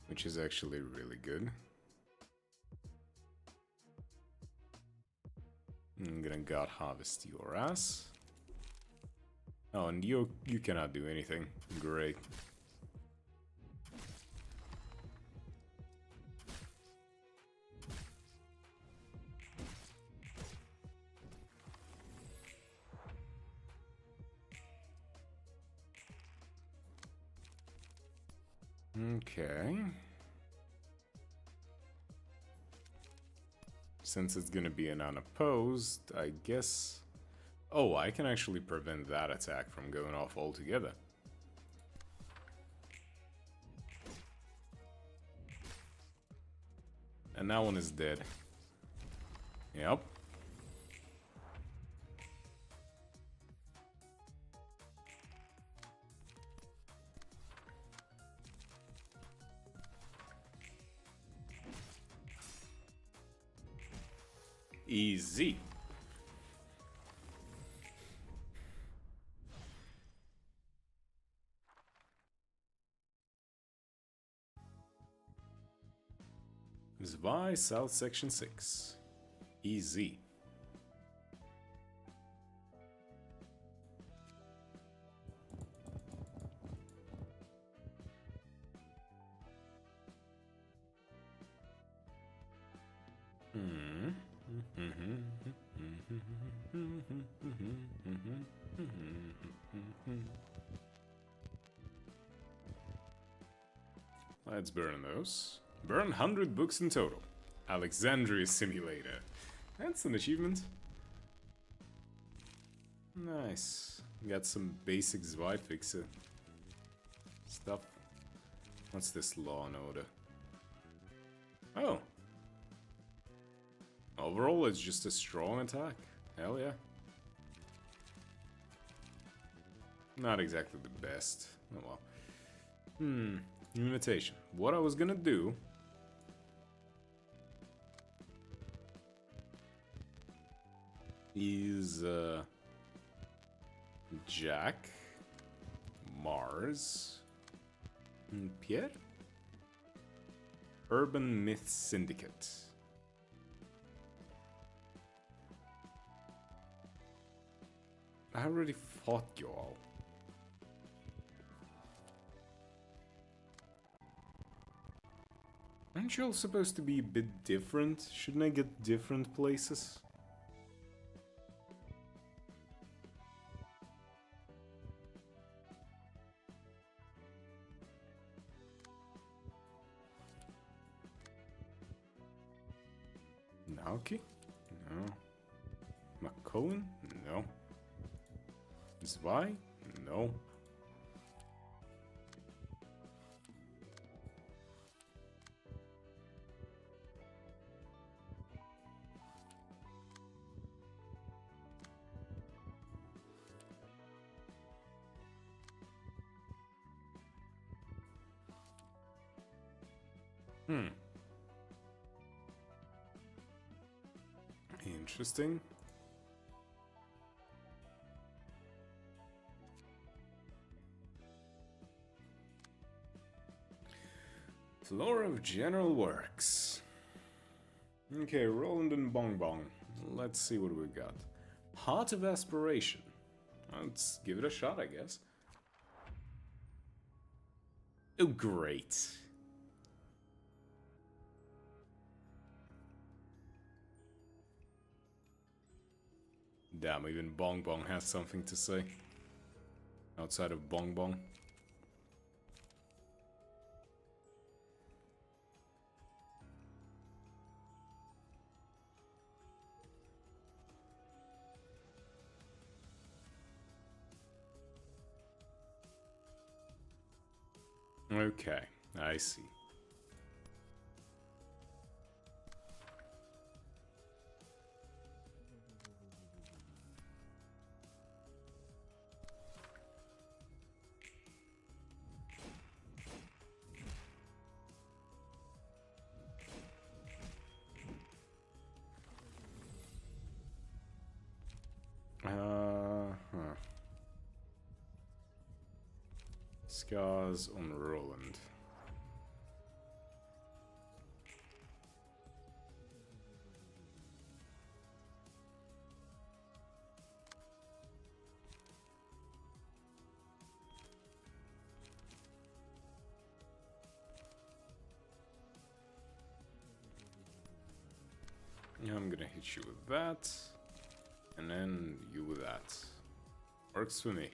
Which is actually really good. I'm gonna God Harvest your ass. Oh, and you cannot do anything. Great. Okay. Since it's gonna be an unopposed, I guess... Oh, I can actually prevent that attack from going off altogether. And that one is dead. Yep. Easy. Zwei South Section 6. Easy. Let's burn those. Burn 100 books in total. Alexandria Simulator. That's an achievement. Nice. Got some basic Zwei Fixer stuff. What's this Law and Order? Oh. Overall, it's just a strong attack. Hell yeah. Not exactly the best. Oh well. Invitation. What I was gonna do... is... Jack... Mars... Pierre? Urban Myth Syndicate. I already fought you all. Aren't you all supposed to be a bit different? Shouldn't I get different places? Naoki? No. McCullen? No. Zwei? No. Hmm. Interesting. Floor of General Works. Okay, Roland and Bong Bong. Let's see what we got. Heart of Aspiration. Let's give it a shot, I guess. Oh, great. Damn, even Bong Bong has something to say. Outside of Bong Bong. Okay, I see. Huh. Scars on Roland. I'm gonna hit you with that. And then you with that. Works for me.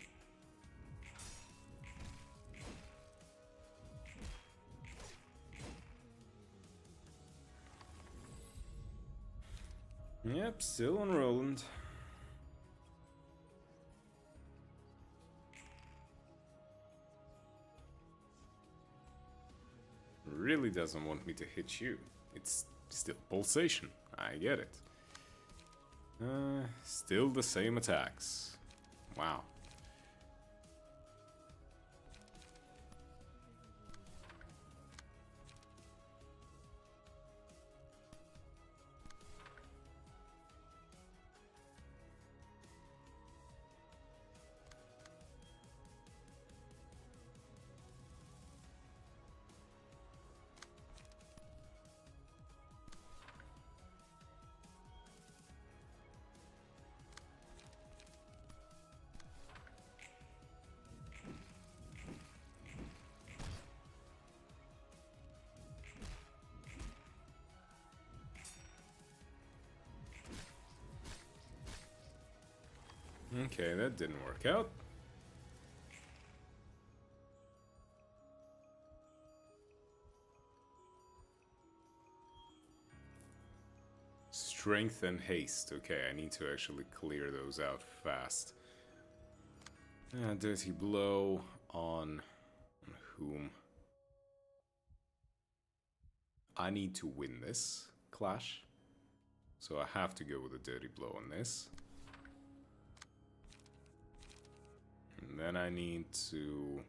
Yep, still on Roland. Really doesn't want me to hit you. It's still pulsation. I get it. Still the same attacks. Wow. Okay, that didn't work out. Strength and haste. Okay, I need to actually clear those out fast. Dirty blow on whom? I need to win this clash. So I have to go with a dirty blow on this. And then I need to...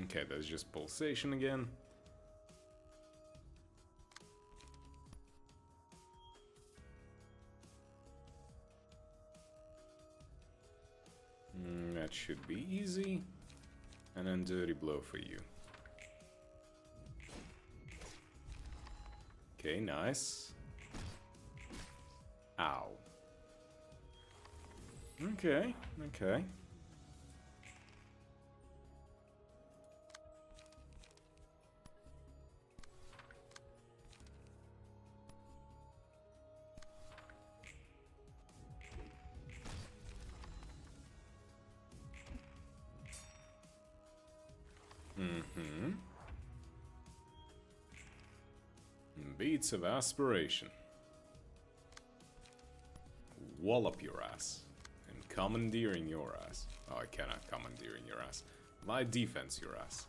Okay, that's just pulsation again. That should be easy. And then dirty blow for you. Okay, nice. Ow. Okay, okay. Beats of aspiration. Wallop your ass. And commandeering your ass. Oh, I cannot commandeering your ass. Light defense, your ass.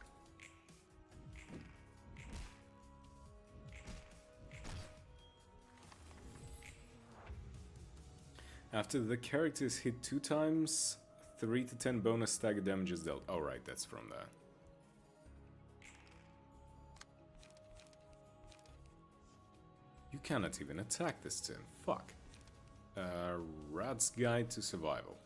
After the character is hit 2 times, 3 to 10 bonus stagger damage is dealt. Oh right, that's from that. You cannot even attack this turn. Fuck. Rat's Guide to Survival.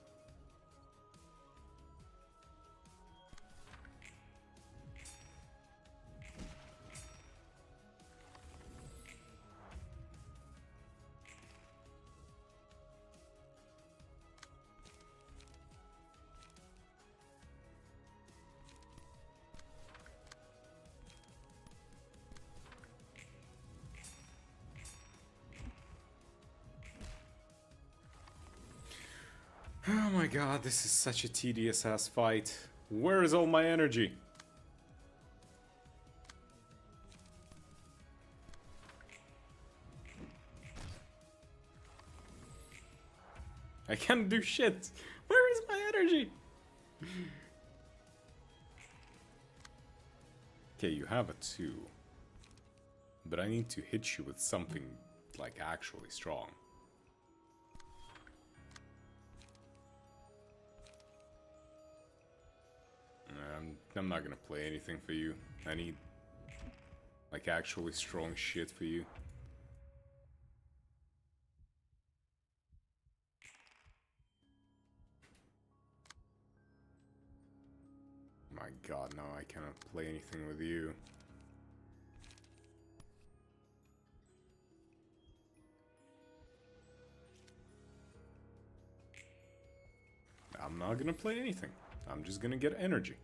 Oh my god, this is such a tedious ass fight. Where is all my energy? I can't do shit. Where is my energy? Okay, you have a 2. But I need to hit you with something, like, actually strong. I'm not gonna play anything for you. I need, like, actually strong shit for you. My god, no, I cannot play anything with you. I'm not gonna play anything. I'm just gonna get energy.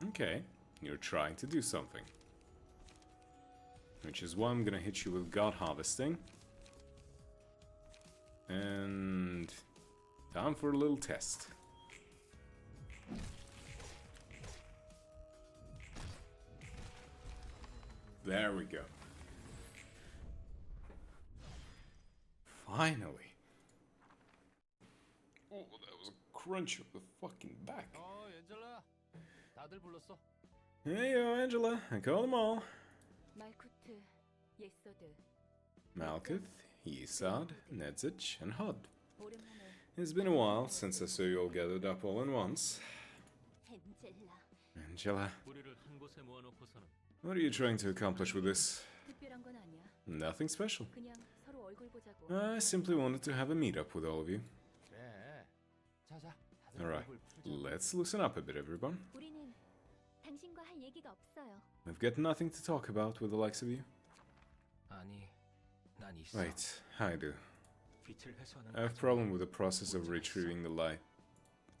Okay, you're trying to do something. Which is why I'm gonna hit you with God Harvesting. And time for a little test. There we go. Finally. Oh, that was a crunch of the fucking back. 엔젤라. 다들 불렀어? Hey, yo, Angela. I called them all. 말쿠트, 예소드. Malkuth, Yesod, Nedzich, and Hod. 오랜만에 It's been a while since I saw you all gathered up all at once. 엔젤라. Angela, 우리를 한 곳에 모아놓고서는 what are you trying to accomplish with this? 특별한 건 아니야. Nothing special. 그냥 서로 얼굴 보자고. I simply wanted to have a meetup with all of you. 그래. 자자. 다들 Alright, 얼굴 풀자. let's loosen up a bit, everyone. 우리는 당신과 할 얘기가 없어요. We've got nothing to talk about with the likes of you. 아니, 난 있어. Wait, I do. 빛을 회수하는 I have a problem with the process of retrieving the light.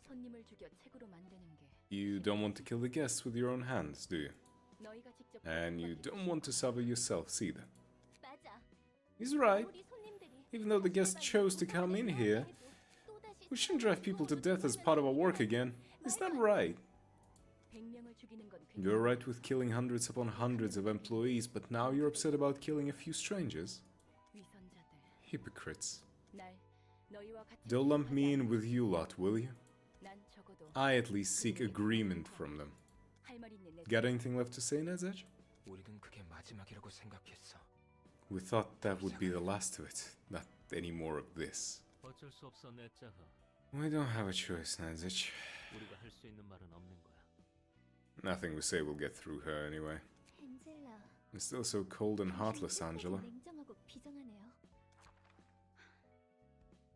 손님을 죽여 책으로 만드는 게 You don't want to kill the guests with your own hands, do you? 너희가 직접 And you don't want to suffer yourselves either. 맞아. He's right. 우리 손님들이 Even though the guests chose to come in here, we shouldn't drive people to death as part of our work again. Is that right? 100명을 죽이는 건 You're right with killing hundreds upon hundreds of employees, but now you're upset about killing a few strangers? 위선자들. Hypocrites. 날 너희와 같이 Don't lump me in with you lot, will you? 난 적어도 I at least seek agreement from them. 할 말 있는 내 Got anything left to say, Nedzech? 우리는 그게 마지막이라고 생각했어. We thought that would be the last of it, not any more of this. 어쩔 수 없어 내 짜하. We don't have a choice, Nedzech. 우리가 할 수 있는 말은 없는 거야. Nothing we say will get through her anyway. 엔젤라. You're still so cold and heartless, Angela. 냉정하고 비정하네요.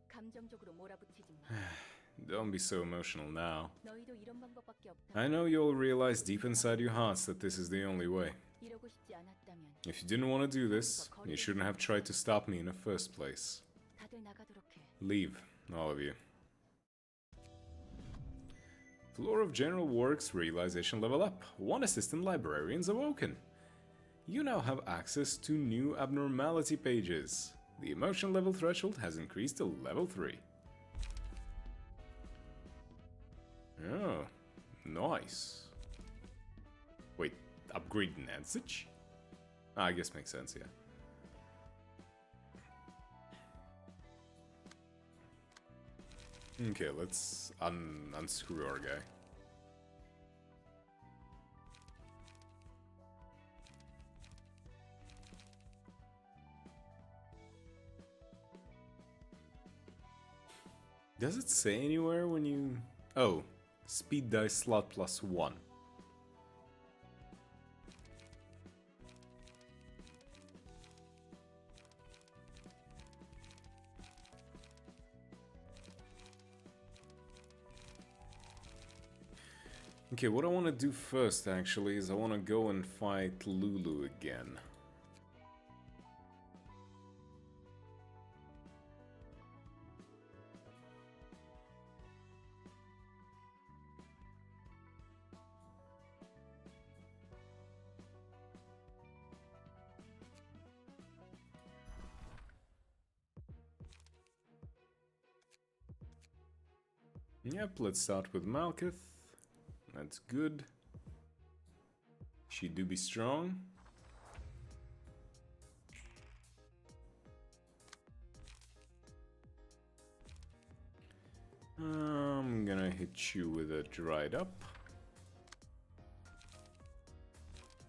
감정적으로 몰아붙이지 마. Don't be so emotional now. 너희도 이런 방법밖에 없다. I know you all realize deep inside your hearts that this is the only way. 이러고 싶지 않았다면 If you didn't want to do this, you shouldn't have tried to stop me in the first place. 다들 나가도록 해. Leave, all of you. Floor of General Works realization level up. One assistant librarian's awoken. You now have access to new abnormality pages. The emotion level threshold has increased to level 3. Oh, nice. Wait, upgrade Nedzich? I guess makes sense, yeah. Okay, let's unscrew our guy. Does it say anywhere when you... Oh, speed dice slot +1. Okay, what I want to do first actually is I want to go and fight Lulu again. Yep, let's start with Malkuth. That's good. She do be strong. I'm gonna hit you with a dried up.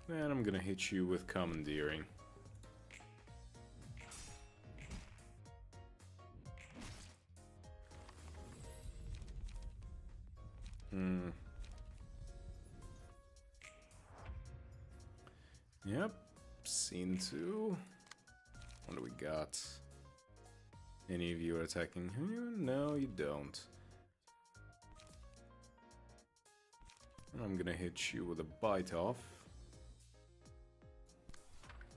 And I'm gonna hit you with commandeering. Yep, scene 2. What do we got? Any of you are attacking who? No, you don't. I'm gonna hit you with a bite off.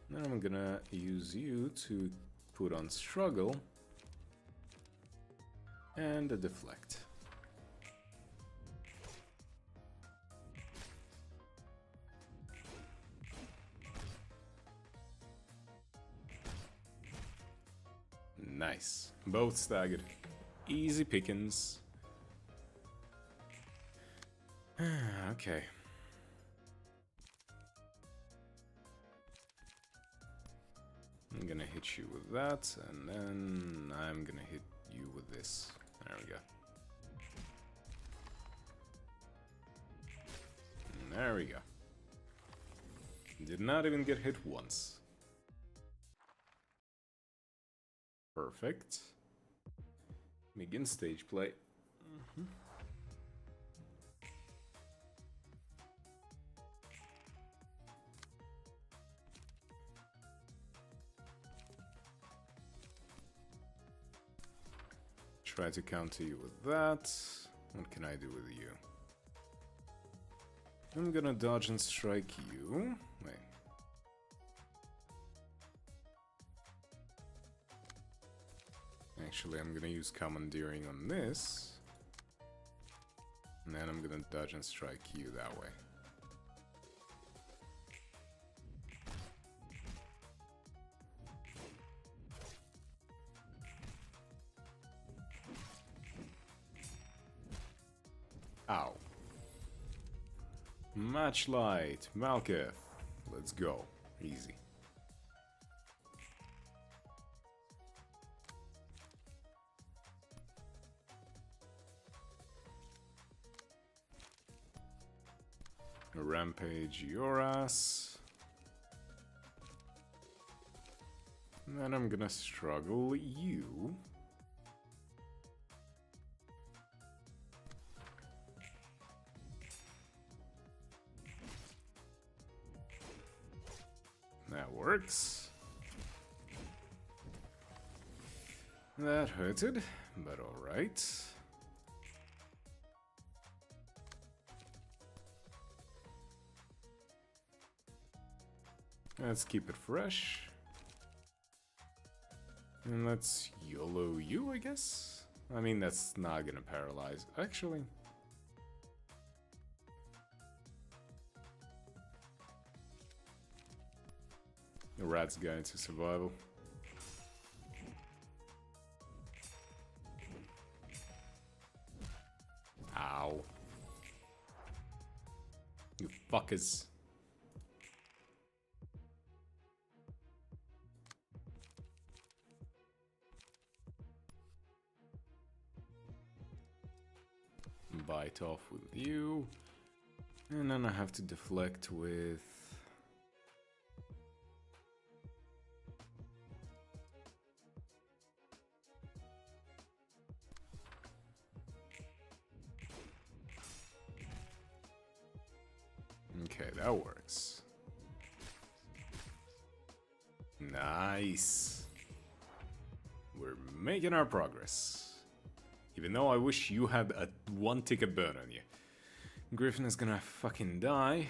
Then I'm gonna use you to put on struggle and a deflect. Nice. Both staggered. Easy pickings. Okay. I'm gonna hit you with that, and then I'm gonna hit you with this. There we go. There we go. Did not even get hit once. Perfect. Begin stage play. Try to counter you with that. What can I do with you? I'm gonna dodge and strike you. Wait. Actually, I'm gonna use commandeering on this. And then I'm gonna dodge and strike you that way. Ow. Match light, Malkuth. Let's go. Easy. Rampage your ass. And then I'm gonna struggle you. That works. That hurted, but alright. Let's keep it fresh. And let's YOLO you, I guess? I mean, that's not gonna paralyze. Actually... The rat's going to survival. Ow. You fuckers. bite off with you. And then I have to deflect with... Okay, that works. Nice. We're making our progress. Even though I wish you had a one ticket burn on you. Griffin is gonna fucking die.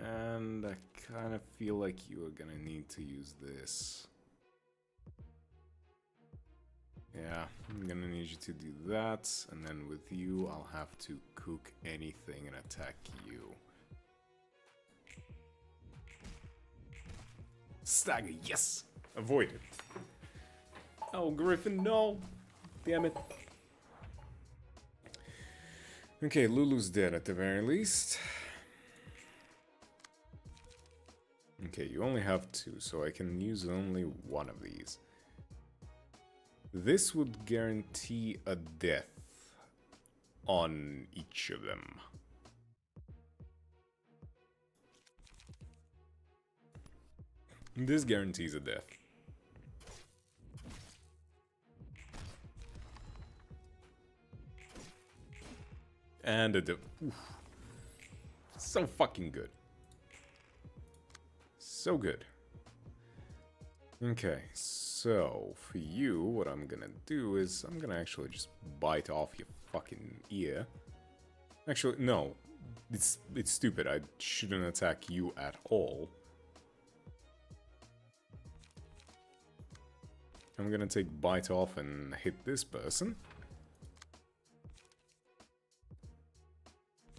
And I kind of feel like you are gonna need to use this. Yeah, I'm gonna need you to do that, and then with you, I'll have to cook anything and attack you. Stagger, yes! Avoid it. Oh, Griffin, no! Damn it. Okay, Lulu's dead at the very least. Okay, you only have two, so I can use only one of these. This would guarantee a death on each of them. This guarantees a death. And a death. So fucking good. So good. Okay, so for you, what I'm gonna do is I'm gonna actually just bite off your fucking ear. Actually, no, it's stupid. I shouldn't attack you at all. I'm gonna take bite off and hit this person.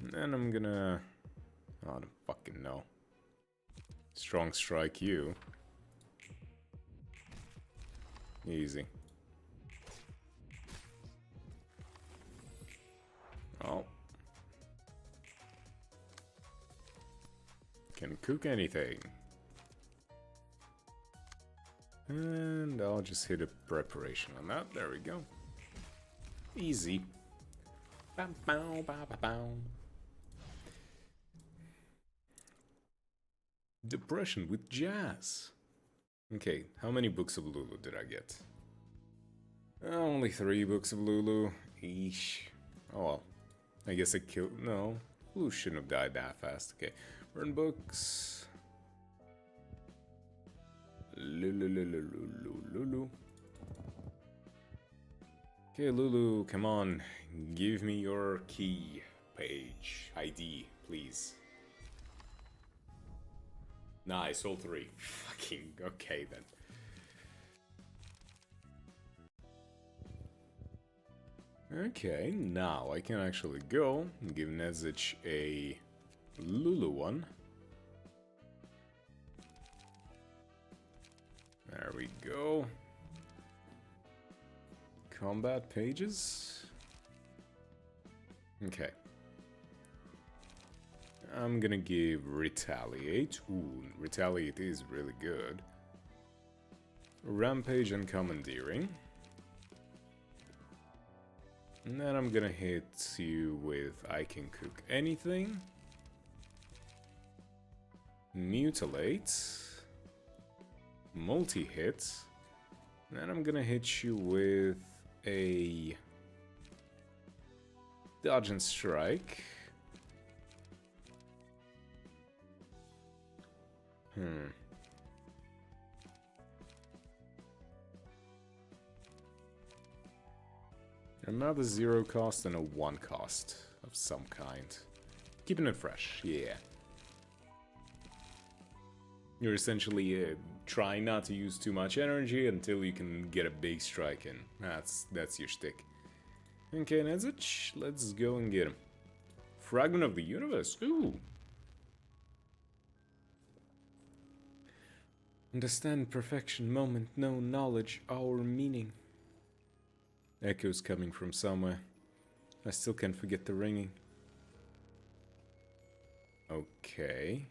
And then I'm gonna... I don't fucking know. Strong strike you. Easy. Oh. Can cook anything. And I'll just hit a preparation on that. There we go. Easy. Bow, bow, bow, bow, bow. Depression with jazz. Okay, how many books of Lulu did I get? Only 3 books of Lulu. Eesh. Oh well. I guess I killed... No. Lulu shouldn't have died that fast. Okay. Burn books. Lulu. Okay, Lulu, come on. Give me your key page. ID, please. Nice, all 3. Fucking okay then. Okay, now I can actually go and give Nezich a Lulu one. There we go. Combat pages. Okay. I'm gonna give Retaliate. Ooh, Retaliate is really good. Rampage and Commandeering. And then I'm gonna hit you with I Can Cook Anything. Mutilate. Multi-hit. And then I'm gonna hit you with a Dodge and Strike. Another 0 cost and a 1 cost of some kind. Keeping it fresh, yeah. You're essentially trying not to use too much energy until you can get a big strike in. That's your shtick. Okay, Nezich, let's go and get him. Fragment of the Universe, ooh! Understand perfection, moment, no knowledge, our meaning. Echoes coming from somewhere. I still can't forget the ringing. Okay.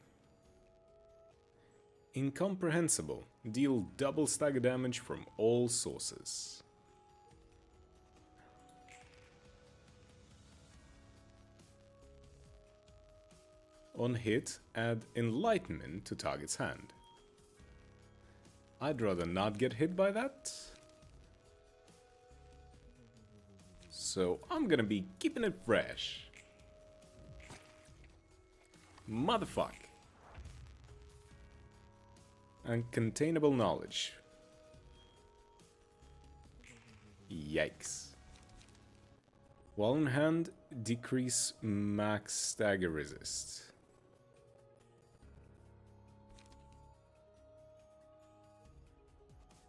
Incomprehensible. Deal double stagger damage from all sources. On hit, add Enlightenment to target's hand. I'd rather not get hit by that. So I'm gonna be keeping it fresh. Motherfuck. Uncontainable knowledge. Yikes. While in hand, decrease max stagger resist.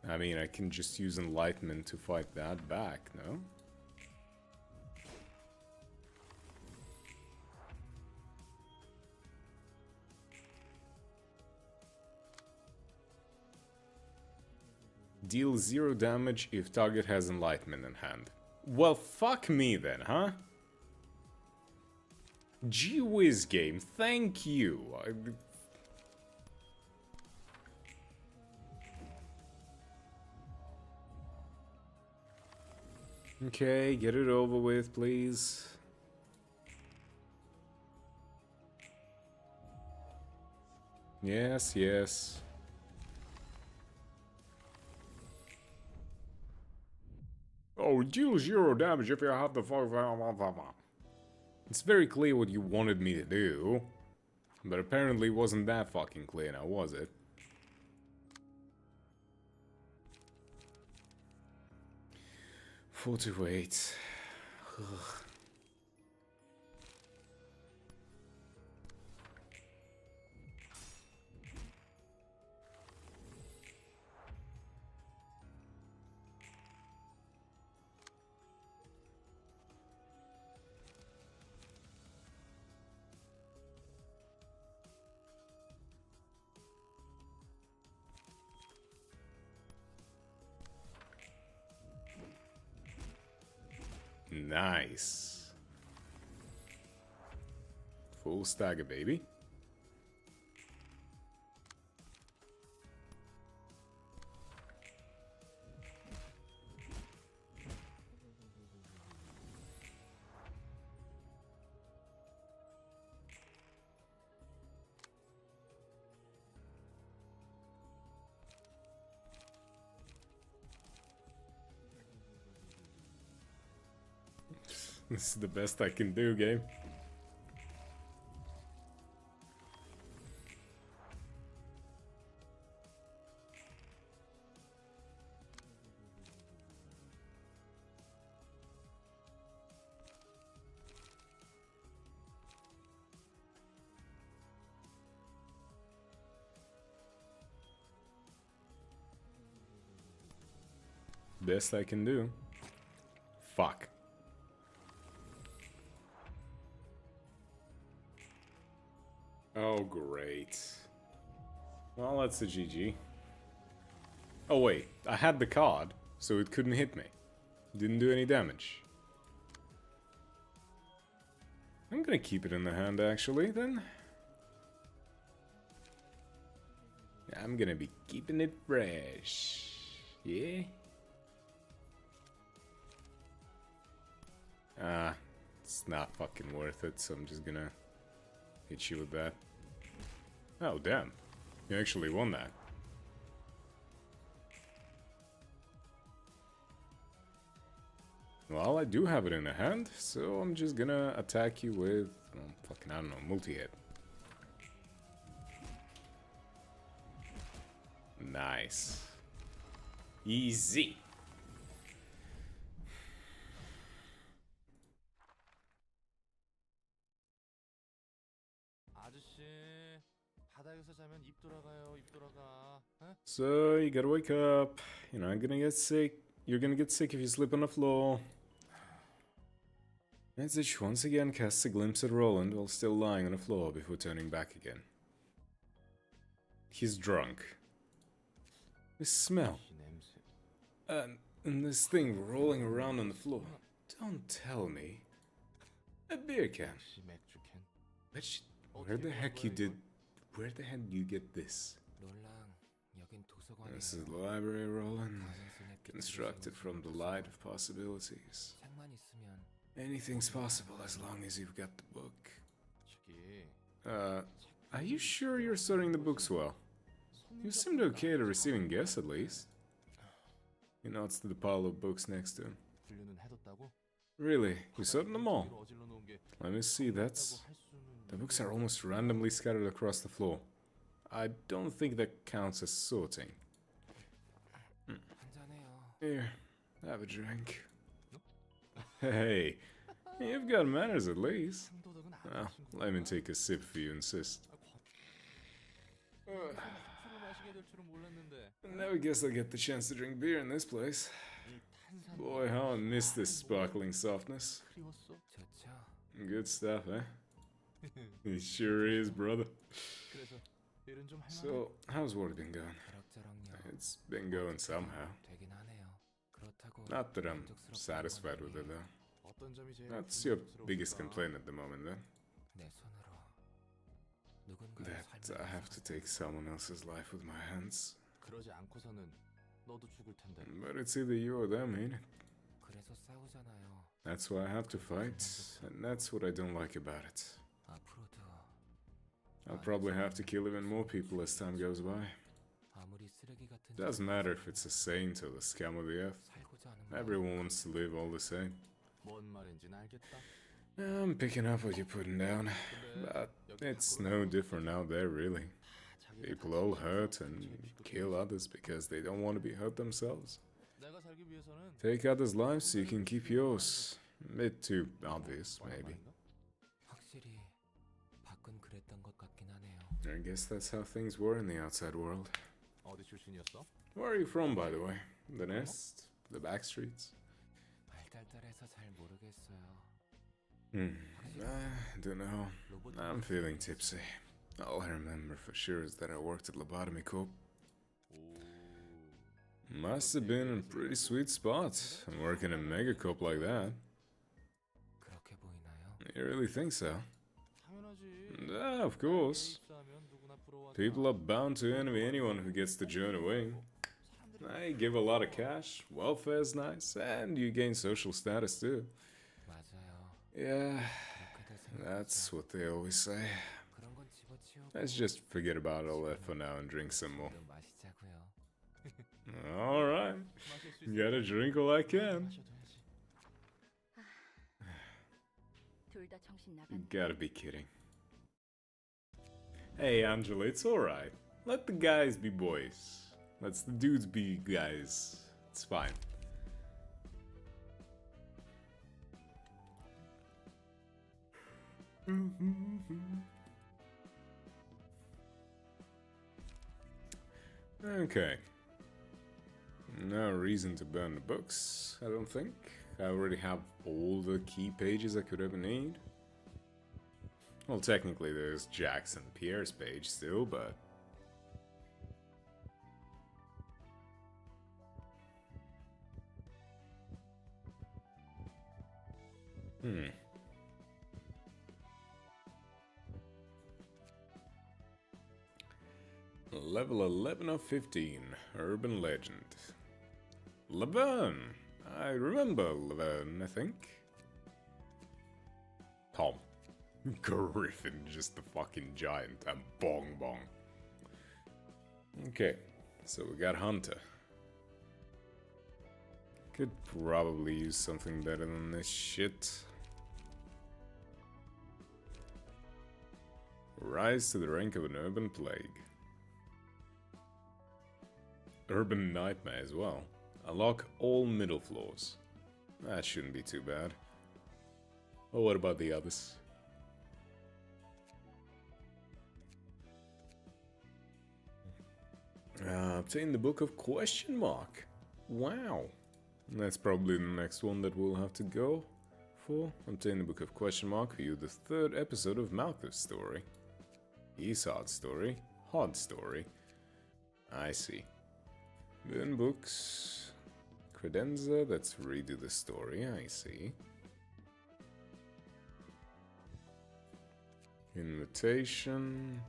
I mean, I can just use Enlightenment to fight that back, no? Deal 0 damage if target has Enlightenment in hand. Well, fuck me then, huh? Gee whiz game, thank you. Okay, get it over with, please. Yes, yes. Oh, deal 0 damage if you have the fuck. It's very clear what you wanted me to do. But apparently it wasn't that fucking clear now, was it? $48. Ugh. Nice. Full stagger, baby. This is the best I can do, game. Best I can do. Fuck. Oh, great. Well, that's a GG. Oh, wait. I had the card, so it couldn't hit me. Didn't do any damage. I'm gonna keep it in the hand, actually, then. I'm gonna be keeping it fresh. Yeah? Ah, it's not fucking worth it, so I'm just gonna hit you with that. Oh, damn. You actually won that. Well, I do have it in the hand, so I'm just gonna attack you with, well, fucking, I don't know, multi-hit. Nice. Easy. 아저씨, 바닥에서 자면 입 돌아가요, 입 돌아가. 에? So, you gotta wake up. You're not gonna get sick. You're gonna get sick if you sleep on the floor. Message once again casts a glimpse at Roland while still lying on the floor before turning back again. He's drunk. This smell. 이 냄새. And this thing rolling around on the floor. Don't tell me. A beer can. 혹시 맥주 캔? But where the heck you did... Where the heck you get this? 롤랑, 여긴 도서관이에요. This is the library, Roland. 가능성의 빛을 Constructed from the light of possibilities. 책만 있으면 Anything's possible as long as you've got the book. 저기 Are you sure you're studying the books well? You seemed okay at receiving guests, at least. He nods to the pile of books next to him. 분류는 해뒀다고? Really? You sorted them all? 위로 어질러 놓은 게 Let me see, that's... 할 수는 The books are almost randomly scattered across the floor. I don't think that counts as sorting. 한잔해요. Here, have a drink. Hey, you've got manners at least. 상도덕은 Well, let me take a sip if you insist. 술을 마시게 될 줄은 몰랐는데 Never guess I'll get the chance to drink beer in this place. 이 탄산 Boy, how I miss this sparkling softness. 그리웠어. 좋죠. Good stuff, eh? It sure is, brother. 그래서 일은 좀 할만해. So, how's work been going? 그럭저럭요. It's been going somehow. 되긴 하네요. 그렇다고 Not that I'm 만족스럽다는 satisfied 건 with it, though. 어떤 점이 제일 That's your 불만족스러울까? biggest complaint at the moment, then? 내 손으로 누군가의 That 삶을 I have to take someone else's life with my hands. 그러지 않고서는 너도 죽을 텐데. But it's either you or them, ain't it? 그래서 싸우잖아요. That's why I have to fight, and that's what I don't like about it. 앞으로도 I'll probably have to kill even more people as time goes by. 아무리 쓰레기 같은 Doesn't matter if it's a saint or the scum of the earth. 살고자 하는 Everyone wants to live all the same. 뭔 말인지는 알겠다. I'm picking up what you're putting down, but it's no different out there, really. People all hurt and kill others because they don't want to be hurt themselves. 내가 살기 위해서는 Take others' lives so you can keep yours. Bit too obvious, maybe. 확실히 밖은 그랬던 것 같긴 하네요. I guess that's how things were in the outside world. 어디 출신이었어? Where are you from, by the way? The Nest? The back streets? 알딸딸해서 잘 모르겠어요. I don't know. I'm feeling tipsy. All I remember for sure is that I worked at Lobotomy Corp. Must have been a pretty sweet spot. I'm working a mega corp like that. 그렇게 보이나요? You really think so? 당연하지. Yeah, of course. 입사하면 누구나 부러워하잖아. People are bound to envy anyone who gets to join a wing. I give a lot of cash, welfare's nice, and you gain social status too. 맞아요. Yeah, 그렇게들 생각하죠. that's what they always say. 그런 건 집어치우고 Let's just forget about all that for now and drink some more. 좀 마시자고요. Alright, 마실 수 있어. gotta drink all I can. 마셔둬야지. 둘 다 정신 나간. Gotta be kidding. Hey Angela, it's alright. Let the guys be boys. Let the dudes be guys. It's fine. Okay. No reason to burn the books, I don't think. I already have all the key pages I could ever need. Well, technically there's Jack's and Pierre's page still, but... Level 11 of 15, Urban Legend. Laverne! I remember Laverne, I think. Tom. Griffin, just the fucking giant, and bong bong. Okay, so we got Hunter. Could probably use something better than this shit. Rise to the rank of an urban plague. Urban nightmare as well. Unlock all middle floors. That shouldn't be too bad. Well, what about the others? Obtain the Book of Question Mark. Wow. That's probably the next one that we'll have to go for. Obtain the Book of Question Mark. View the third episode of Malcolm's story. Esau's story. Hod's story. I see. Burn books. Credenza. Let's redo the story. I see. Invitation.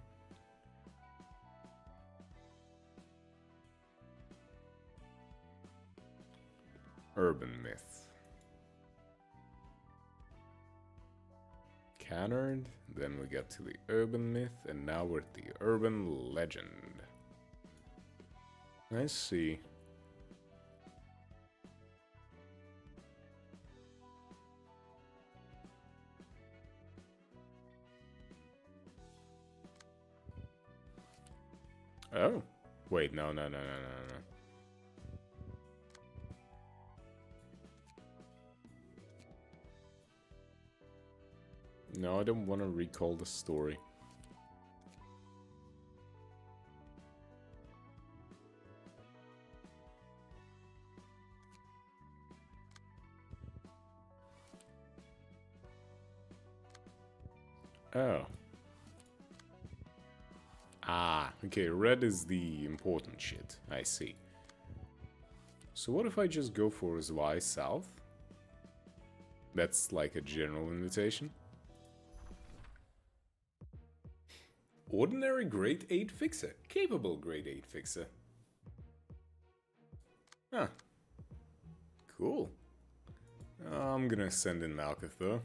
Urban myth. Canard, then we got to the urban myth, and now we're at the urban legend. I see. Oh, wait, no. No, I don't want to recall the story. Oh. Ah, okay, red is the important shit. I see. So what if I just go for Zwei South? That's like a general invitation. Ordinary grade 8 fixer. Capable grade 8 fixer. Huh. Cool. I'm gonna send in Malkuth though.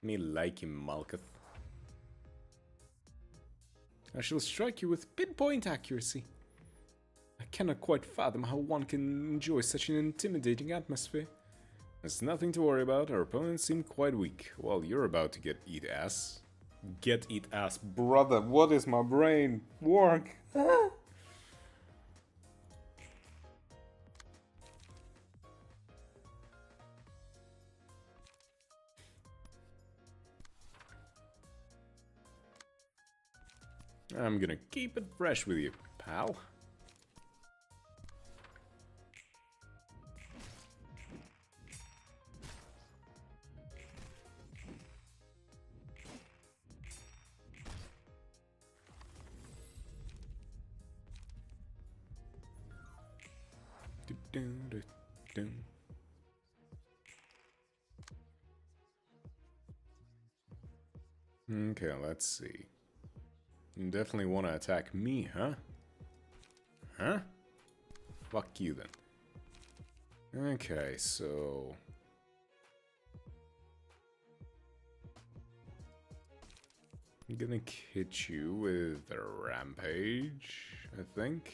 Me like him, Malkuth. I shall strike you with pinpoint accuracy. I cannot quite fathom how one can enjoy such an intimidating atmosphere. There's nothing to worry about, our opponents seem quite weak. Well, you're about to get eat ass. Get eat ass, brother, what is my brain? Work! I'm gonna keep it fresh with you, pal. Okay, let's see. You definitely want to attack me, huh? Huh? Fuck you then. Okay, so... I'm gonna hit you with a rampage, I think.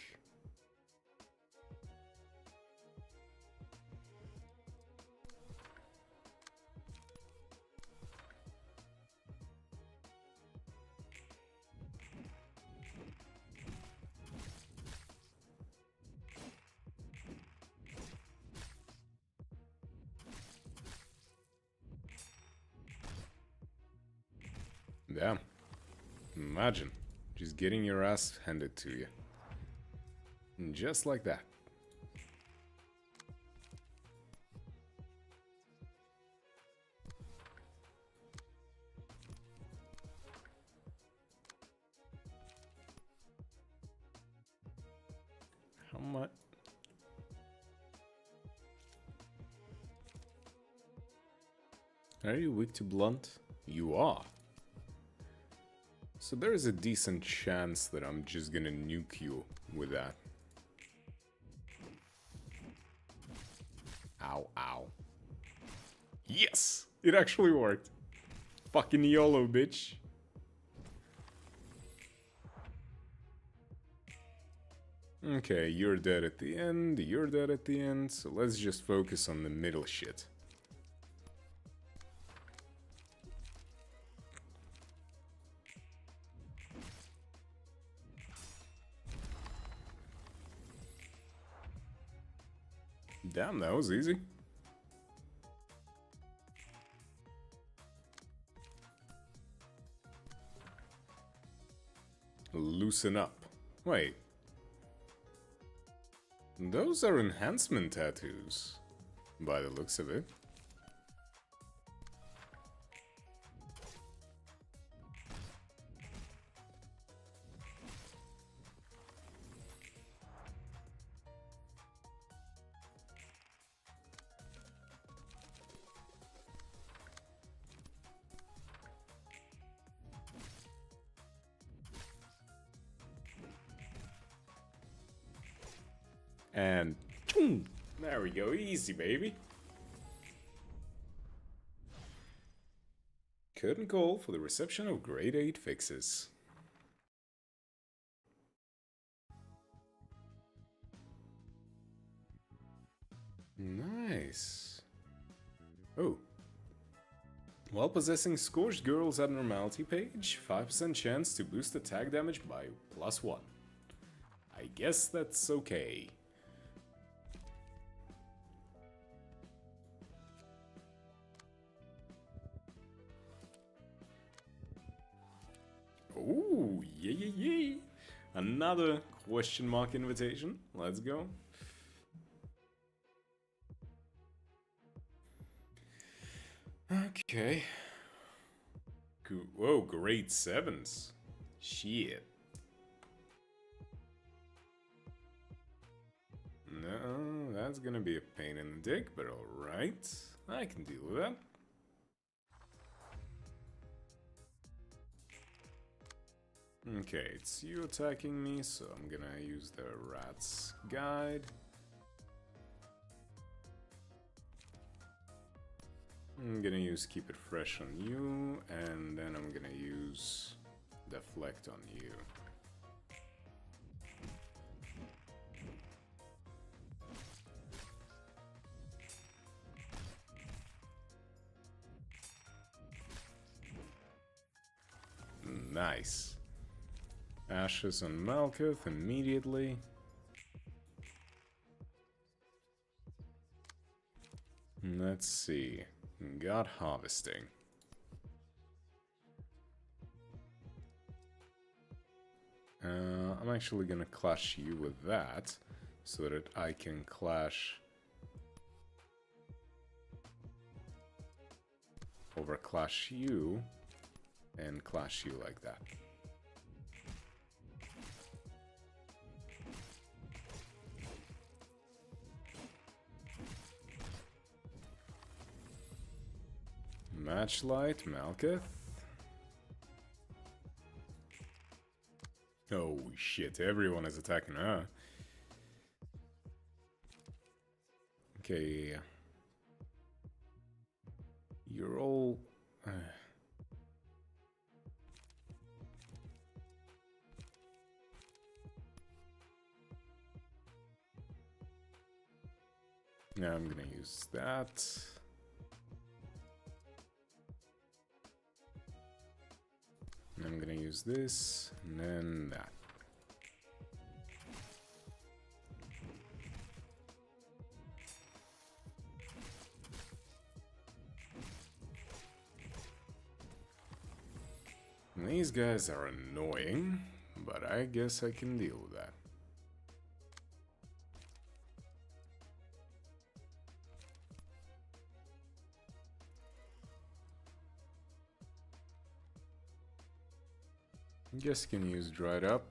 Damn. Imagine just getting your ass handed to you. And just like that. How much? Are you weak to blunt? You are. So there is a decent chance that I'm just gonna nuke you with that. Ow, ow. Yes! It actually worked. Fucking YOLO, bitch. Okay, you're dead at the end, you're dead at the end, so let's just focus on the middle shit. Damn, that was easy. Loosen up. Wait. Those are enhancement tattoos, by the looks of it. And there we go, easy baby. Curtain call for the reception of grade 8 fixes. Nice. Oh. While possessing Scorched Girl's abnormality page, 5% chance to boost attack damage by +1. I guess that's okay. Oh, yeah. Another question mark invitation. Let's go. Okay. Whoa, grade 7s. Shit. No, that's gonna be a pain in the dick, but alright. I can deal with that. Okay, it's you attacking me, so I'm gonna use the Rat's Guide. I'm gonna use Keep It Fresh on you, and then I'm gonna use Deflect on you. Nice. Ashes on Malkuth immediately. Let's see. Got Harvesting. I'm actually gonna clash you with that, so that I can clash... overclash you, and clash you like that. Matchlight, Malkuth. Oh shit, everyone is attacking her. Okay. You're all... Now I'm gonna use that. And I'm gonna use this, and then that. And these guys are annoying, but I guess I can deal with that. Guess can use Dried Up.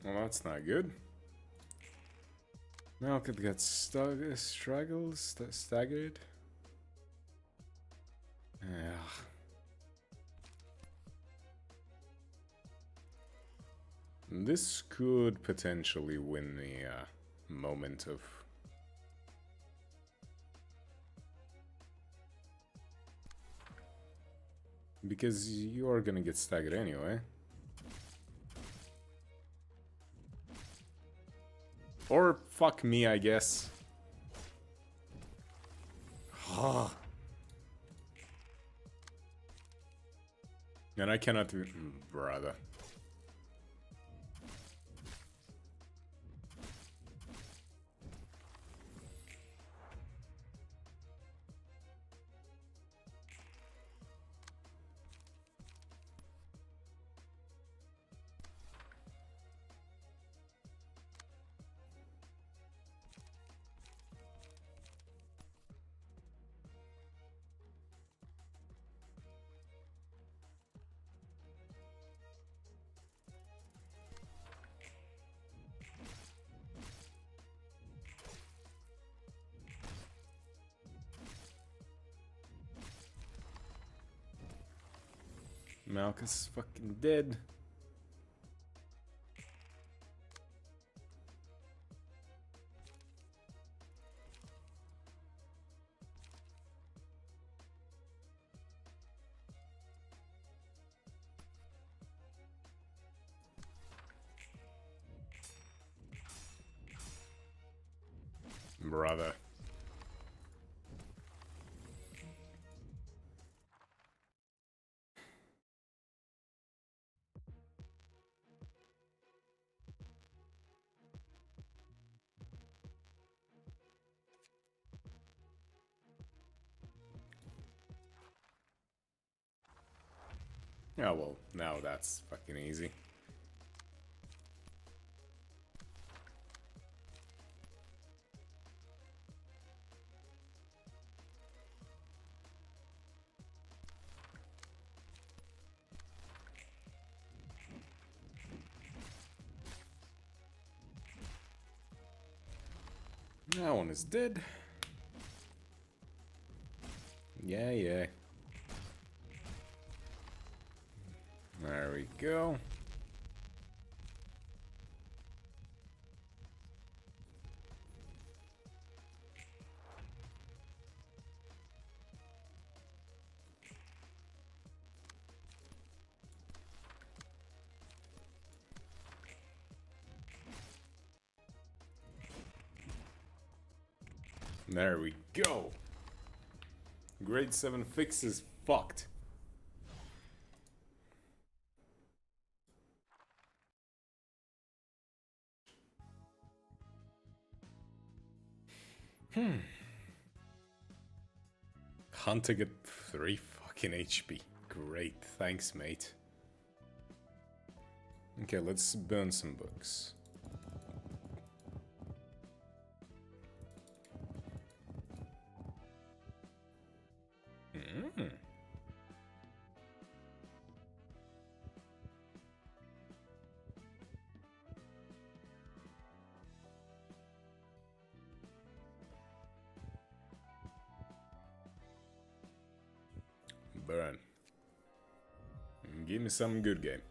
Well, that's not good. Malkuth got staggered. Ugh. This could potentially win the moment of... Because you are gonna get staggered anyway. Or fuck me, I guess. And I cannot do... brother. Malchus is fucking dead. Brother. Oh well, now that's fucking easy. That one is dead. Yeah, yeah. There we go. There we go. Grade 7 fix is fucked. Hunter get 3 fucking HP. Great, thanks mate. Okay, let's burn some books. Burn. Give me some good game.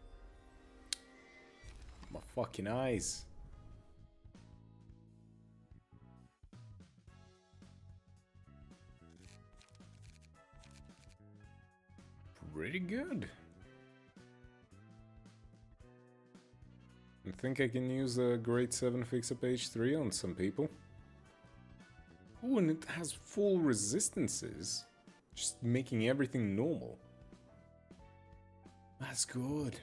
My fucking eyes. Pretty good. I think I can use a grade 7 fix up page 3 on some people. Oh, and it has full resistances. Just making everything normal. That's good.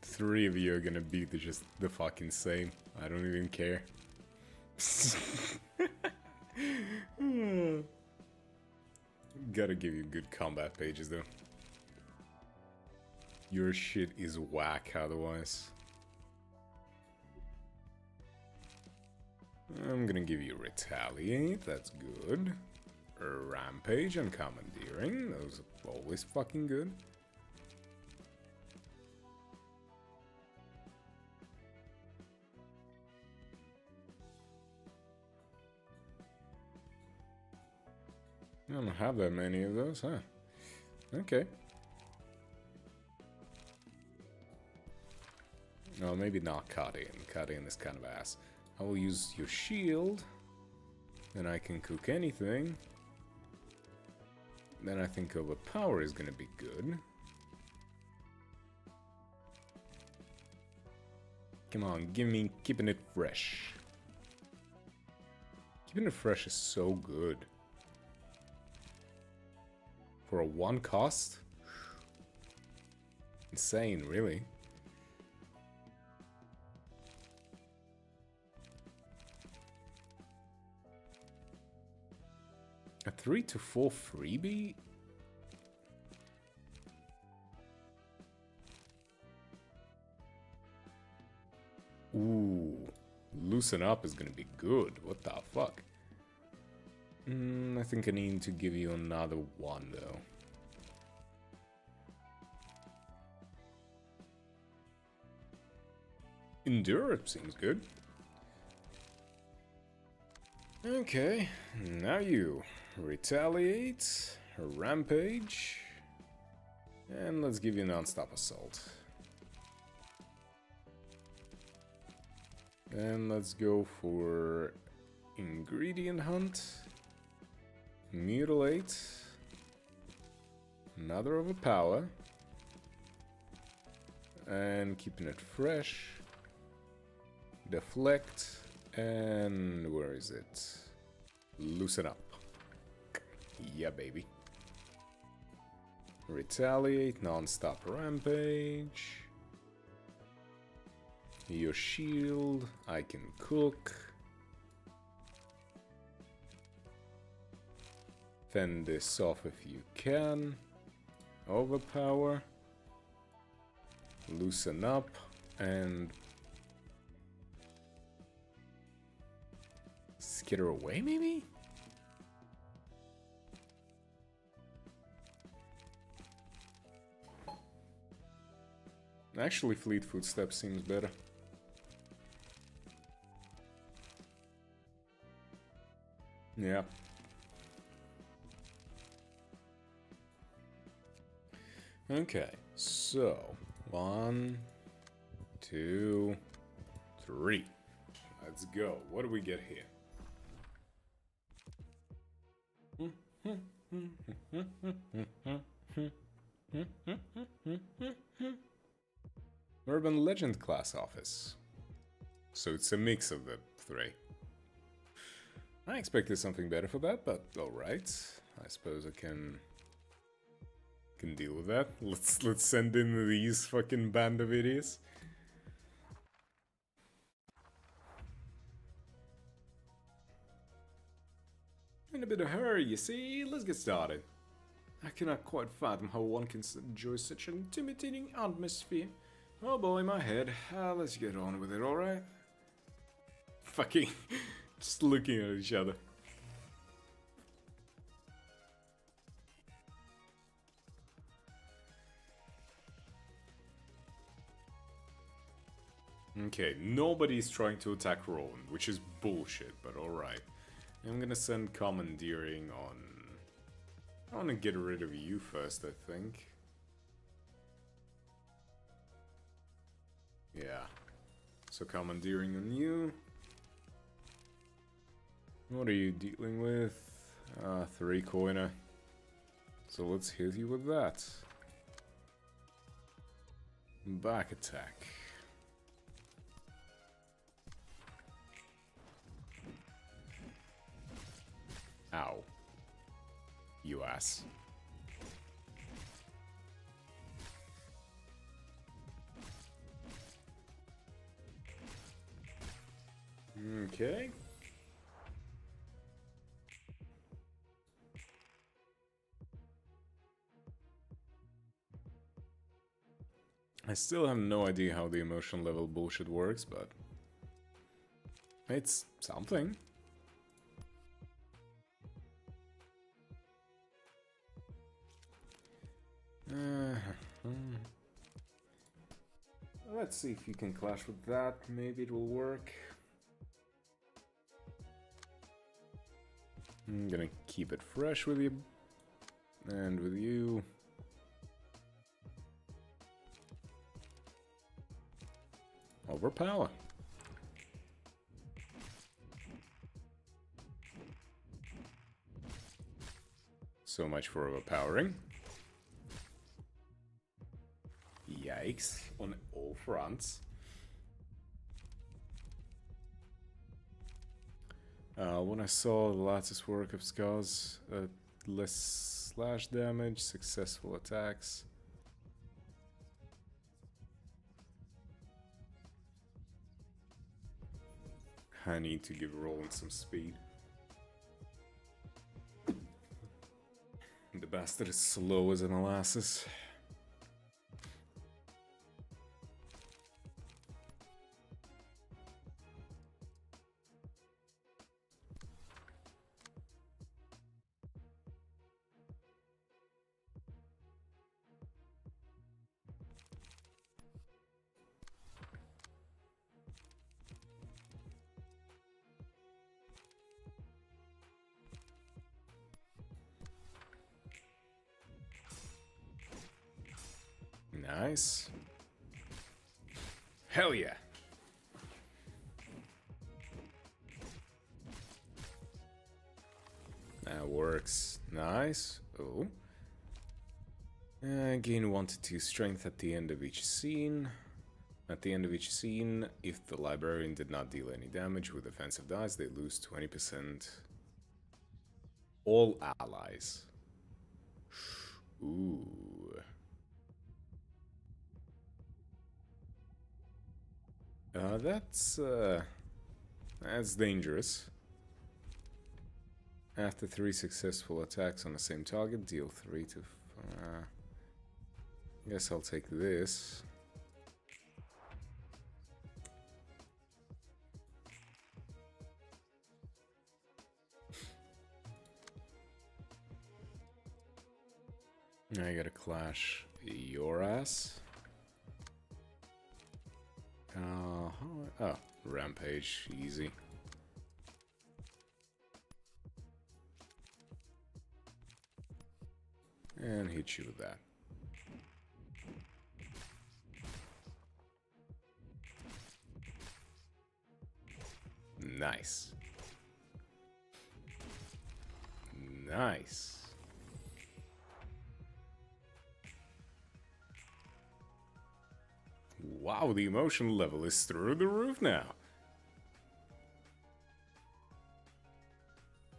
Three of you are gonna be just the fucking same. I don't even care. Gotta give you good combat pages though. Your shit is whack otherwise. I'm gonna give you Retaliate, that's good. Rampage and Commandeering, those are always fucking good. I don't have that many of those, huh? Okay. No, maybe not Cardian. Cardian is kind of ass. I will use your shield. Then I can cook anything. Then I think overpower is gonna be good. Come on, give me keeping it fresh. Keeping it fresh is so good. For a 1 cost? Insane, really. A 3 to 4 freebie? Ooh, loosen up is gonna be good. What the fuck? I think I need to give you another one though. Endure seems good. Okay, now you. Retaliate, rampage, and let's give you non-stop assault. Then let's go for ingredient hunt, mutilate, another overpower, and keeping it fresh, deflect, and where is it? Loosen up. Yeah, baby. Retaliate, non-stop rampage. Your shield, I can cook. Fend this off if you can. Overpower. Loosen up and skitter away, maybe? Actually, Fleet Footsteps seems better. Yeah. Okay, so 1, 2, 3. Let's go. What do we get here? Urban Legend class office. So it's a mix of the three. I expected something better for that, but alright. I suppose I can deal with that. Let's send in these fucking band of idiots. In a bit of hurry, you see. Let's get started. I cannot quite fathom how one can enjoy such an intimidating atmosphere. Oh boy, my head. Let's get on with it, alright? Fucking just looking at each other. Okay, nobody's trying to attack Roland, which is bullshit, but alright. I'm gonna send commandeering on... I wanna get rid of you first, I think. Yeah. So commandeering on you. What are you dealing with? 3 coiner. So let's hit you with that. Back attack. Ow. You ass. Okay. I still have no idea how the emotion level bullshit works, but it's something. Let's see if you can clash with that. Maybe it will work. I'm gonna keep it fresh with you. And with you. Overpower. So much for overpowering. Yikes, on all fronts. When I saw the lattice work of scars, less slash damage, successful attacks. I need to give Roland some speed. The bastard is slow as an molasses. Nice. Hell yeah. That works. Nice. Oh. Gain 1 to 2 strength at the end of each scene. At the end of each scene, if the librarian did not deal any damage with offensive dice, they lose 20%. All allies. Ooh. That's dangerous. After 3 successful attacks on the same target, deal 3 to... guess I'll take this. I gotta clash your ass. Oh, rampage, easy. And hit you with that. Nice. Nice. Wow, the emotion level is through the roof now.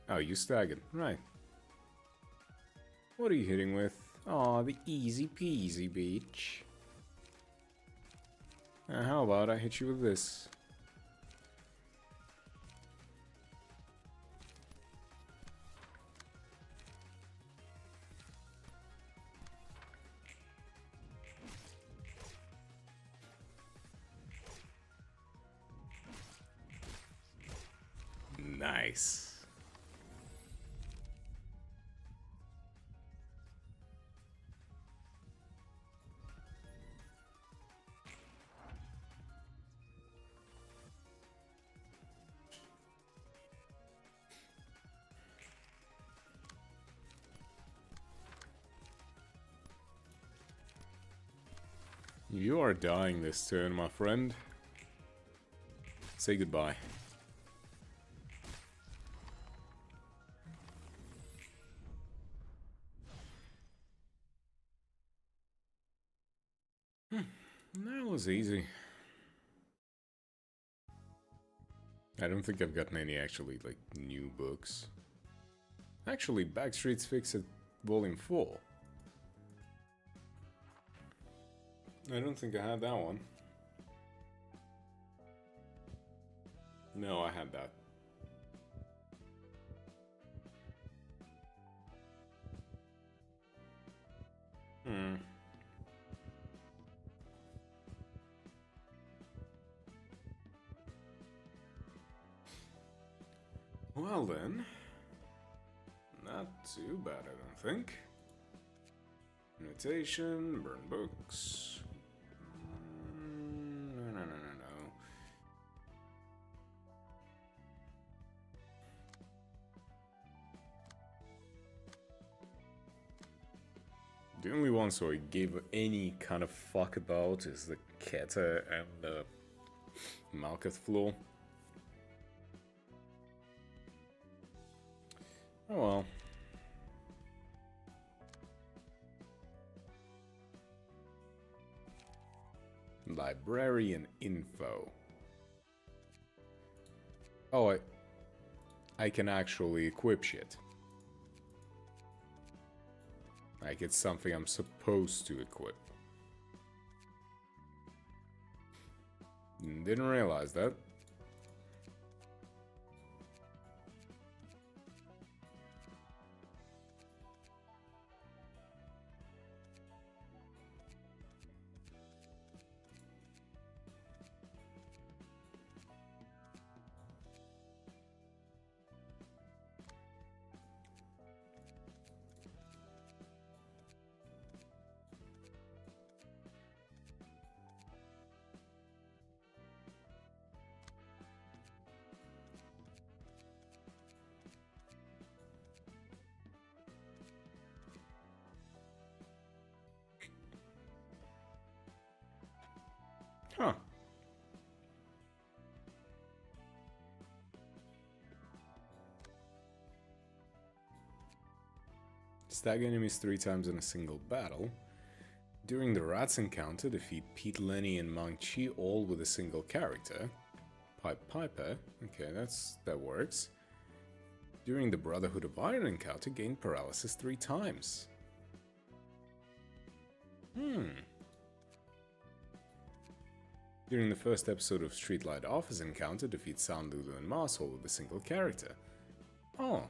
Oh, you staggered. Right. What are you hitting with? Aw, the easy peasy, bitch. How about I hit you with this? Nice. You are dying this turn, my friend. Say goodbye. That was easy. I don't think I've gotten any actually, like, new books. Actually, Backstreet's Fix-It Volume 4. I don't think I had that one. No, I had that. Well then, not too bad, I don't think. Invitation, burn books. No. The only ones who I gave any kind of fuck about is the Keta and the Malkath floor. Oh well. Librarian info. Oh, I can actually equip shit. Like, it's something I'm supposed to equip. Didn't realize that. Huh. Stagger enemies 3 times in a single battle. During the Rats encounter, defeat Pete, Lenny, and Mang Chi all with a single character. Pipe Piper. Okay, that works. During the Brotherhood of Iron encounter, gain paralysis 3 times. During the first episode of Streetlight Office encounter, defeat Sound Lulu and Marshall with a single character. Oh.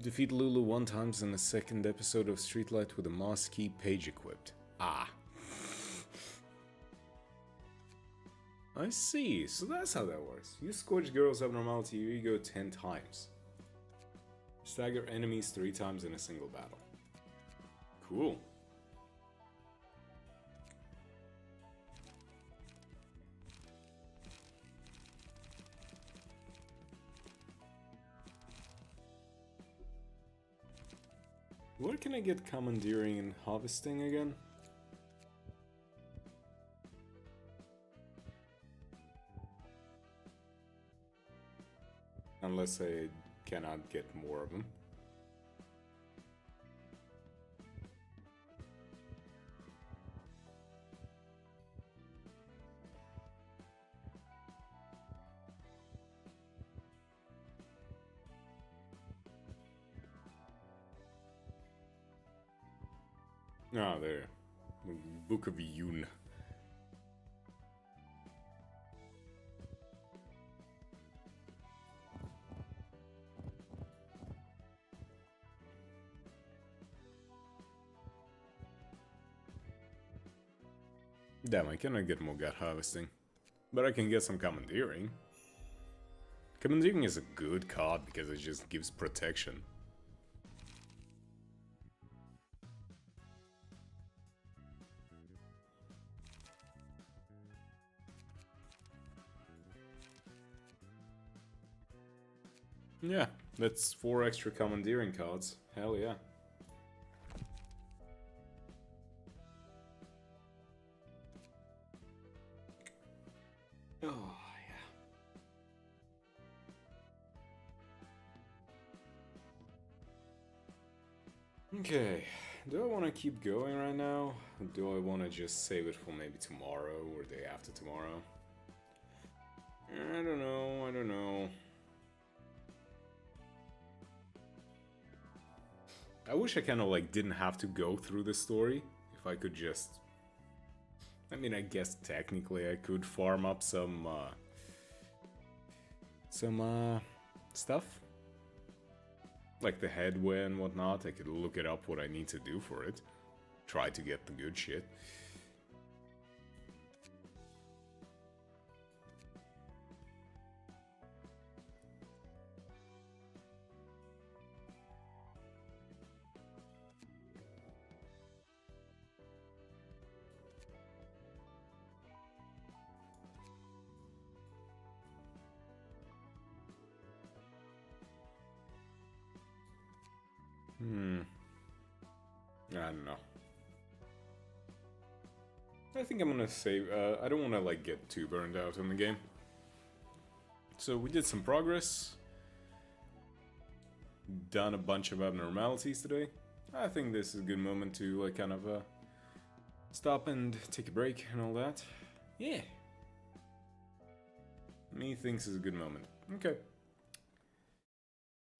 Defeat Lulu 1 times in the second episode of Streetlight with a Mask Key page equipped. Ah. I see, so that's how that works. You scorch girls abnormality your ego 10 times. Stagger enemies 3 times in a single battle. Cool. Where can I get commandeering and harvesting again? Unless I cannot get more of them. Ah, there. Book of Yun. Damn, I cannot get more gut harvesting. But I can get some commandeering. Commandeering is a good card because it just gives protection. Yeah, that's 4 extra commandeering cards. Hell yeah. Oh, yeah. Okay, do I want to keep going right now? Or do I want to just save it for maybe tomorrow or day after tomorrow? I don't know. I wish I kind of like didn't have to go through the story. If I could just... I mean, I guess technically I could farm up some stuff. Like the headwear and whatnot. I could look it up what I need to do for it. Try to get the good shit. I don't know. I think I'm gonna save. I don't want to like get too burned out on the game. So we did some progress. Done a bunch of abnormalities today. I think this is a good moment to like kind of stop and take a break and all that. Yeah. Me thinks is a good moment. Okay.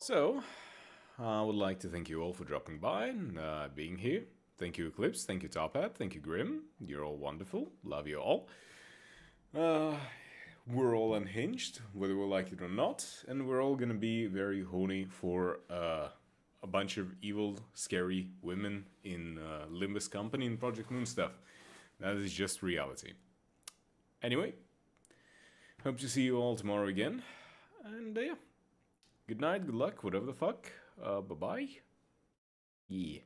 So, I would like to thank you all for dropping by and being here. Thank you, Eclipse. Thank you, Top Hat. Thank you, Grim. You're all wonderful. Love you all. We're all unhinged, whether we like it or not, and we're all gonna be very horny for a bunch of evil, scary women in Limbus Company and Project Moon stuff. That is just reality. Anyway, hope to see you all tomorrow again, and yeah. Good night, good luck, whatever the fuck. Bye-bye. Yeah.